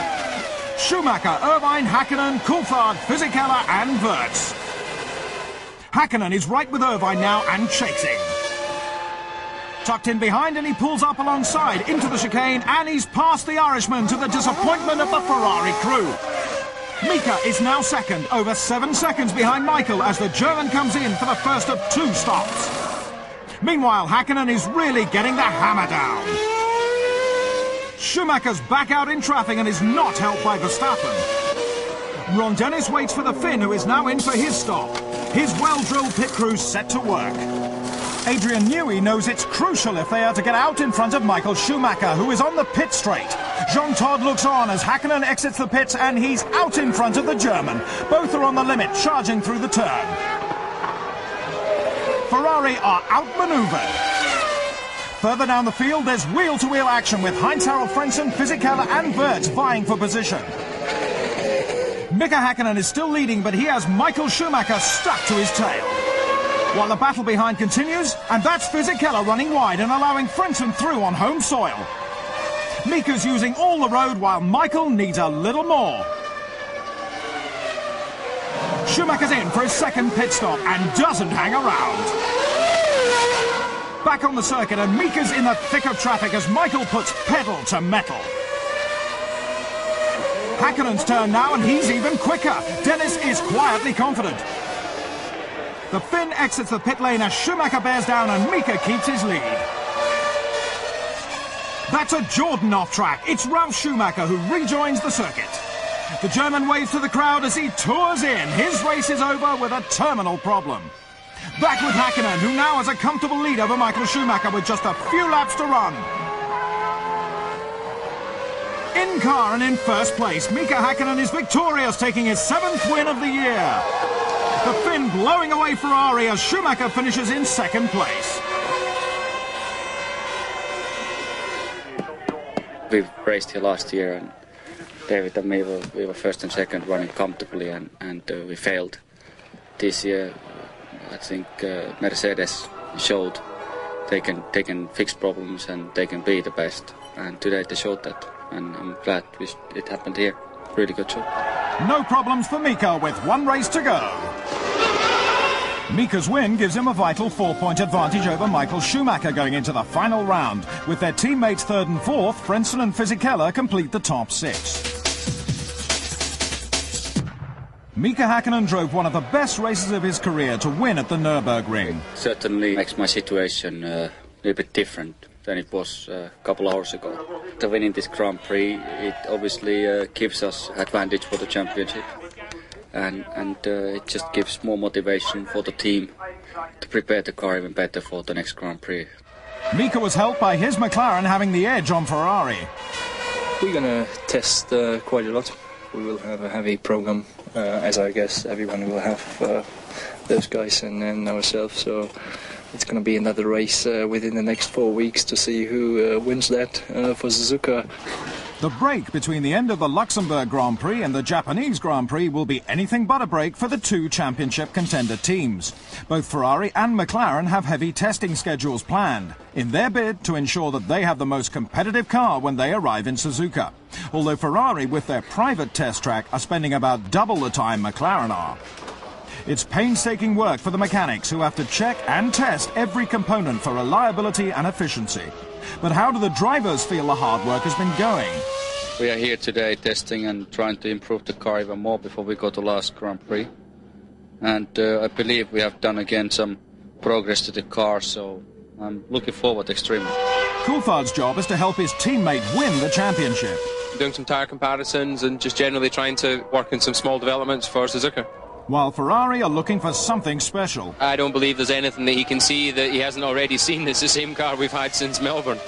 Schumacher, Irvine, Häkkinen, Coulthard, Fisichella and Wirtz. Häkkinen is right with Irvine now and chasing. Tucked in behind, and he pulls up alongside into the chicane, and he's past the Irishman to the disappointment of the Ferrari crew. Mika is now second, over 7 seconds behind Michael as the German comes in for the first of 2 stops. Meanwhile, Häkkinen is really getting the hammer down. Schumacher's back out in traffic and is not helped by Verstappen. Ron Dennis waits for the Finn, who is now in for his stop. His well-drilled pit crew's set to work. Adrian Newey knows it's crucial if they are to get out in front of Michael Schumacher, who is on the pit straight. Jean Todt looks on as Häkkinen exits the pits, and he's out in front of the German. Both are on the limit, charging through the turn. Ferrari are outmaneuvered. Further down the field, there's wheel-to-wheel action with Heinz-Harald Frentzen, Fisichella and Wirtz vying for position. Mika Häkkinen is still leading, but he has Michael Schumacher stuck to his tail. While the battle behind continues, and that's Fisichella running wide and allowing Frentzen through on home soil. Mika's using all the road while Michael needs a little more. Schumacher's in for his second pit stop and doesn't hang around. Back on the circuit, and Mika's in the thick of traffic as Michael puts pedal to metal. Häkkinen's turn now, and he's even quicker. Dennis is quietly confident. The Finn exits the pit lane as Schumacher bears down, and Mika keeps his lead. That's a Jordan off track. It's Ralf Schumacher who rejoins the circuit. The German waves to the crowd as he tours in. His race is over with a terminal problem. Back with Häkkinen, who now has a comfortable lead over Michael Schumacher with just a few laps to run. In car and in first place, Mika Häkkinen is victorious, taking his 7th win of the year. The Finn blowing away Ferrari as Schumacher finishes in second place. We raced here last year, and David and me we were first and second running comfortably, and we failed. This year, I think Mercedes showed they can fix problems and they can be the best. And today they showed that, and I'm glad it happened here. Really good job. No problems for Mika with 1 race to go. Mika's win gives him a vital 4-point advantage over Michael Schumacher going into the final round. With their teammates 3rd and 4th, Frentzen and Fisichella complete the top 6. Mika Häkkinen drove one of the best races of his career to win at the Nürburgring. Certainly makes my situation a little bit different than it was a couple hours ago. To winning this Grand Prix, it obviously gives us advantage for the championship. And it just gives more motivation for the team to prepare the car even better for the next Grand Prix. Mika was helped by his McLaren having the edge on Ferrari. We're going to test quite a lot. We will have a heavy program, as I guess everyone will have, those guys and ourselves. So it's going to be another race within the next 4 weeks to see who wins that for Suzuka. The break between the end of the Luxembourg Grand Prix and the Japanese Grand Prix will be anything but a break for the 2 championship contender teams. Both Ferrari and McLaren have heavy testing schedules planned in their bid to ensure that they have the most competitive car when they arrive in Suzuka. Although Ferrari, with their private test track, are spending about double the time McLaren are. It's painstaking work for the mechanics who have to check and test every component for reliability and efficiency. But how do the drivers feel the hard work has been going? We are here today testing and trying to improve the car even more before we go to last Grand Prix. And I believe we have done again some progress to the car, so I'm looking forward extremely. Coulthard's job is to help his teammate win the championship. Doing some tyre comparisons and just generally trying to work on some small developments for Suzuka. While Ferrari are looking for something special. I don't believe there's anything that he can see that he hasn't already seen. It's the same car we've had since Melbourne.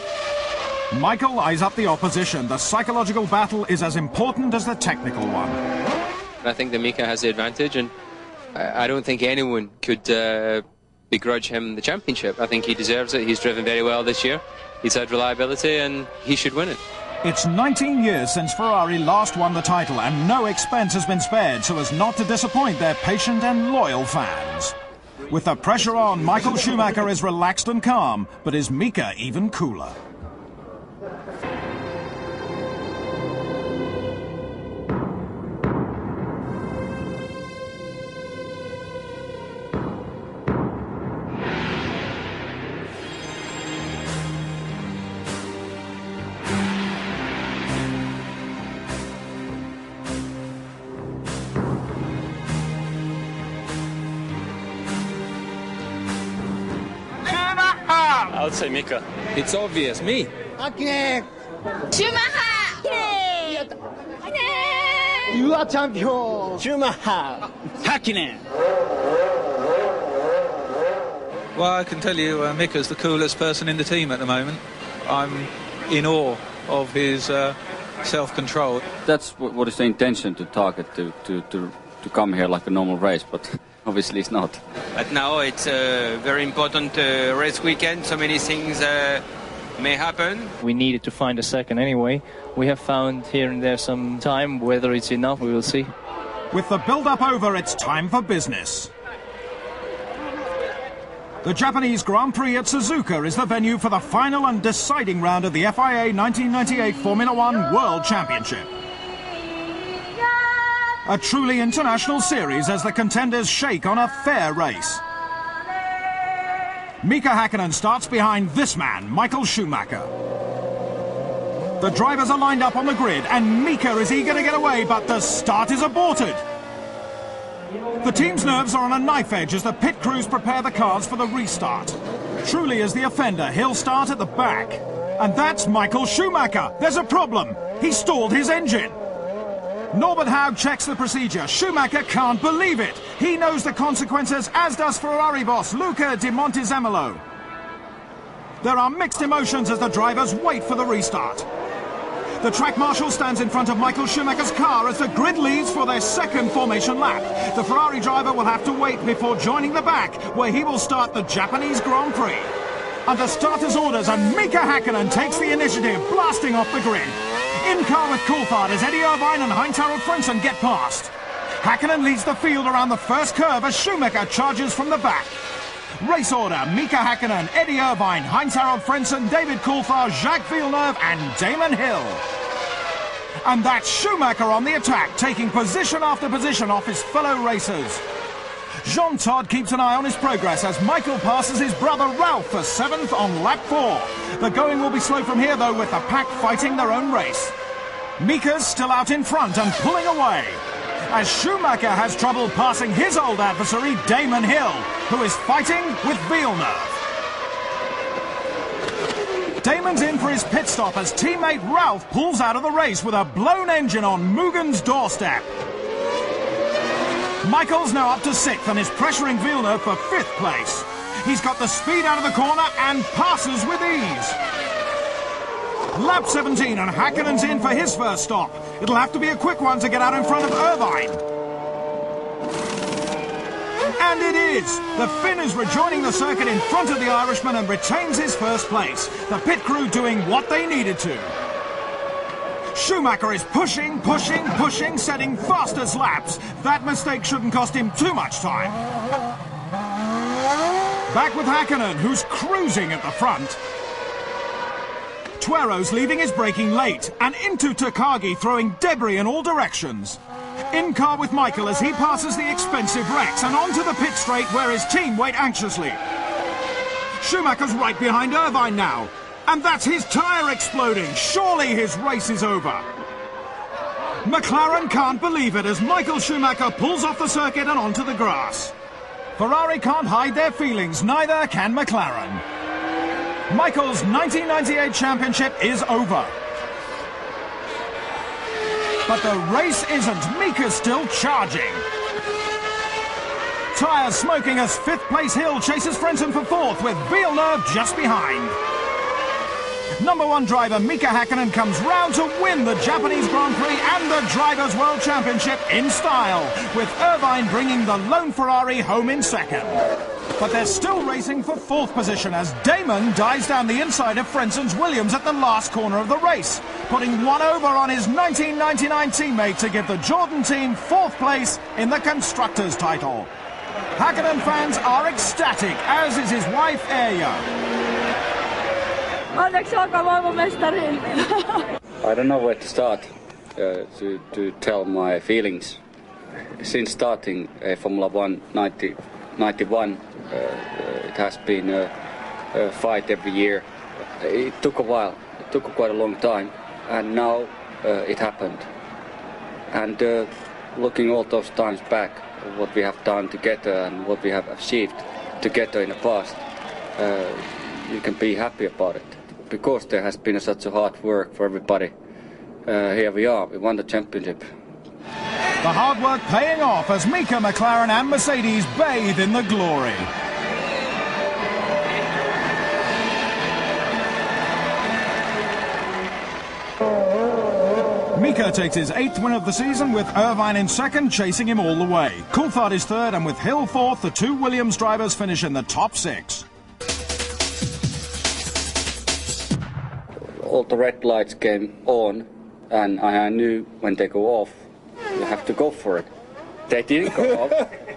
Michael eyes up the opposition. The psychological battle is as important as the technical one. I think that Mika has the advantage, and I don't think anyone could begrudge him the championship. I think he deserves it. He's driven very well this year. He's had reliability, and he should win it. It's 19 years since Ferrari last won the title, and no expense has been spared so as not to disappoint their patient and loyal fans. With the pressure on, Michael Schumacher is relaxed and calm, but is Mika even cooler? I'll say Mika. It's obvious, me. Okay. Schumacher! You are champion. Schumacher. Häkkinen! Well, I can tell you, Mika's the coolest person in the team at the moment. I'm in awe of his self-control. That's what is the intention to target, to come here like a normal race, but obviously it's not. But now it's a very important race weekend, so many things may happen. We needed to find a second anyway. We have found here and there some time. Whether it's enough, we will see. With the build-up over, it's time for business. The Japanese Grand Prix at Suzuka is the venue for the final and deciding round of the FIA 1998 Formula One World Championship. A truly international series as the contenders shake on a fair race. Mika Häkkinen starts behind this man, Michael Schumacher. The drivers are lined up on the grid and Mika is eager to get away, but the start is aborted. The team's nerves are on a knife edge as the pit crews prepare the cars for the restart. Truly as the offender, he'll start at the back. And that's Michael Schumacher. There's a problem. He stalled his engine. Norbert Haug checks the procedure. Schumacher can't believe it. He knows the consequences, as does Ferrari boss Luca Di Montezemolo. There are mixed emotions as the drivers wait for the restart. The track marshal stands in front of Michael Schumacher's car as the grid leaves for their second formation lap. The Ferrari driver will have to wait before joining the back, where he will start the Japanese Grand Prix. Under starter's orders, and Mika Häkkinen takes the initiative, blasting off the grid. In car with Coulthard as Eddie Irvine and Heinz-Harald Frentzen get past. Häkkinen leads the field around the first curve as Schumacher charges from the back. Race order: Mika Häkkinen, Eddie Irvine, Heinz-Harald Frentzen, David Coulthard, Jacques Villeneuve and Damon Hill. And that's Schumacher on the attack, taking position after position off his fellow racers. Jean Todt keeps an eye on his progress as Michael passes his brother Ralph for 7th on lap 4. The going will be slow from here though, with the pack fighting their own race. Mika's still out in front and pulling away, as Schumacher has trouble passing his old adversary Damon Hill, who is fighting with Villeneuve. Damon's in for his pit stop as teammate Ralph pulls out of the race with a blown engine on Mugen's doorstep. Michael's now up to 6th and is pressuring Villeneuve for 5th place. He's got the speed out of the corner and passes with ease. Lap 17 and Häkkinen's in for his first stop. It'll have to be a quick one to get out in front of Irvine. And it is! The Finn is rejoining the circuit in front of the Irishman and retains his first place. The pit crew doing what they needed to. Schumacher is pushing, setting fastest laps. That mistake shouldn't cost him too much time. Back with Häkkinen, who's cruising at the front. Tuero's leaving his braking late, and into Takagi, throwing debris in all directions. In car with Michael as he passes the expensive Rex and onto the pit straight where his team wait anxiously. Schumacher's right behind Irvine now, and that's his tyre exploding. Surely his race is over. McLaren can't believe it as Michael Schumacher pulls off the circuit and onto the grass. Ferrari can't hide their feelings, neither can McLaren. Michael's 1998 championship is over. But the race isn't. Mika's still charging. Tyres smoking as 5th place Hill chases Frentzen for 4th with Villeneuve just behind. Number 1 driver Mika Häkkinen comes round to win the Japanese Grand Prix and the Drivers' World Championship in style, with Irvine bringing the lone Ferrari home in 2nd. But they're still racing for 4th position as Damon dives down the inside of Frentzen's Williams at the last corner of the race, putting one over on his 1999 teammate to give the Jordan team 4th place in the Constructors' title. Häkkinen fans are ecstatic, as is his wife Eija. I don't know where to start to tell my feelings. Since starting Formula 1 91, it has been a fight every year. It took a while, it took quite a long time, and now it happened. And looking all those times back, what we have done together and what we have achieved together in the past, you can be happy about it. Because there has been such a hard work for everybody. Here we are, we won the championship. The hard work paying off as Mika, McLaren and Mercedes bathe in the glory. Mika takes his 8th win of the season with Irvine in second, chasing him all the way. Coulthard is third, and with Hill fourth, the two Williams drivers finish in the top 6. All the red lights came on, and I knew when they go off, you have to go for it. They didn't go off,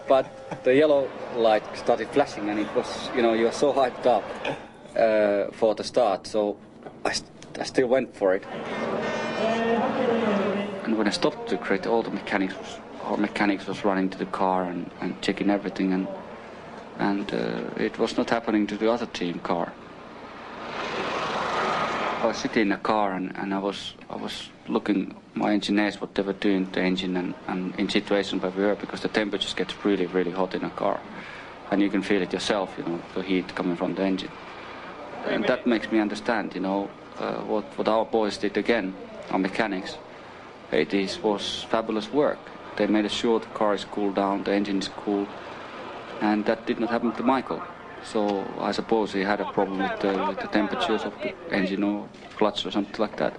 but the yellow light started flashing, and it was, you were so hyped up for the start, so I still went for it. And when I stopped the grid, all mechanics was running to the car and checking everything, and it was not happening to the other team car. I was sitting in a car and I was looking my engineers what they were doing to the engine and in situations where we were, because the temperatures get really, really hot in a car, and you can feel it yourself, the heat coming from the engine, and that makes me understand, what our boys did again, our mechanics. It was fabulous work. They made sure the car is cooled down, the engine is cool, and that did not happen to Michael. So I suppose he had a problem with the temperatures of the engine or clutch or something like that.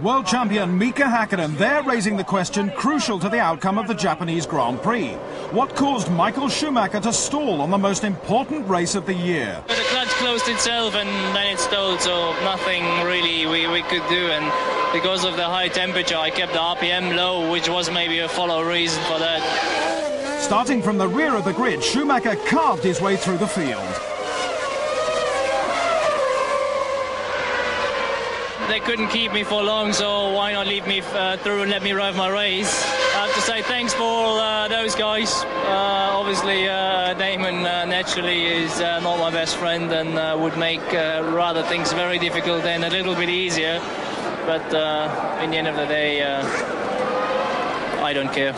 World champion Mika Häkkinen there raising the question crucial to the outcome of the Japanese Grand Prix. What caused Michael Schumacher to stall on the most important race of the year? The clutch closed itself and then it stalled, so nothing really we could do, and because of the high temperature I kept the RPM low, which was maybe a follow reason for that. Starting from the rear of the grid, Schumacher carved his way through the field. They couldn't keep me for long, so why not leave me through and let me drive my race? I have to say thanks for all those guys. Obviously, Damon naturally is not my best friend and would make rather things very difficult than a little bit easier. But in the end of the day, I don't care.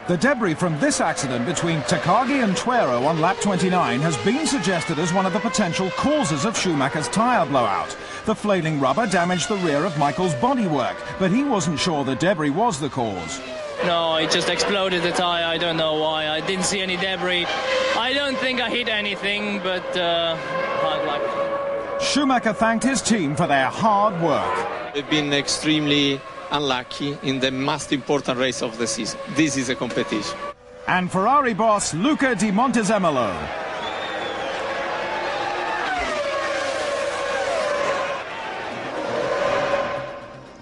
The debris from this accident between Takagi and Tuero on lap 29 has been suggested as one of the potential causes of Schumacher's tyre blowout. The flailing rubber damaged the rear of Michael's bodywork, but he wasn't sure the debris was the cause. No, it just exploded the tyre. I don't know why. I didn't see any debris. I don't think I hit anything, but hard luck. Schumacher thanked his team for their hard work. They've been extremely unlucky in the most important race of the season. This is a competition. And Ferrari boss Luca Di Montezemolo.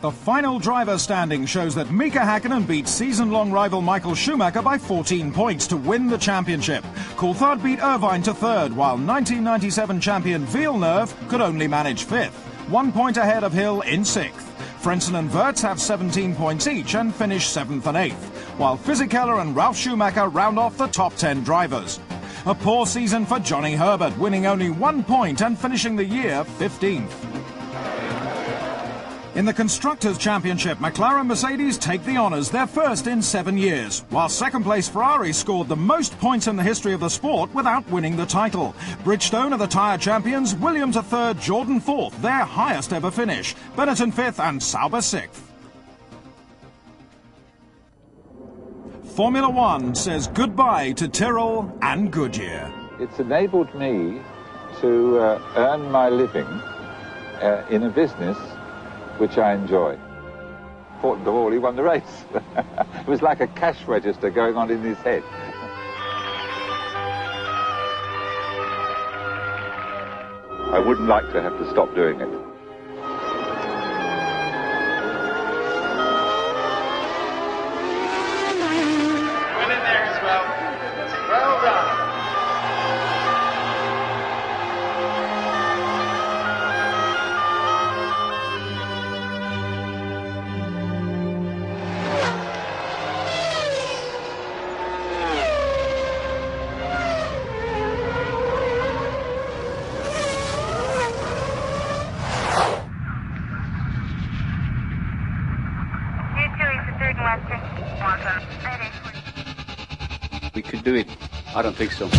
The final driver standing shows that Mika Häkkinen beat season-long rival Michael Schumacher by 14 points to win the championship. Coulthard beat Irvine to third, while 1997 champion Villeneuve could only manage fifth, 1 point ahead of Hill in sixth. Frentzen and Wirtz have 17 points each and finish 7th and 8th, while Fisichella and Ralf Schumacher round off the top 10 drivers. A poor season for Johnny Herbert, winning only 1 point and finishing the year 15th. In the Constructors' Championship, McLaren Mercedes take the honours, their first in 7 years, while second-place Ferrari scored the most points in the history of the sport without winning the title. Bridgestone are the tyre champions, Williams are third, Jordan fourth, their highest ever finish, Benetton fifth and Sauber sixth. Formula One says goodbye to Tyrrell and Goodyear. It's enabled me to earn my living in a business which I enjoy. Important of all, he won the race. It was like a cash register going on in his head. I wouldn't like to have to stop doing it. Went in there as well. Well done. We could do it. I don't think so.